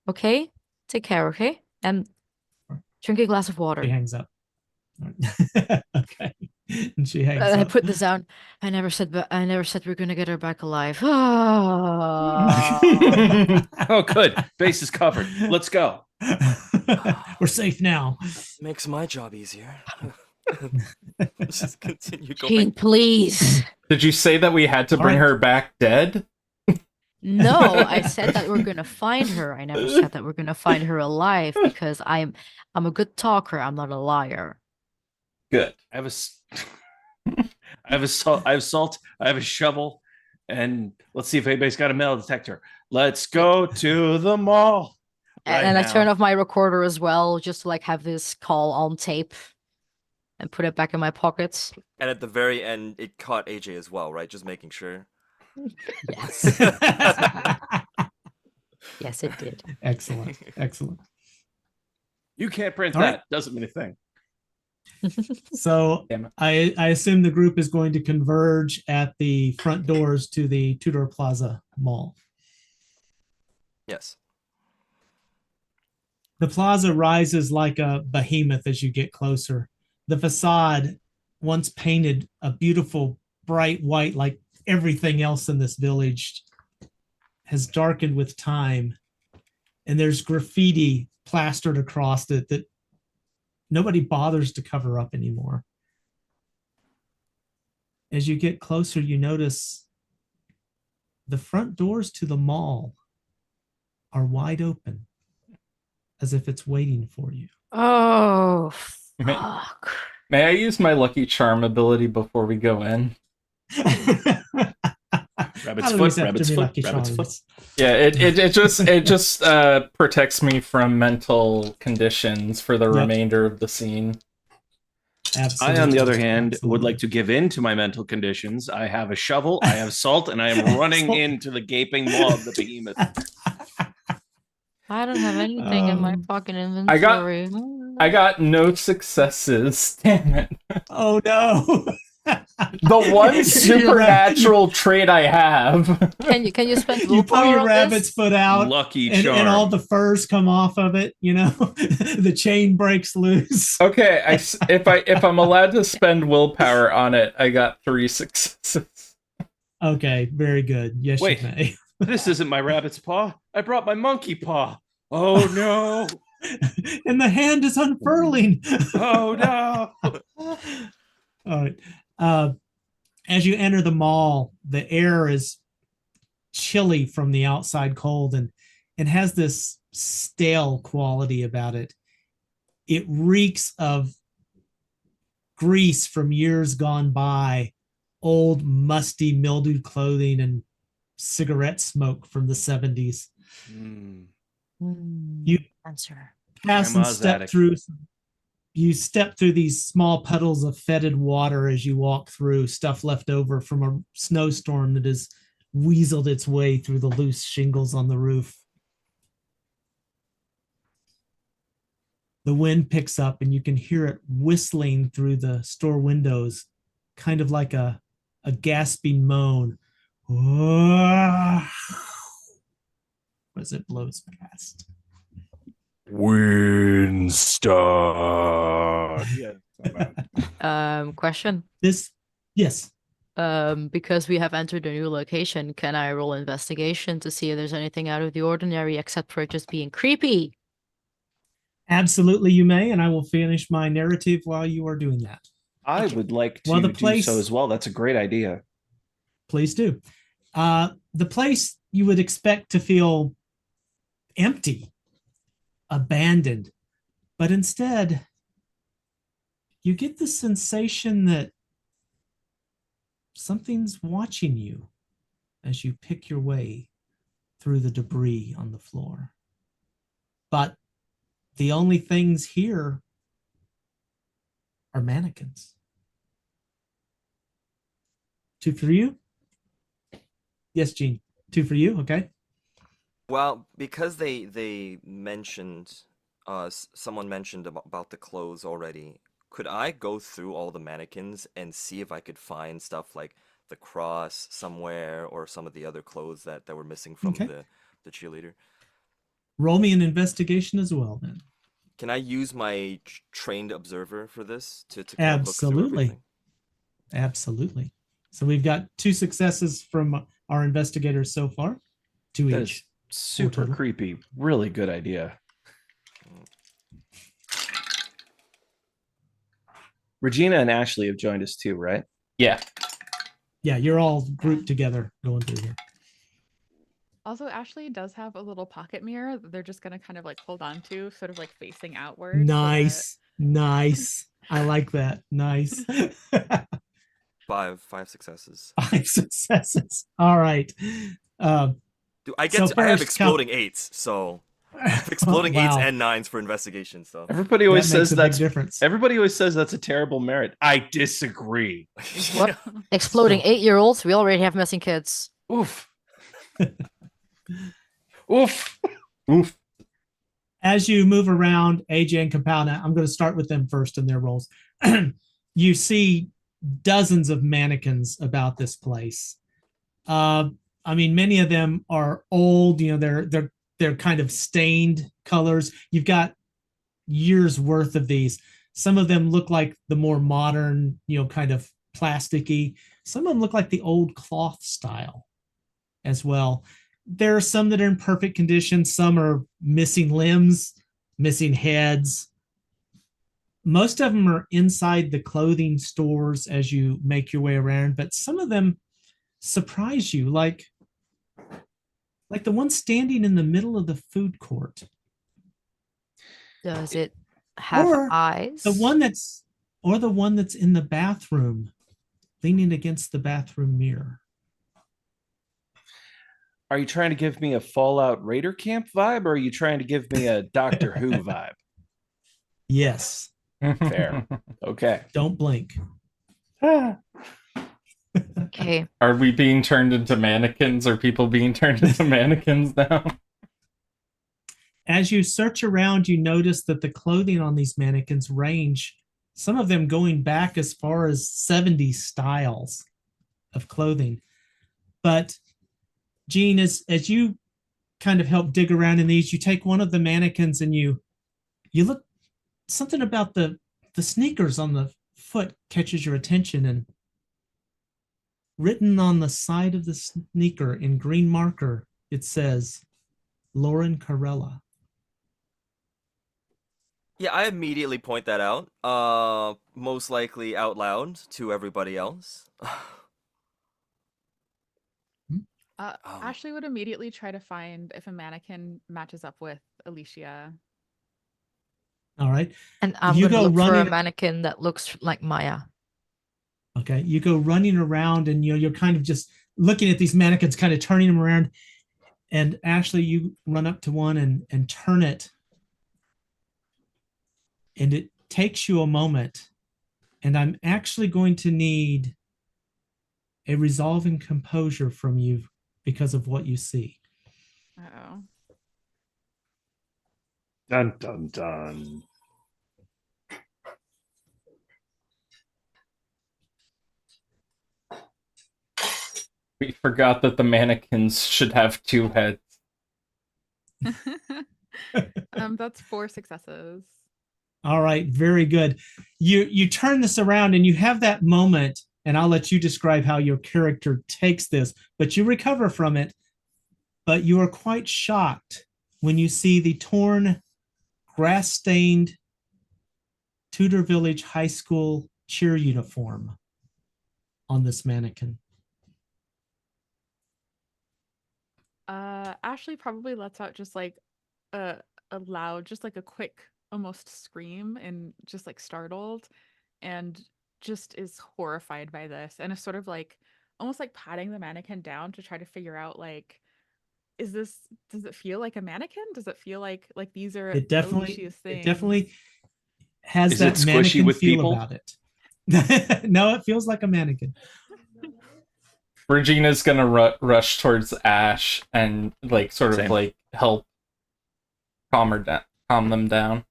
Okay? Take care, okay? And drink a glass of
She
water.
hangs up. All right. Okay. And she hangs
I
up.
put this down. I never said we're gonna get her back alive.
Oh, good. Base is covered. Let's go.
We're safe now.
Makes my job easier. Let's just continue
Gene,
going.
please.
Did you say that we had to
All
bring
right.
her back dead?
No, I said that we're gonna find her. I never said that we're gonna find her alive because I'm a good talker. I'm not a liar.
Good.
I have I have salt. I have salt. I have a shovel, and let's see if anybody's got a metal detector. Let's go to the mall. Right
And I
now.
turn off my recorder as well, just to like have this call on tape and put it back in my pockets.
And at the very end, it caught AJ as well, right? Just making sure.
Yes. Yes, it did.
Excellent. Excellent.
You can't print
All
that.
right.
Doesn't mean a thing.
So
Damn it.
I assume the group is going to converge at the front doors to the Tudor Plaza Mall.
Yes.
The plaza rises like a behemoth as you get closer. The facade, once painted a beautiful bright white like everything else in this village, has darkened with time. And there's graffiti plastered across it that nobody bothers to cover up anymore. As you get closer, you notice the front doors to the mall are wide open, as if it's waiting for you.
Oh,
May-
fuck.
May I use my lucky charm ability before we go in?
Rabbit's foot. Rabbit's foot.
Lucky
Rabbit's foot.
Charms.
Yeah, it just protects me from mental conditions for the
Yep.
remainder of the scene.
Absolutely.
I, on the other hand, would
Absolutely.
like to give in to my mental conditions. I have a shovel, I have salt, and I am running
Salt.
into the gaping maw of the behemoth.
I don't have anything in my fucking inventory.
I got no successes. Damn it.
Oh no.
The one supernatural trait I have.
Can you spend
You pull
willpower
your
on
rabbit's
this?
foot out,
Lucky
and
charm.
all the furs come off of it. The chain breaks loose.
Okay, if I'm allowed to spend willpower on it, I got 3 successes.
Okay, very good. Yes,
Wait.
you may.
This isn't my rabbit's paw. I brought my monkey paw. Oh no.
And the hand is unfurling.
Oh no.
All right. As you enter the mall, the air is chilly from the outside cold, and it has this stale quality about it. It reeks of grease from years gone by, old, musty, mildewed clothing, and cigarette smoke from the 70s. You
Answer.
pass and
Grandma's
step
attic.
through. You step through these small puddles of fetid water as you walk through, stuff left over from a snowstorm that has weaseled its way through the loose shingles on the roof. The wind picks up and you can hear it whistling through the store windows, kind of like a gasping moan as it blows past.
Winston.
Question.
Yes.
Because we have entered a new location, can I roll investigation to see if there's anything out of the ordinary except for it just being creepy?
Absolutely, you may, and I will finish my narrative while you are doing that.
I would like to
Well, the
do
place-
so as well. That's a great idea.
Please do. The place you would expect to feel empty, abandoned, but instead you get the sensation that something's watching you as you pick your way through the debris on the floor. But the only things here are mannequins. 2 for you? Yes, Gene. 2 for you, okay?
Well, because they mentioned, someone mentioned about the clothes already. Could I go through all the mannequins and see if I could find stuff like the cross somewhere or some of the other clothes that were missing from
Okay.
the cheerleader?
Roll me an investigation as well, then.
Can I use my trained observer for this to kind of look through
Absolutely.
everything?
Absolutely. So we've got 2 successes from our investigators so far. 2
That
each.
is super
total.
creepy. Really good idea. Regina and Ashley have joined us too, right?
Yeah.
Yeah, you're all grouped together going through here.
Also, Ashley does have a little pocket mirror that they're just gonna kind of like hold on to, sort of like facing outward. so that-
Nice. Nice. I like that. Nice.
5 successes.
5 successes. All right.
Dude, I
So
I have
first,
exploding 8s, so exploding 8s
Wow.
and 9s for investigation. So
Everybody
That
always
makes
says
a big
that's
difference.
everybody always says that's a terrible merit. I disagree.
What? Exploding
So-
8-year-olds? We already have missing kids.
Oof. Oof.
Oof.
As you move around, AJ and Compound, I'm going to start with them first in their roles. You see dozens of mannequins about this place. I mean, many of them are old. They're kind of stained colors. You've got years worth of these. Some of them look like the more modern, kind of plasticky. Some of them look like the old cloth style as well. There are some that are in perfect condition. Some are missing limbs, missing heads. Most of them are inside the clothing stores as you make your way around, but some of them surprise you, like the one standing in the middle of the food court.
Does it have
Or
eyes?
The one that's in the bathroom, leaning against the bathroom mirror.
Are you trying to give me a Fallout Raider camp vibe, or are you trying to give me a Doctor Who vibe?
Yes.
Fair. Okay.
Don't blink.
Okay.
Are we being turned into mannequins? Are people being turned into mannequins now?
As you search around, you notice that the clothing on these mannequins range some of them going back as far as 70 styles of clothing. But Jean, as you kind of help dig around in these, you take one of the mannequins and you look, something about the sneakers on the foot catches your attention, and written on the side of the sneaker in green marker, it says Lauren Carella.
Yeah, I immediately point that out. Most likely out loud to everybody else.
Ashley would immediately try to find if a mannequin matches up with Alicia.
All right.
And I'm
You
gonna
go
look for a
running-
mannequin that looks like Maya.
Okay. You go running around and you're kind of just looking at these mannequins, kind of turning them around. And Ashley, you run up to one and turn it. And it takes you a moment. And I'm actually going to need a resolving composure from you because of what you see.
Uh-oh.
Dun dun dun.
We forgot that the mannequins should have 2 heads.
That's 4 successes.
All right, very good. You turn this around and you have that moment, and I'll let you describe how your character takes this, but you recover from it. But you are quite shocked when you see the torn, grass-stained Tudor Village High School cheer uniform on this mannequin.
Ashley probably lets out just like a loud, just like a quick, almost scream, and just like startled, and just is horrified by this, and is sort of like almost like patting the mannequin down to try to figure out like, does it feel like a mannequin? Does it feel like these are
It definitely,
Alicia's things?
it definitely has
Is it
that
squishy
mannequin
with
feel
people?
about it. No, it feels like a mannequin.
Regina's gonna rush towards Ash and like sort of
Same.
like help calm them down.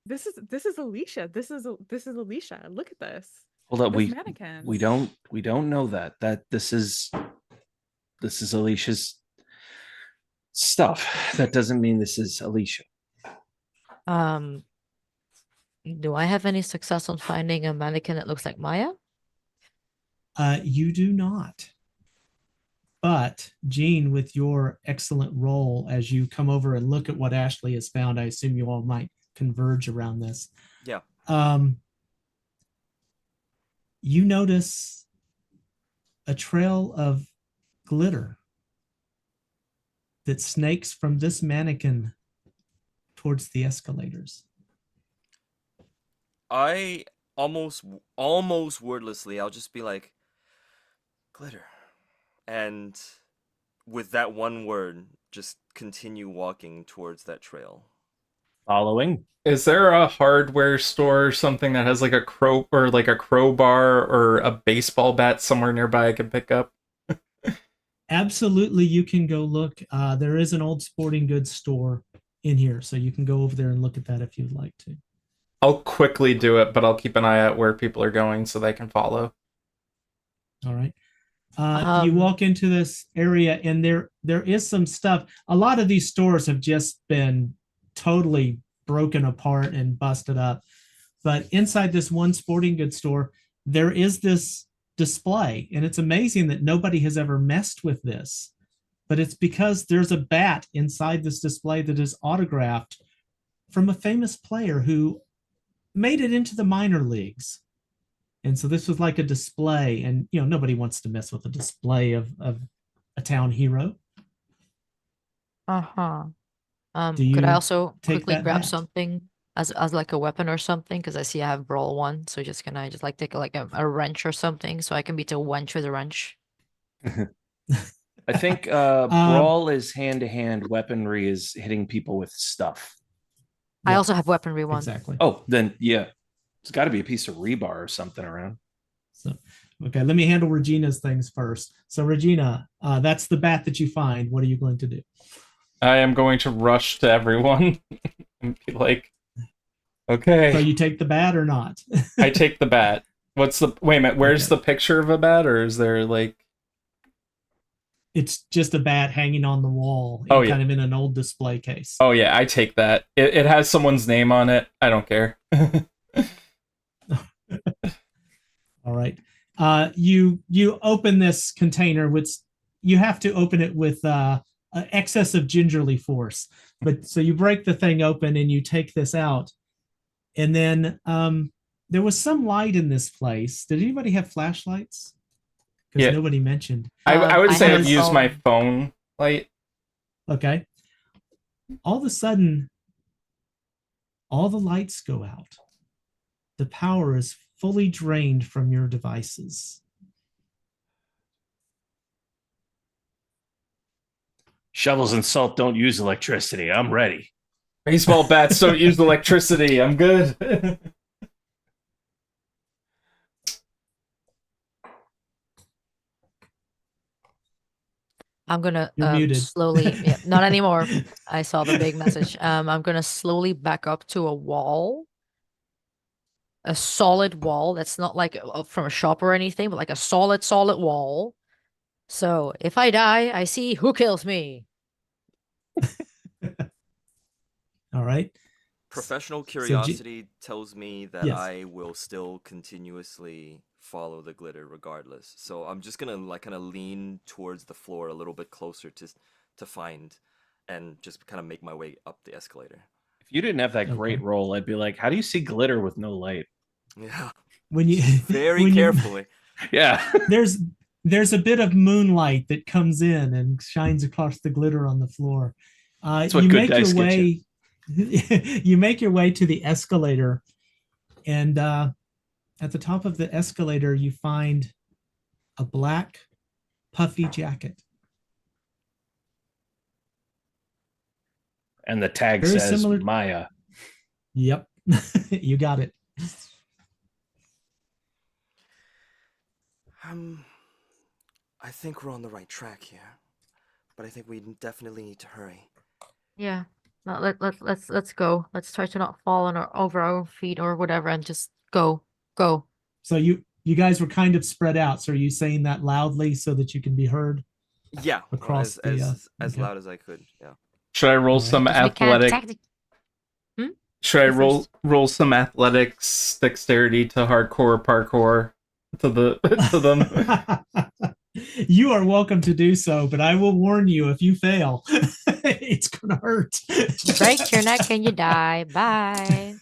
This is Alicia. This is Alicia. Look at this.
Hold up,
This mannequin.
we don't know that this is Alicia's stuff. That doesn't mean this is Alicia.
Do I have any success on finding a mannequin that looks like Maya?
You do not. But Jean, with your excellent role as you come over and look at what Ashley has found, I assume you all might converge around this.
Yeah.
You notice a trail of glitter that snakes from this mannequin towards the escalators.
I almost wordlessly, I'll just be like, glitter. And with that one word, just continue walking towards that trail.
Following.
Is there a hardware store or something that has like a crowbar or a baseball bat somewhere nearby I can pick up?
Absolutely, you can go look. There is an old sporting goods store in here, so you can go over there and look at that if you'd like to.
I'll quickly do it, but I'll keep an eye out where people are going so they can follow.
All right. You walk into this area and there is some stuff. A lot of these stores have just been totally broken apart and busted up. But inside this one sporting goods store, there is this display, and it's amazing that nobody has ever messed with this. But it's because there's a bat inside this display that is autographed from a famous player who made it into the minor leagues. And so this was like a display, and nobody wants to mess with a display of a town hero.
Uh-huh.
Do you
Could I also
take
quickly
that
grab
bat?
something as like a weapon or something? Because I see I have Brawl 1, so can I just like take like a wrench or something so I can beat a wench with a wrench?
I think brawl is hand-to-hand. Weaponry is hitting people with stuff.
I
Yeah,
also have weaponry 1.
exactly.
Oh, then yeah. It's got to be a piece of rebar or something around.
So, okay, let me handle Regina's things first. So Regina, that's the bat that you find. What are you going to do?
I am going to rush to everyone and be like, Okay.
So you take the bat or not?
I take the bat. Wait a minute, where's
Okay.
the picture of a bat, or is there like
It's just a bat hanging on the wall,
Oh,
and
yeah.
kind of in an old display case.
Oh yeah, I take that. It has someone's name on it. I don't care.
All right. You open this container, which you have to open it with excess of gingerly force. But so you break the thing open and you take this out, and then there was some light in this place. Did anybody have flashlights? Because
Yeah.
nobody mentioned.
I would
I
say
have
I've
a
used my
phone.
phone light.
Okay. All of a sudden, all the lights go out. The power is fully drained from your devices.
Shovels and salt don't use electricity. I'm ready.
Baseball bats don't use electricity. I'm good.
I'm gonna
You're muted.
slowly, yeah, not anymore. I saw the big message. I'm gonna slowly back up to a wall, a solid wall that's not like from a shop or anything, but like a solid wall. So if I die, I see who kills me.
All right.
Professional
So
curiosity tells me that
Yes.
I will still continuously follow the glitter regardless. So I'm just gonna like kind of lean towards the floor a little bit closer to find, and just kind of make my way up the escalator.
If you didn't have that great
Okay.
roll, I'd be like, how do you see glitter with no light?
Yeah,
When you
very
when you-
carefully.
Yeah.
there's a bit of moonlight that comes in and shines across the glitter on the floor.
That's what
You
good
make your
dice get you.
way. You make your way to the escalator, and at the top of the escalator, you find a black puffy jacket.
And the tag
Very
says
similar-
Maya.
Yep, you got it.
I think we're on the right track here, but I think we definitely need to hurry.
Yeah. No, let's go. Let's try to not fall on our over our own feet or whatever, and just go.
So you guys were kind of spread out. So are you saying that loudly so that you can be heard?
Yeah,
Across
as
the, okay.
loud as I could. Yeah.
Should I roll
All right.
some
'Cause we can't
athletic?
tactic.
Should I
You
roll
first.
roll some athletics dexterity to hardcore parkour to the to them?
You are welcome to do so, but I will warn you if you fail, it's gonna hurt.
Break your neck and you die. Bye.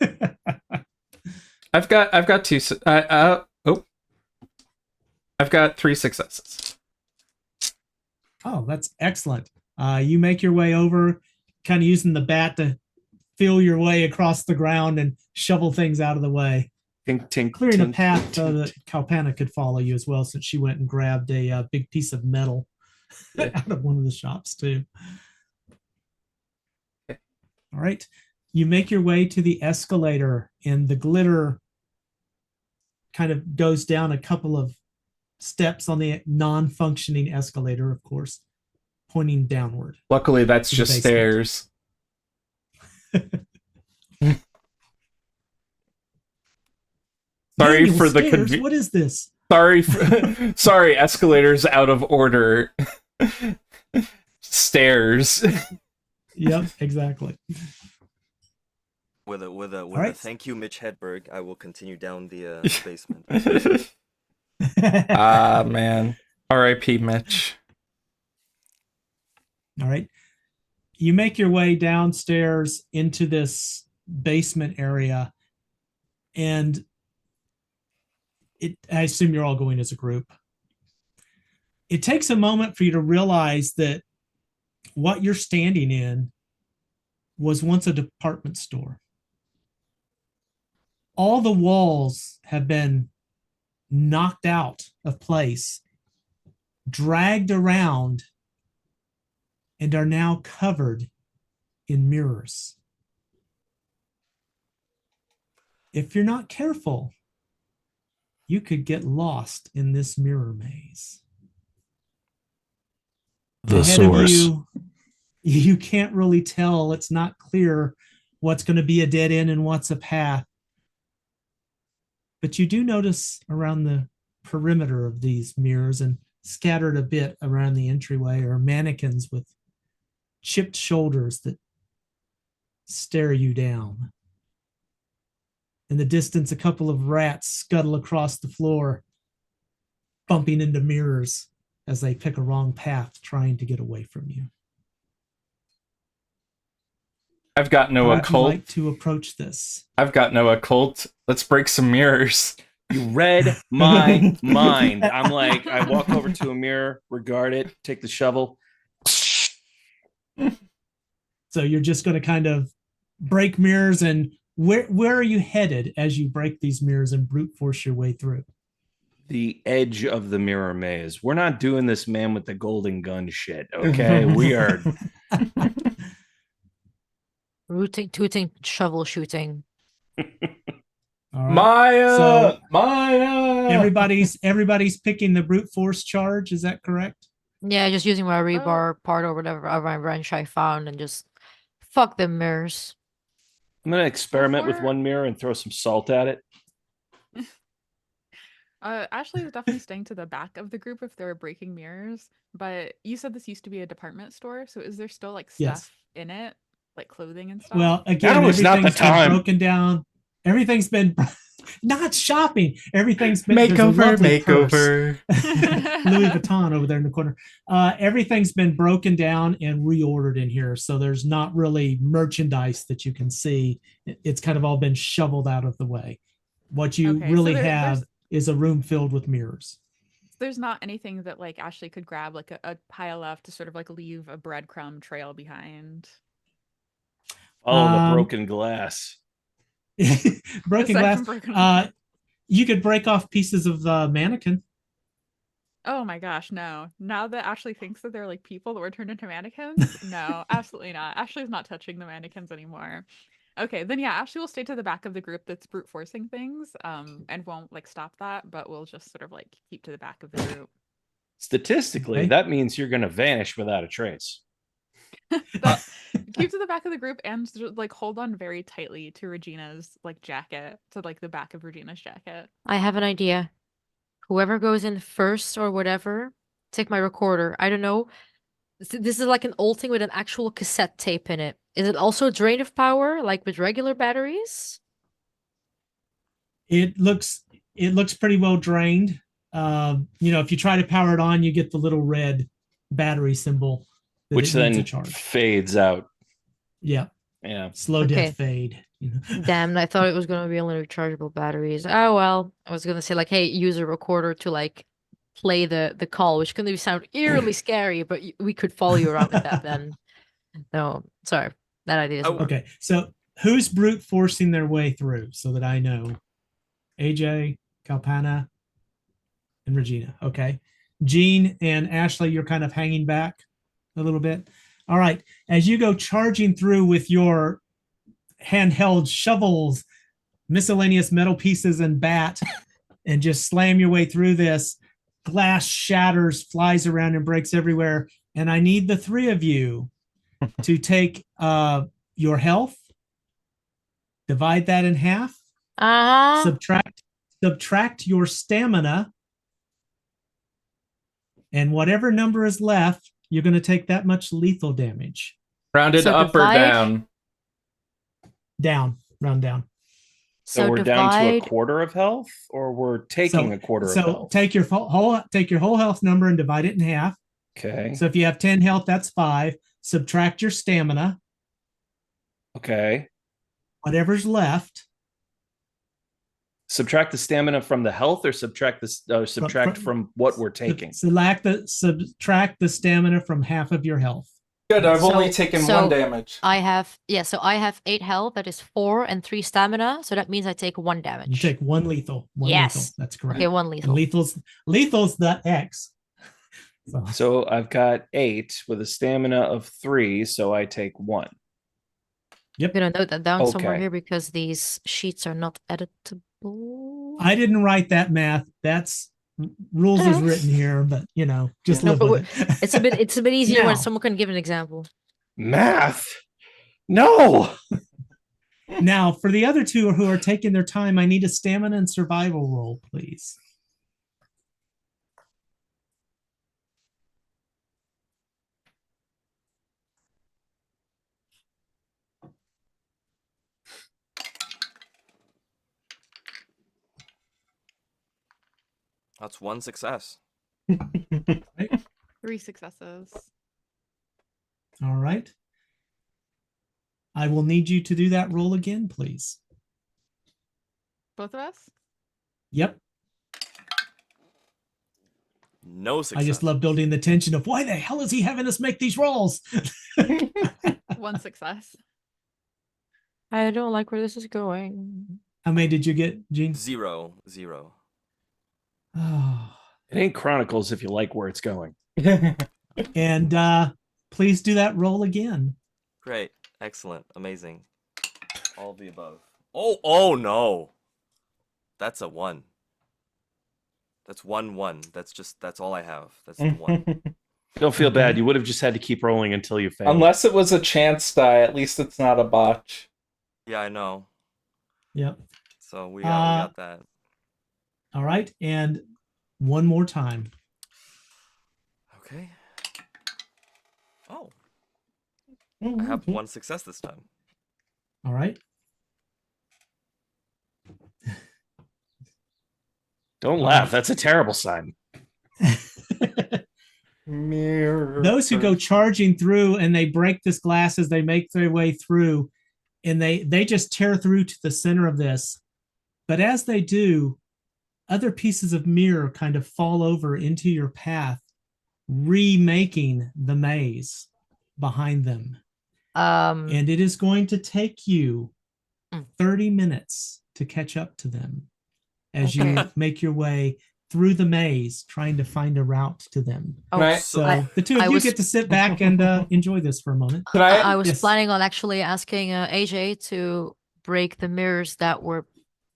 I've got two. I've got 3 successes.
Oh, that's excellent. You make your way over, kind of using the bat to feel your way across the ground and shovel things out of the way,
Tink, tink,
clearing a
tink,
path
tink,
so
tink,
that Kalpana could follow you as well, since she went and grabbed a big piece of metal
Yeah.
out of one of the shops too.
Okay.
All right. You make your way to the escalator, and the glitter kind of goes down a couple of steps on the non-functioning escalator, of course, pointing downward.
Luckily, that's
To the
just
basement.
stairs. Sorry
Daniel,
for the
stairs, what is this?
sorry, escalators out of order. Stairs.
Yep, exactly.
With a
right.
thank you, Mitch Hedberg, I will continue down the basement.
Ah, man. R.I.P. Mitch.
All right. You make your way downstairs into this basement area, and I assume you're all going as a group. It takes a moment for you to realize that what you're standing in was once a department store. All the walls have been knocked out of place, dragged around, and are now covered in mirrors. If you're not careful, you could get lost in this mirror maze.
The
Ahead
source.
of you, you can't really tell. It's not clear what's going to be a dead end and what's a path. But you do notice around the perimeter of these mirrors and scattered a bit around the entryway are mannequins with chipped shoulders that stare you down. In the distance, a couple of rats scuttle across the floor, bumping into mirrors as they pick a wrong path, trying to get away from you.
I've got no
How would you
occult.
like to approach this?
I've got no occult. Let's break some mirrors.
You read my mind. I'm like, I walk over to a mirror, regard it, take the shovel.
So you're just going to kind of break mirrors, and where are you headed as you break these mirrors and brute force your way through?
The edge of the mirror maze. We're not doing this man with the golden gun shit. Okay. We are.
Rooting, tooting, shovel shooting.
All right.
Maya!
So-
Maya!
Everybody's picking the brute force charge. Is that correct?
Yeah, just using my rebar part or whatever of my wrench I found and just fuck them mirrors.
I'm going to experiment with
Before-
one mirror and throw some salt at it.
Ashley is definitely staying to the back of the group if they're breaking mirrors. But you said this used to be a department store, so is there still like
Yes.
stuff in it, like clothing and stuff?
Well, again,
Now is not the
everything's been
time.
broken down. Everything's been not shopping. Everything's been there's a
Makeover,
lovely purse.
makeover.
Louis Vuitton over there in the corner. Everything's been broken down and reordered in here, so there's not really merchandise that you can see. It's kind of all been shoveled out of the way. What you
Okay, so
really
there's-
have is a room filled with mirrors.
There's not anything that like Ashley could grab like a pile of to sort of like leave a breadcrumb trail behind.
Oh, the
Um,
broken glass.
Broken
Aside
glass.
from broken-
You could break off pieces of the mannequin.
Oh my gosh, no. Now that Ashley thinks that they're like people that were turned into mannequins, no, absolutely not. Ashley's not touching the mannequins anymore. Okay, then yeah, Ashley will stay to the back of the group that's brute forcing things, and won't like stop that, but we'll just sort of like keep to the back of the group.
Statistically,
Okay.
that means you're going to vanish without a trace.
Keep to the back of the group and like hold on very tightly to Regina's like jacket, to like the back of Regina's jacket.
I have an idea. Whoever goes in first or whatever, take my recorder. I don't know. This is like an old thing with an actual cassette tape in it. Is it also drain of power, like with regular batteries?
It looks pretty well drained. If you try to power it on, you get the little red battery symbol, that
Which
it needs
then
a charge.
fades out.
Yeah,
Yeah.
slow
Okay.
death fade.
Damn, I thought it was gonna be only rechargeable batteries. Oh well, I was gonna say like, hey, use a recorder to like play the call, which can sound eerily scary, but we could follow you around with that then. No, sorry, that idea is
Oh,
Okay, so who's brute forcing their way through so that I know? AJ, Kalpana, and Regina. Okay. Jean and Ashley, you're kind of hanging back a little bit. All right. As you go charging through with your handheld shovels, miscellaneous metal pieces, and bat, and just slam your way through this, glass shatters, flies around, and breaks everywhere. And I need the three of you to take your health, divide that in half, subtract your stamina, and whatever number is left, you're going to take that much lethal damage.
Rounded
So
up or
divide-
down?
Down, round down.
So we're down to a
divide-
quarter of health, or we're taking a quarter of
So
health.
take your whole health number and divide it in half.
Okay.
So if you have 10 health, that's 5. Subtract your stamina,
Okay.
whatever's left.
Subtract the stamina from the health, or subtract from what we're taking.
Subtract the stamina from half of your health.
Good, I've only
So-
taken
so
1 damage.
I have 8 health. That is 4 and 3 stamina. So that means I take 1
You
damage.
take one lethal. One
Yes.
lethal. That's correct.
Okay, 1
And
lethal.
lethal's the X. So,
So I've got 8 with a stamina of 3, so I take 1.
I'm gonna note that down somewhere
Okay.
here because these sheets are not editable.
I didn't write that math. That's rules is written here, but just
No,
live
but
with it.
It's a bit easier
Now.
when someone can give an example.
Math? No.
Now, for the other two who are taking their time, I need a stamina and survival roll, please.
That's one success.
3 successes.
All right. I will need you to do that roll again, please.
Both of us?
Yep.
No success.
I just love building the tension of why the hell is he having us make these rolls?
1 success.
I don't like where this is going.
How many did you get, Gene?
0.
Oh.
It ain't Chronicles if you like where it's going.
And please do that roll again.
Great. Excellent. Amazing. All of the above. Oh no. That's a 1. That's 1. That's all I have. That's the 1.
Don't feel
Okay.
bad. You would have just had to keep rolling until you failed.
Unless it was a chance die, at least it's not a botch.
Yeah, I know.
Yep.
So we got that.
All right. And one more time.
Okay. Oh, I have 1 success this time.
All right.
Don't
All
laugh.
right.
That's a terrible sign.
Mirror.
Those who go charging through and they break this glass as they make their way through, and they just tear through to the center of this. But as they do, other pieces of mirror kind of fall over into your path, remaking the maze behind them. And it is going to take you 30 minutes to catch up to them as you make your way through the maze, trying to find a route to them.
Right.
So the two of you get to sit back and enjoy this for a moment.
Can
I was
Yes.
planning on actually asking AJ to break the mirrors that were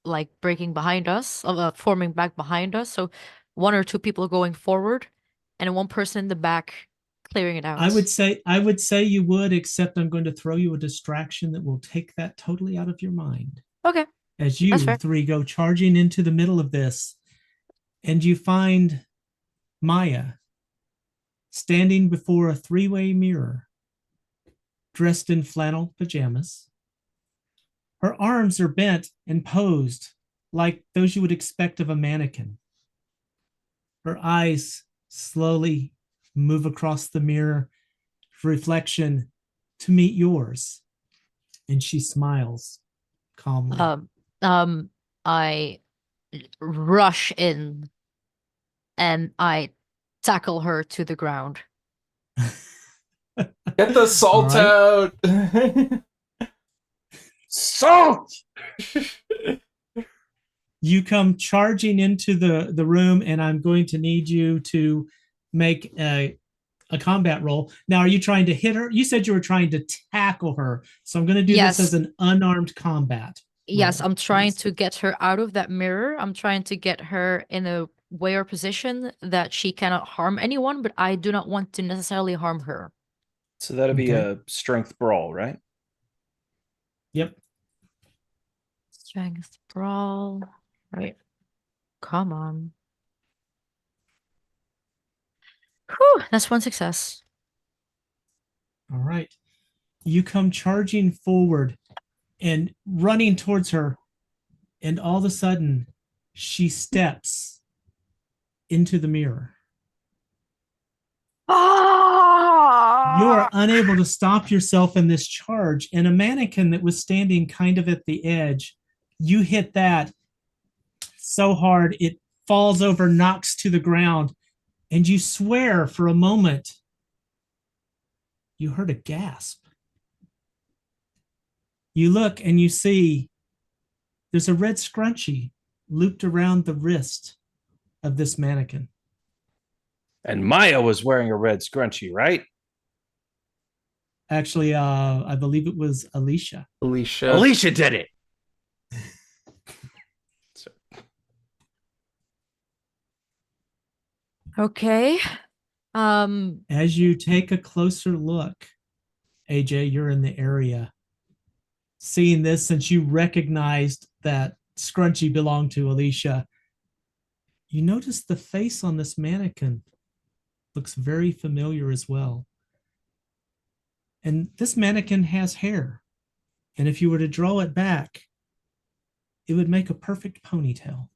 like breaking behind us, forming back behind us. So 1 or 2 people going forward, and 1 person in the back clearing it out.
I would say you would, except I'm going to throw you a distraction that will take that totally out of your mind.
Okay.
As you
That's fair.
3 go charging into the middle of this, and you find Maya standing before a 3-way mirror, dressed in flannel pajamas. Her arms are bent and posed like those you would expect of a mannequin. Her eyes slowly move across the mirror reflection to meet yours, and she smiles calmly.
I rush in and I tackle her to the ground.
Get the salt
All
out.
Salt!
You come charging into the room, and I'm going to need you to make a combat roll. Now, are you trying to hit her? You said you were trying to tackle her, so I'm going to do
Yes.
this as an unarmed combat.
Yes,
roll,
I'm trying
please.
to get her out of that mirror. I'm trying to get her in a way or position that she cannot harm anyone, but I do not want to necessarily harm her.
So that'd be
Okay.
a strength brawl, right?
Yep.
Strength brawl. Right. Come on. Whew, that's 1 success.
All right. You come charging forward and running towards her, and all of a sudden, she steps into the mirror. You're unable to stop yourself in this charge, and a mannequin that was standing kind of at the edge, you hit that so hard it falls over, knocks to the ground, and you swear for a moment you heard a gasp. You look and you see there's a red scrunchie looped around the wrist of this mannequin.
And Maya was wearing a red scrunchie, right?
Actually, I believe it was Alicia.
Alicia did it.
Okay.
As you take a closer look, AJ, you're in the area. seeing this, since you recognized that scrunchie belonged to Alicia, you notice the face on this mannequin looks very familiar as well. And this mannequin has hair. And if you were to draw it back, it would make a perfect ponytail.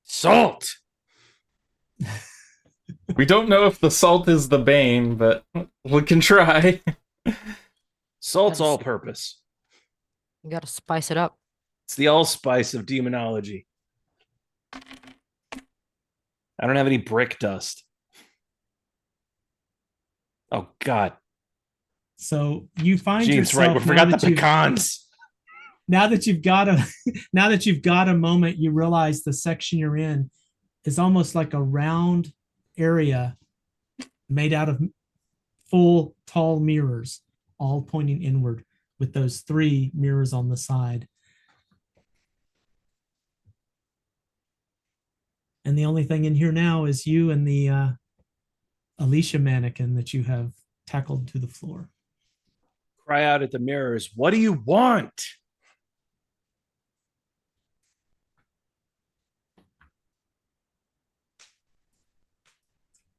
Salt.
We don't know if the salt is the bane, but we can try.
Salt's
That's-
all purpose.
You gotta spice it up.
It's the allspice of demonology. I don't have any brick dust. Oh God.
So you find
Gene's
yourself
right. We forgot the pecans.
now that you've got a moment, you realize the section you're in is almost like a round area made out of full tall mirrors, all pointing inward, with those 3 mirrors on the side. And the only thing in here now is you and the Alicia mannequin that you have tackled to the floor.
Cry out at the mirrors. What do you want?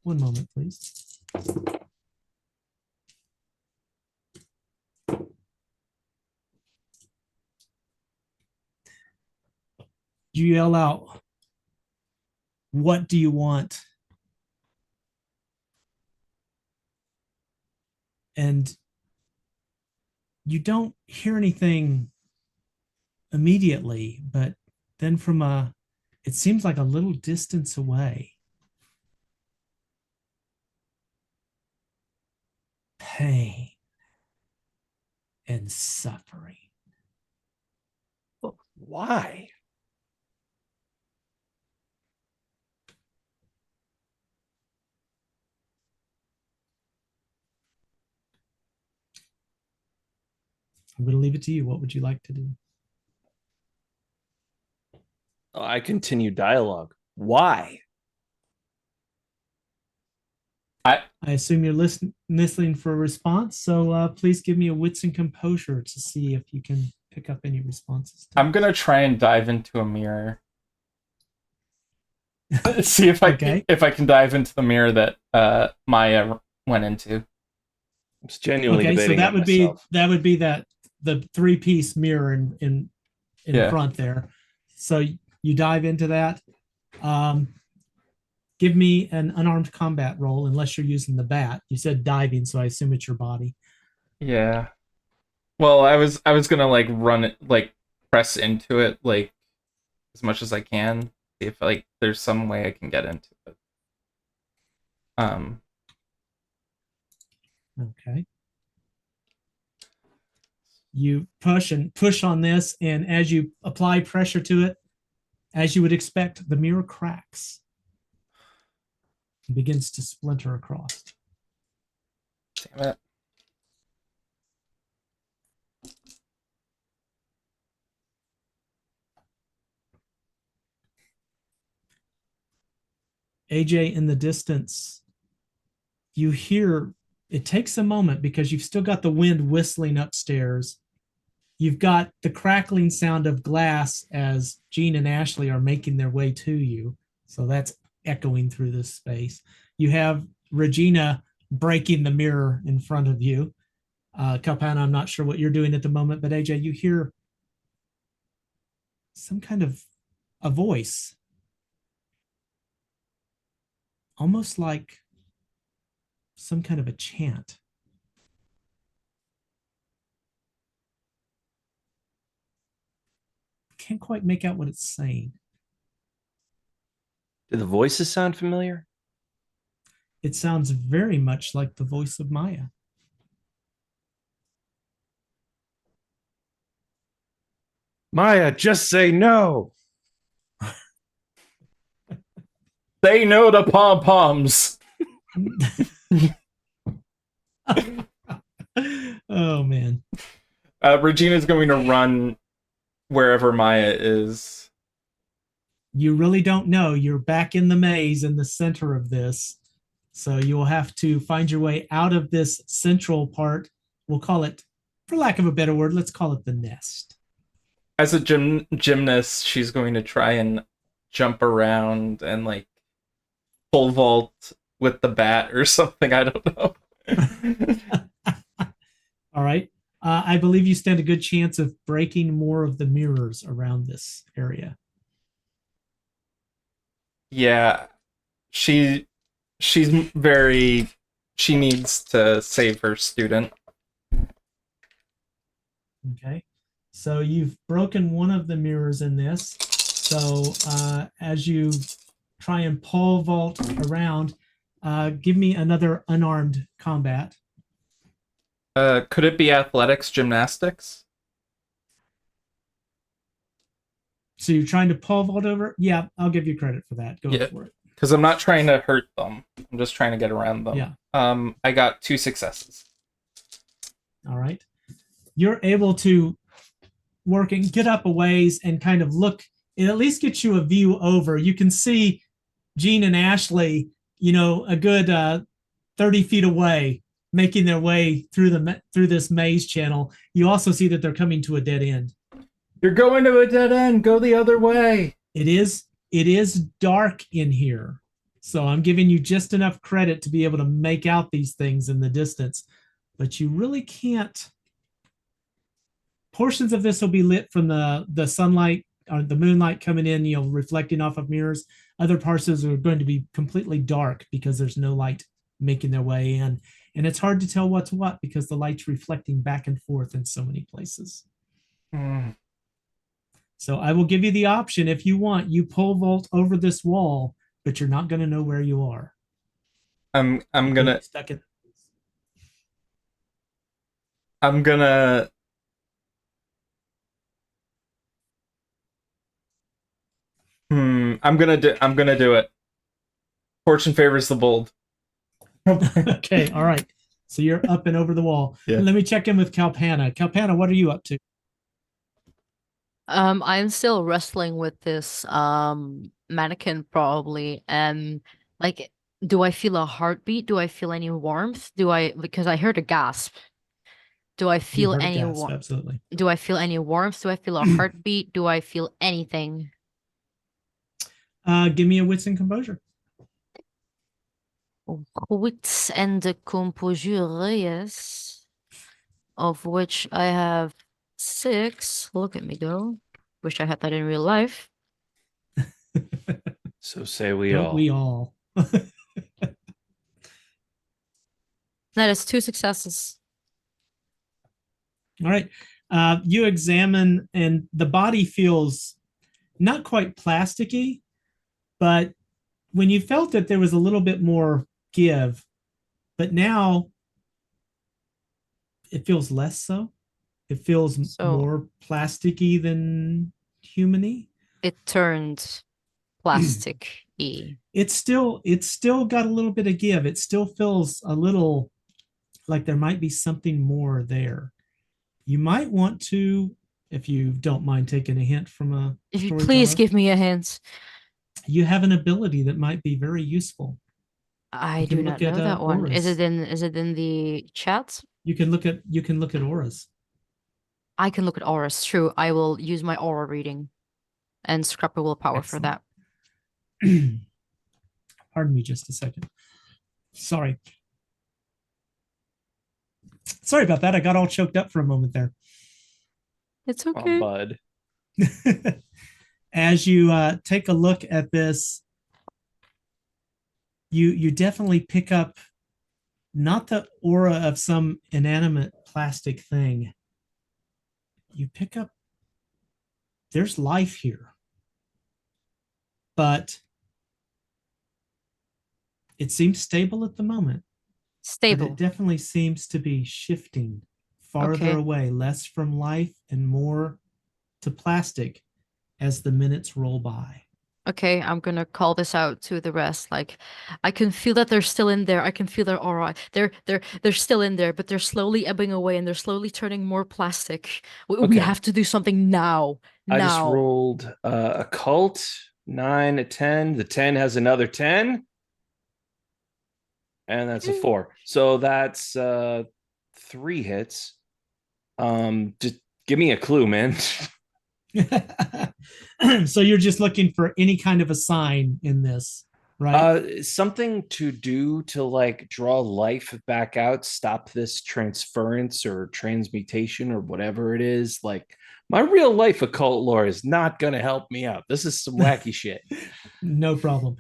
One moment, please. You yell out, "What do you want?" And you don't hear anything immediately, but then it seems like a little distance away, pain and suffering.
Why?
I'm going to leave it to you. What would you like to do?
I continue dialogue. Why?
I assume you're listening for a response, so please give me a wits and composure to see if you can pick up any responses.
I'm gonna try and dive into a mirror. See if I
Okay.
can dive into the mirror that Maya went into.
I'm just genuinely
Okay, so
debating
that
it
would be
myself.
the 3-piece mirror in
Yeah.
front there. So you dive into that. Give me an unarmed combat roll, unless you're using the bat. You said diving, so I assume it's your body.
Yeah. Well, I was gonna like run it, like press into it like as much as I can. See if like there's some way I can get into it.
Okay. You push on this, and as you apply pressure to it, as you would expect, the mirror cracks and begins to splinter across.
Damn it.
AJ, in the distance, you hear, it takes a moment because you've still got the wind whistling upstairs. You've got the crackling sound of glass as Gene and Ashley are making their way to you. So that's echoing through this space. You have Regina breaking the mirror in front of you. Kalpana, I'm not sure what you're doing at the moment, but AJ, you hear some kind of a voice, almost like some kind of a chant. Can't quite make out what it's saying.
Do the voices sound familiar?
It sounds very much like the voice of Maya.
Maya, just say no.
Say no to pom poms.
Oh man.
Regina's going to run wherever Maya is.
You really don't know. You're back in the maze in the center of this. So you will have to find your way out of this central part. We'll call it, for lack of a better word, let's call it the nest.
As a gymnast, she's going to try and jump around and like pole vault with the bat or something. I don't know.
All right. I believe you stand a good chance of breaking more of the mirrors around this area.
Yeah, she's very. She needs to save her student.
Okay. So you've broken one of the mirrors in this. So as you try and pole vault around, give me another unarmed combat.
Could it be athletics, gymnastics?
So you're trying to pole vault over? Yeah, I'll give you credit for that. Go
Yeah.
for it.
Because I'm not trying to hurt them. I'm just trying to get around them.
Yeah.
I got 2 successes.
All right. You're able to work and get up a ways and kind of look. It at least gets you a view over. You can see Jean and Ashley, a good 30 feet away, making their way through this maze channel. You also see that they're coming to a dead end.
You're going to a dead end. Go the other way.
It is dark in here. So I'm giving you just enough credit to be able to make out these things in the distance, but you really can't. Portions of this will be lit from the sunlight or the moonlight coming in, reflecting off of mirrors. Other parts are going to be completely dark because there's no light making their way in. And it's hard to tell what's what because the light's reflecting back and forth in so many places. So I will give you the option if you want. You pole vault over this wall, but you're not going to know where you are.
I'm gonna
stuck in.
I'm gonna I'm gonna do it. Fortune favors the bold.
Okay, all right. So you're up and over the wall.
Yeah.
Let me check in with Kalpana. Kalpana, what are you up to?
I'm still wrestling with this mannequin probably, and like, do I feel a heartbeat? Do I feel any warmth? Because I heard a gasp. Do I feel
heard a
any
gasp,
warmth?
absolutely.
Do I feel any warmth? Do I feel a heartbeat? Do I feel anything?
Give me a wits and composure.
Wits and the composure, yes. Of which I have 6. Look at me go. Wish I had that in real life.
So say we
Don't
all.
we all?
That is 2 successes.
All right. You examine, and the body feels not quite plasticky, but when you felt it, there was a little bit more give. But now it feels less so. It feels more plasticky than human-y.
It turned plastic-y.
It's still got a little bit of give. It still feels a little like there might be something more there. You might want to, if you don't mind taking a hint from a
If you
storyteller,
please give me a hint.
You have an ability that might be very useful.
I do not know that one. Is it in the chat?
You can look at auras.
I can look at auras. True. I will use my aura reading and scrap a willpower for that.
Pardon me just a second. Sorry about that. I got all choked up for a moment there.
It's okay.
Oh, bud.
As you take a look at this, you definitely pick up not the aura of some inanimate plastic thing. You pick up there's life here, but it seems stable at the moment.
Stable.
But it definitely seems to be shifting farther away, less from life and more to plastic as the minutes roll by.
Okay, I'm gonna call this out to the rest. Like, I can feel that they're still in there. I can feel their aura. They're still in there, but they're slowly ebbing away and they're slowly turning more plastic. We
Okay.
have to do something now.
I just
Now.
rolled occult, 9, a 10. The 10 has another 10. And that's a 4. So that's 3 hits. Just give me a clue, man.
So you're just looking for any kind of a sign in this, right?
Something to do to like draw life back out, stop this transference or transmutation or whatever it is. Like my real life occult lore is not going to help me out. This is some wacky shit.
No problem.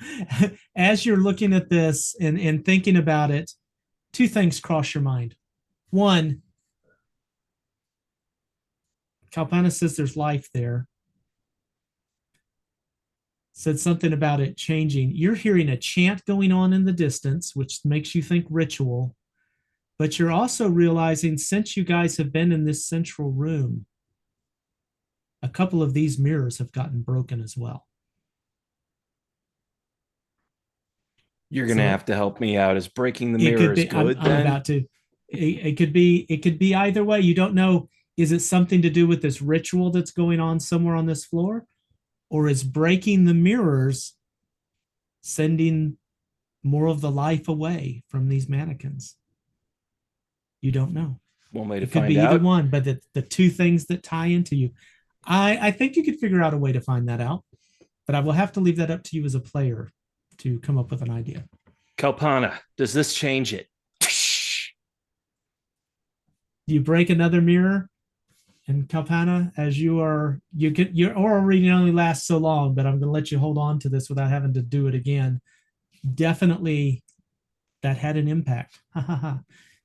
As you're looking at this and thinking about it, 2 things cross your mind. One, Kalpana says there's life there. Said something about it changing. You're hearing a chant going on in the distance, which makes you think ritual. But you're also realizing since you guys have been in this central room, a couple of these mirrors have gotten broken as well.
You're going to
So
have to help me out. Is breaking the
it could
mirrors
be,
good
I'm
then?
about to, it could be either way. You don't know. Is it something to do with this ritual that's going on somewhere on this floor? Or is breaking the mirrors sending more of the life away from these mannequins? You don't know.
One way to
It could
find
be either
out.
one, but the 2 things that tie into you. I think you could figure out a way to find that out, but I will have to leave that up to you as a player to come up with an idea.
Kalpana, does this change it?
You break another mirror, and Kalpana, as your oral reading only lasts so long, but I'm going to let you hold on to this without having to do it again. Definitely, that had an impact.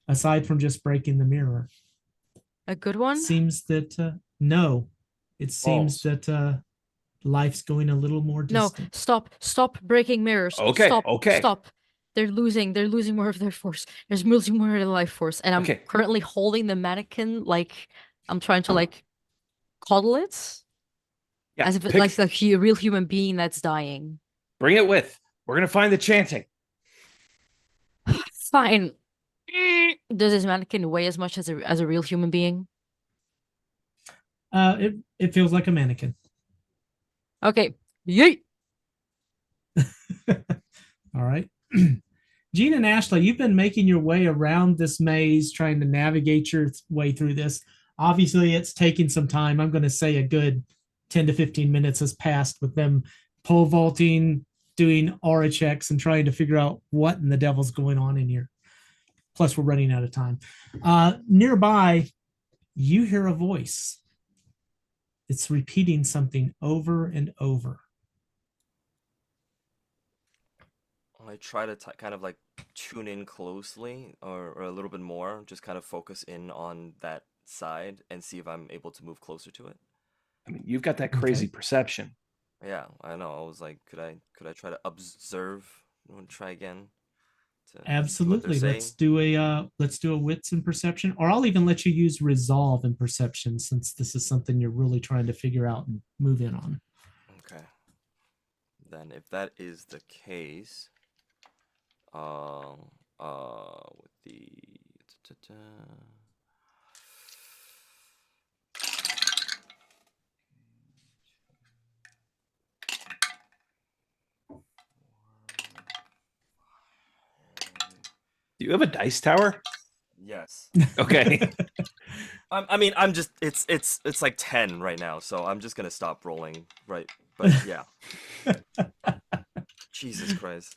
Aside from just breaking the mirror,
A good one?
seems that no, it seems that life's going a little more
No,
distant.
stop breaking mirrors.
Okay,
Stop,
okay.
stop. They're losing more of their force. There's losing more of their life force. And I'm
Okay.
currently holding the mannequin like I'm trying to like coddle it.
Yeah,
As if it's like a real human being that's dying.
bring it with. We're going to find the chanting.
Fine. Does this mannequin weigh as much as a real human being?
It feels like a mannequin.
Okay. Yeet.
All right. Gene and Ashley, you've been making your way around this maze, trying to navigate your way through this. Obviously, it's taking some time. I'm going to say a good 10 to 15 minutes has passed with them pole vaulting, doing aura checks, and trying to figure out what in the devil's going on in here. Plus, we're running out of time. Nearby, you hear a voice. It's repeating something over and over.
I try to kind of like tune in closely or a little bit more, just kind of focus in on that side and see if I'm able to move closer to it.
I mean, you've got that crazy
Okay.
Yeah,
perception.
I know. I was like, could I try to observe? Want to try again to see what they're
Absolutely.
saying?
Let's do a wits and perception, or I'll even let you use resolve and perception since this is something you're really trying to figure out and move in on.
Okay. Then if that is the case, with the
Do you have a dice tower?
yes.
Okay.
I mean, I'm just it's like 10 right now, so I'm just gonna stop rolling, right? But yeah. Jesus Christ.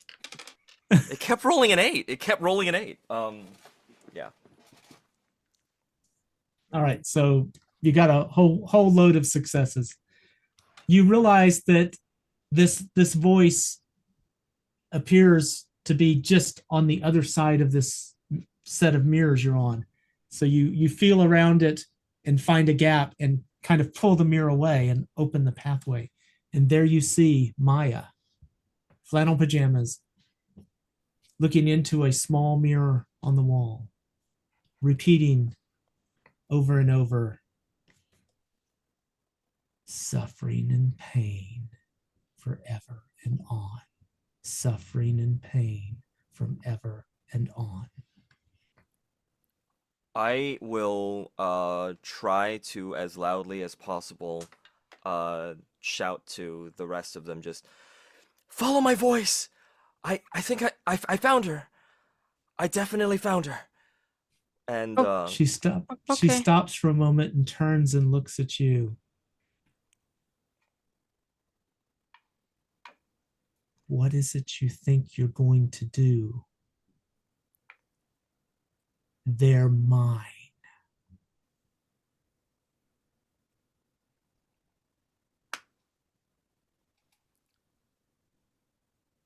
It kept rolling an 8. It kept rolling an 8. Yeah.
All right, so you got a whole load of successes. You realize that this voice appears to be just on the other side of this set of mirrors you're on. So you feel around it and find a gap and kind of pull the mirror away and open the pathway. And there you see Maya, flannel pajamas, looking into a small mirror on the wall, repeating over and over, suffering and pain forever and on, suffering and pain from ever and on.
I will try to as loudly as possible shout to the rest of them, just follow my voice. I think I found her. I definitely found her. And
Oh,
She
Okay.
stops for a moment and turns and looks at you. What is it you think you're going to do? They're mine.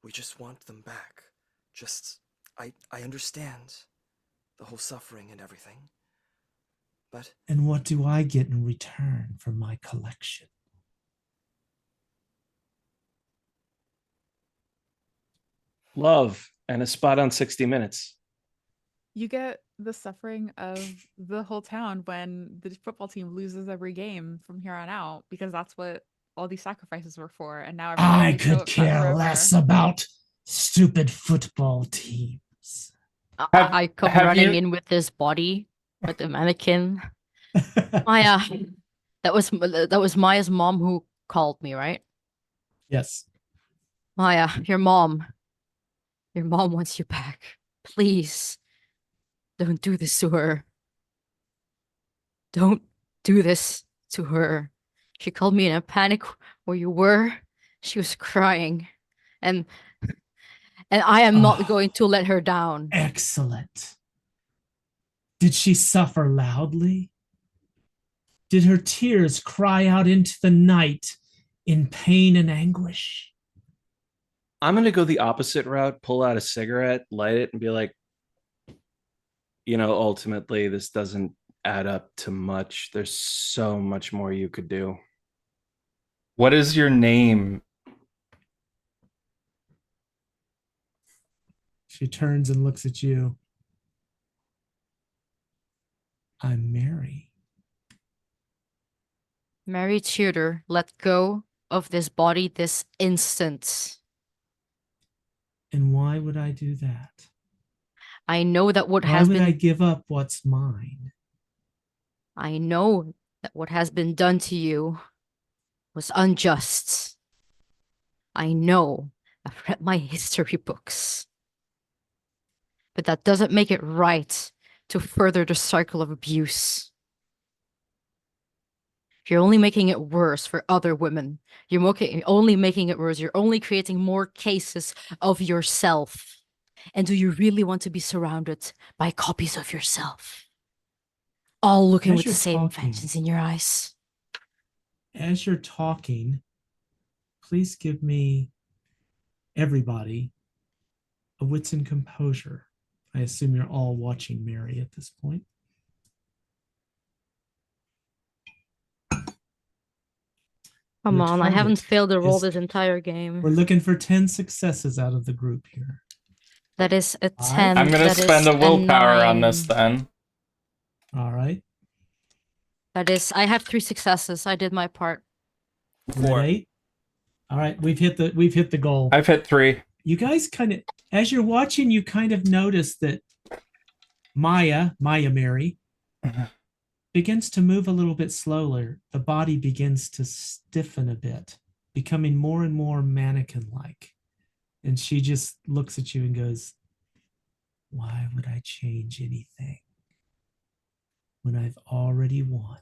we just want them back. Just I understand the whole suffering and everything. But
And what do I get in return for my collection?
Love and a spot on 60 Minutes.
You get the suffering of the whole town when the football team loses every game from here on out, because that's what all these sacrifices were for. And now everyone's
I
gonna be so
could
upset
care
forever.
less about stupid football teams.
I come
have
running
you-
in with this body, with the mannequin. Maya, that was Maya's mom who called me, right?
Yes.
Maya, your mom wants you back. Please, don't do this to her. Don't do this to her. She called me in a panic where you were. She was crying, and I am not
Oh.
going to let her down.
Excellent. Did she suffer loudly? Did her tears cry out into the night in pain and anguish?
I'm going to go the opposite route, pull out a cigarette, light it, and be like, ultimately, this doesn't add up to much. There's so much more you could do.
What is your name?
She turns and looks at you. I'm Mary.
Mary Tudor, let go of this body this instant.
And why would I do that?
I know that what
Why
has
would
been
I give up what's mine?
I know that what has been done to you was unjust. I know. I've read my history books. But that doesn't make it right to further the cycle of abuse. You're only making it worse for other women. You're only making it worse. You're only creating more cases of yourself. And do you really want to be surrounded by copies of yourself? All looking
As
with the
you're
same
talking-
vengeance in your eyes.
As you're talking, please give me, everybody, a wits and composure. I assume you're all watching Mary at this point.
Come
Your
on, I haven't
target
failed a roll
is-
this entire game.
We're looking for 10 successes out of the group here.
That is a
Five?
10.
I'm gonna
that is
spend a willpower on this
9.
then.
All right.
That is, I have 3 successes. I did my part.
You're at 8. All right, we've hit the goal.
I've hit 3.
You guys kind of, as you're watching, you kind of notice that Maya Mary, begins to move a little bit slower. The body begins to stiffen a bit, becoming more and more mannequin-like. And she just looks at you and goes, why would I change anything when I've already won?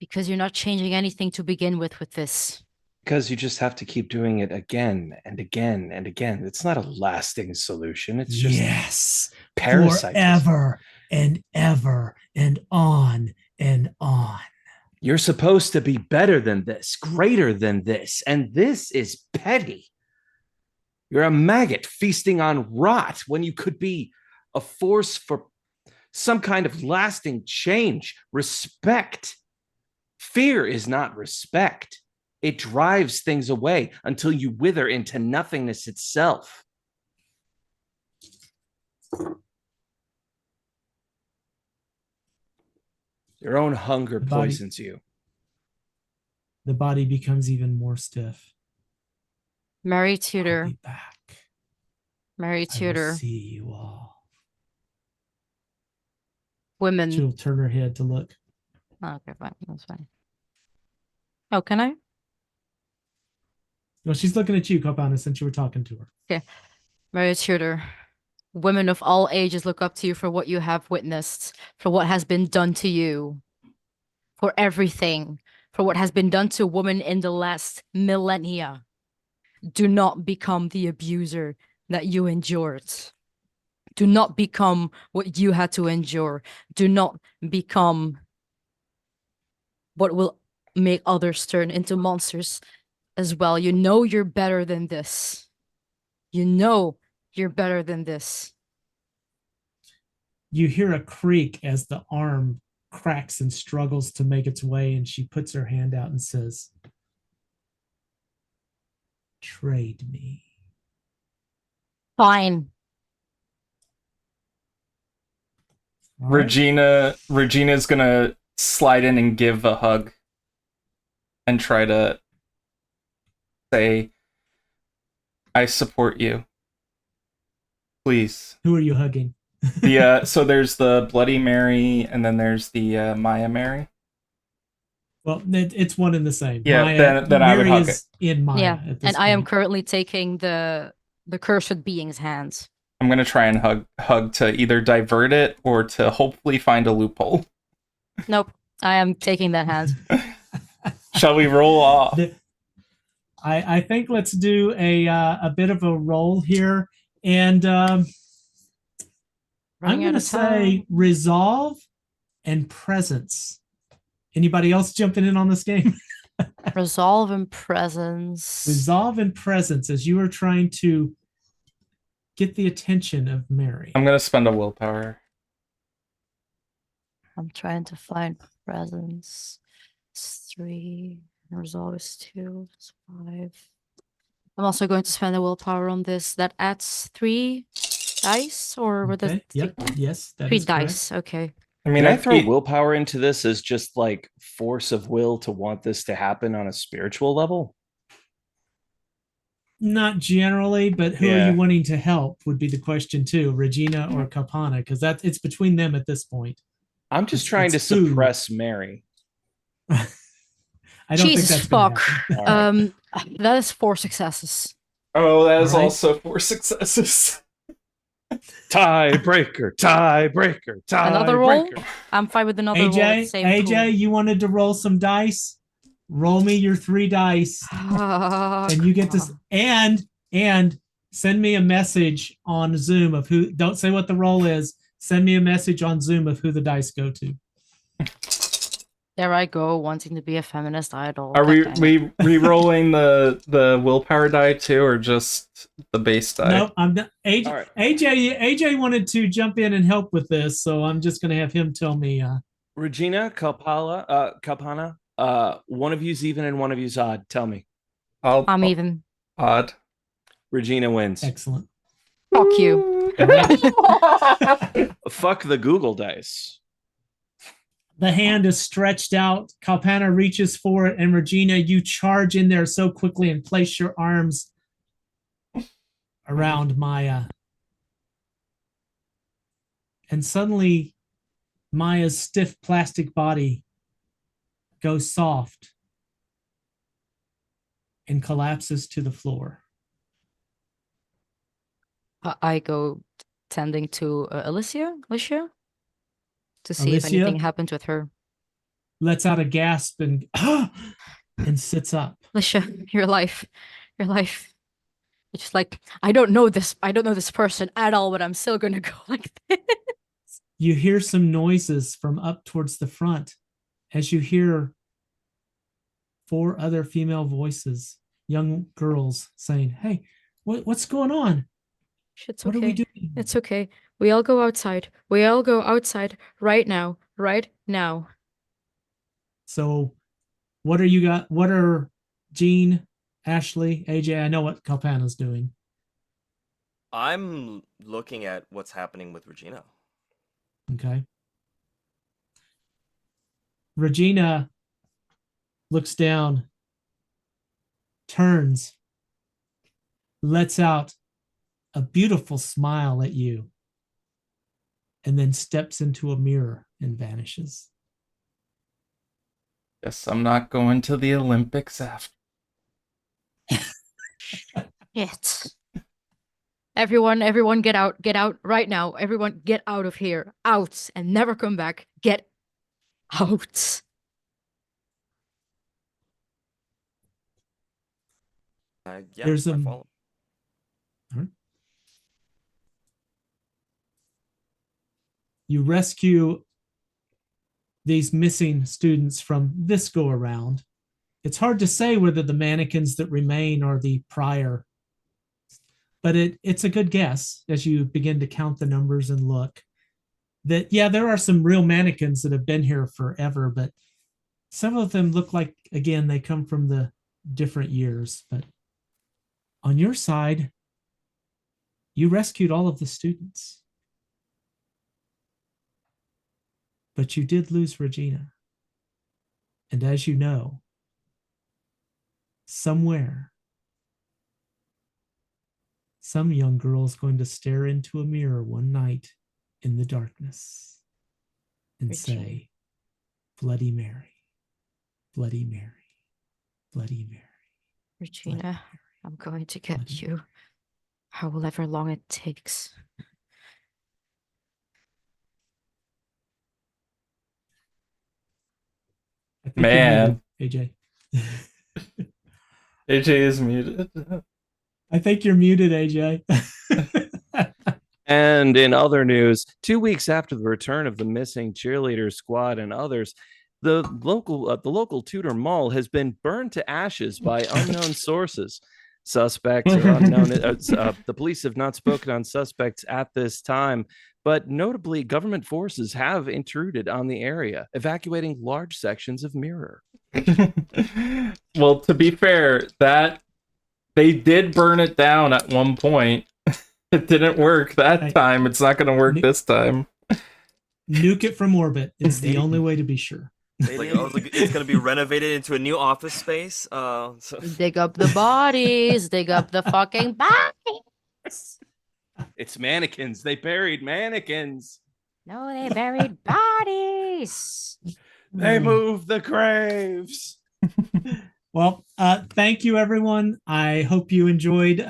Because you're not changing anything to begin with this.
Because you just have to keep doing it again and again and again. It's not a lasting solution. It's just
Yes,
parasitism.
forever and ever and on and on.
You're supposed to be better than this, greater than this, and this is petty. You're a maggot feasting on rot when you could be a force for some kind of lasting change. Respect. Fear is not respect. It drives things away until you wither into nothingness itself. Your own hunger
The body-
poisons you.
The body becomes even more stiff.
Mary
I'll
Tudor.
be back.
Mary
I will
Tudor.
see you all.
Women.
She'll turn her head to look.
Oh, okay, fine. That's fine. Oh, can I?
Well, she's looking at you, Kalpana, since you were talking to her.
Mary Tudor, women of all ages look up to you for what you have witnessed, for what has been done to you, for everything, for what has been done to women in the last millennia. Do not become the abuser that you endured. Do not become what you had to endure. Do not become what will make others turn into monsters as well. You know you're better than this. You know you're better than this.
You hear a creak as the arm cracks and struggles to make its way, and she puts her hand out and says, "Trade me."
Fine.
All right.
Regina's gonna slide in and give a hug and try to say, I support you. Please.
Who are you hugging?
So there's the Bloody Mary and then there's the Maya Mary.
Well, it's one and the same.
Yeah,
Maya,
then I would
Mary
hug
is in Maya
Yeah,
at this
and I am
point.
currently taking the cursed being's hands.
I'm gonna try and hug to either divert it or to hopefully find a loophole.
Nope, I am taking that hand.
Shall we roll off?
I think let's do a bit of a roll here, and I'm
Running
going
out
to
of
say
time.
resolve and presence. Anybody else jumping in on this game?
Resolve and presence.
Resolve and presence as you are trying to get the attention of Mary.
I'm gonna spend a willpower.
I'm trying to find presence. It's 3. Resolve is 2. It's 5. I'm also going to spend a willpower on this. That adds 3 dice, or with
Okay.
the
Yep. Yes, that
3
is correct.
dice. Okay.
I mean,
Can I throw willpower into this as just like force of will to want this to happen on a spiritual level?
Not generally, but who are
Yeah.
you wanting to help would be the question too, Regina or Kalpana, because it's between them at this point.
I'm just trying to
it's who.
suppress Mary.
I don't
Jesus
think that's gonna
fuck.
happen.
That is 4 successes.
Oh, that is
All right.
also 4 successes.
Tiebreaker, tiebreaker, tiebreaker.
Another roll? I'm fine with another roll. At the
AJ,
same
AJ, you wanted to roll some dice? Roll me your 3 dice,
pool.
and you get to and send me a message on Zoom of who. Don't say what the roll is. Send me a message on Zoom of who the dice go to.
There I go, wanting to be a feminist idol.
Are
God dang it.
we re-rolling the willpower die too, or just the base die?
No, I'm not. AJ,
All right.
AJ wanted to jump in and help with this, so I'm just going to have him tell me.
Regina, Kalpana, one of you's even and one of you's odd. Tell me.
I'm even.
Odd.
Regina wins.
Excellent.
Fuck you.
Fuck the Google dice.
The hand is stretched out. Kalpana reaches for it, and Regina, you charge in there so quickly and place your arms around Maya. And suddenly, Maya's stiff plastic body goes soft and collapses to the floor.
I go tending to Alicia to see if
Alicia?
anything happened with her.
Lets out a gasp and and sits up.
Alicia, your life. It's just like, I don't know this person at all, but I'm still gonna go like this.
You hear some noises from up towards the front as you hear 4 other female voices, young girls saying, "Hey, what's going on?
Shit's
What
okay.
are we doing?"
It's okay. We all go outside. We all go outside right now. Right now.
So what are Jean, Ashley, AJ? I know what Kalpana's doing.
I'm looking at what's happening with Regina.
Okay. Regina looks down, turns, lets out a beautiful smile at you, and then steps into a mirror and vanishes.
Guess I'm not going to the Olympics after.
Shit. Everyone get out right now. Everyone get out of here. Out and never come back. Get out.
Yeah,
There's
I follow.
You rescue these missing students from this go around. It's hard to say whether the mannequins that remain are the prior, but it's a good guess as you begin to count the numbers and look that, yeah, there are some real mannequins that have been here forever, but some of them look like, again, they come from the different years. But on your side, you rescued all of the students. But you did lose Regina. And as you know, somewhere, some young girl is going to stare into a mirror one night in the darkness and
Regina.
say, Bloody Mary, Bloody Mary, Bloody Mary.
Regina, I'm going to get
Bloody
you. However long it takes.
I think you're
Man.
muted, AJ.
AJ is muted.
I think you're muted, AJ.
And in other news, 2 weeks after the return of the missing cheerleader squad and others, the local Tudor Mall has been burned to ashes by unknown sources. Suspects are unknown. The police have not spoken on suspects at this time, but notably, government forces have intruded on the area, evacuating large sections of Mirror.
Well, to be fair, that they did burn it down at one point. It didn't work that time. It's not going to work this time.
Nuke it from orbit. It's the only way to be sure.
It's going to be renovated into a new office space. So.
Dig up the bodies. Dig up the fucking bodies.
It's mannequins. They buried mannequins.
No, they buried bodies.
They moved the graves.
Well, thank you, everyone. I hope you enjoyed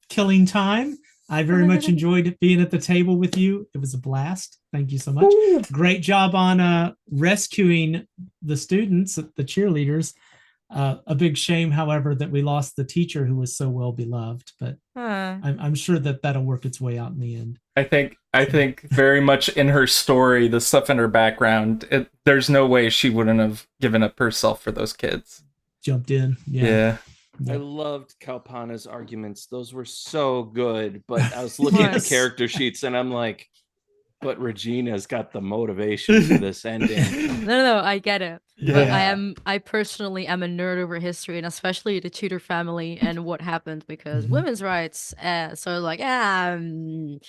killing time. I very much enjoyed being at the table with you. It was a blast. Thank you so much. Great job on rescuing the students, the cheerleaders. A big shame, however, that we lost the teacher who was so well beloved, but I'm sure that that'll work its way out in the end.
I think very much in her story, the stuff in her background, there's no way she wouldn't have given up herself for those kids.
Jumped in.
Yeah.
I loved Kalpana's arguments. Those were so good. But I was looking at the character sheets and I'm like, but Regina's got the motivation for this ending.
No, I get it.
Yeah.
But I personally am a nerd over history and especially the Tudor family and what happened because women's rights. So like,
oh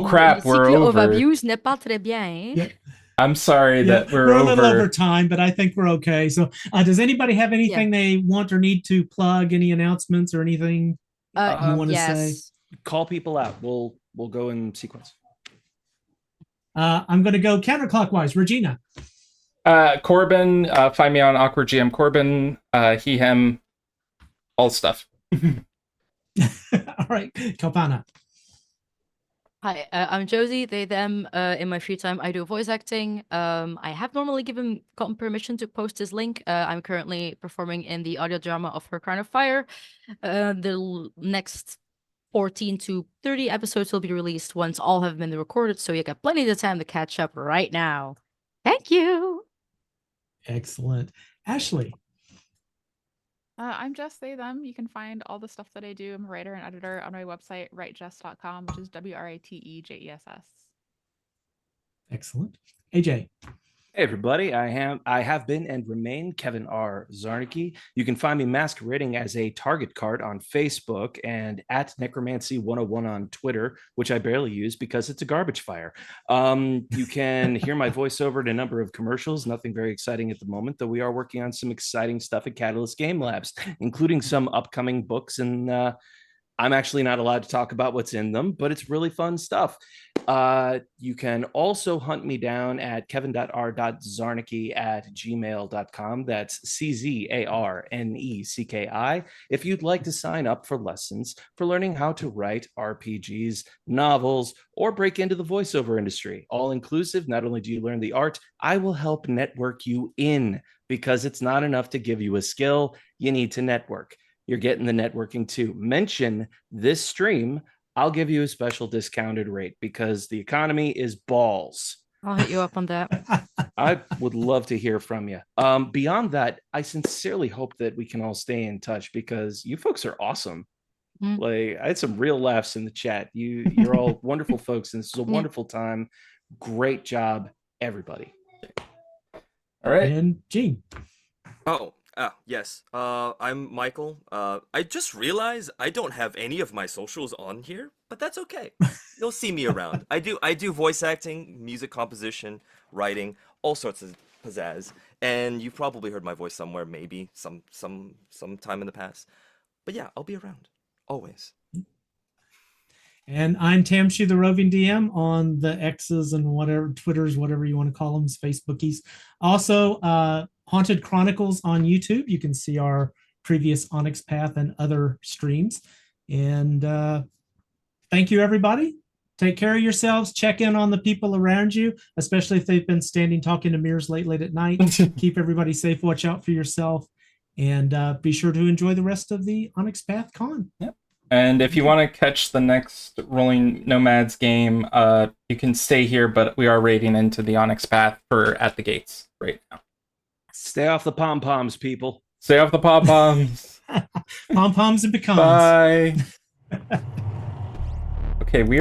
crap, we're
cycle
over.
of abuse n'est pas très bien.
Yeah.
I'm sorry that we're
a
over.
little over time, but I think we're okay. So does anybody have anything they want or need to plug? Any announcements or anything you want to say?
Call people out. We'll go in sequence.
I'm going to go counterclockwise. Regina.
Corbin, find me on Awkward GM Corbin, he, him, all stuff.
All right, Kalpana.
Hi, I'm Josie, they, them. In my free time, I do voice acting. I have normally gotten permission to post this link. I'm currently performing in the audio drama of Her Crown of Fire. The next 14 to 30 episodes will be released once all have been recorded, so you got plenty of time to catch up right now. Thank you.
Excellent. Ashley.
I'm Jess, they, them. You can find all the stuff that I do. I'm a writer and editor on my website, writejess.com, which is WRITEJESS.
Excellent. AJ.
Hey everybody, I have been and remain Kevin R. Zarnicki. You can find me masquerading as a target card on Facebook and at Necromancy 101 on Twitter, which I barely use because it's a garbage fire. You can hear my voiceover in a number of commercials, nothing very exciting at the moment, though we are working on some exciting stuff at Catalyst Game Labs, including some upcoming books, and I'm actually not allowed to talk about what's in them, but it's really fun stuff. You can also hunt me down at kevin.r.zarnicki@gmail.com. That's CZARNECKI. If you'd like to sign up for lessons for learning how to write RPGs, novels, or break into the voiceover industry, all inclusive, not only do you learn the art, I will help network you in, because it's not enough to give you a skill. You need to network. You're getting the networking too. Mention this stream. I'll give you a special discounted rate because the economy is balls.
I'll hit you up on that.
I would love to hear from you. Beyond that, I sincerely hope that we can all stay in touch because you folks are awesome.
Mm.
Like, I had some real laughs in the chat. You're all wonderful folks, and this is a wonderful time. Great job, everybody.
All right.
And Gene.
Oh, yes. I'm Michael. I just realized I don't have any of my socials on here, but that's okay. You'll see me around. I do voice acting, music composition, writing, all sorts of pizzazz. And you've probably heard my voice somewhere, maybe some time in the past. But yeah, I'll be around. Always.
And I'm Tamshu, the roving DM on the X's and whatever, Twitters, whatever you want to call them, Facebookies. Also, Haunted Chronicles on YouTube. You can see our previous Onyx Path and other streams. And thank you, everybody. Take care of yourselves. Check in on the people around you, especially if they've been standing talking to mirrors late at night. Keep everybody safe. Watch out for yourself. And be sure to enjoy the rest of the Onyx Path Con.
Yep. And if you want to catch the next Rolling Nomads game, you can stay here, but we are raiding into the Onyx Path for At the Gates right now.
Stay off the pom-poms, people.
Stay off the pom-poms.
Pom-poms and pecans.
Bye. Okay, we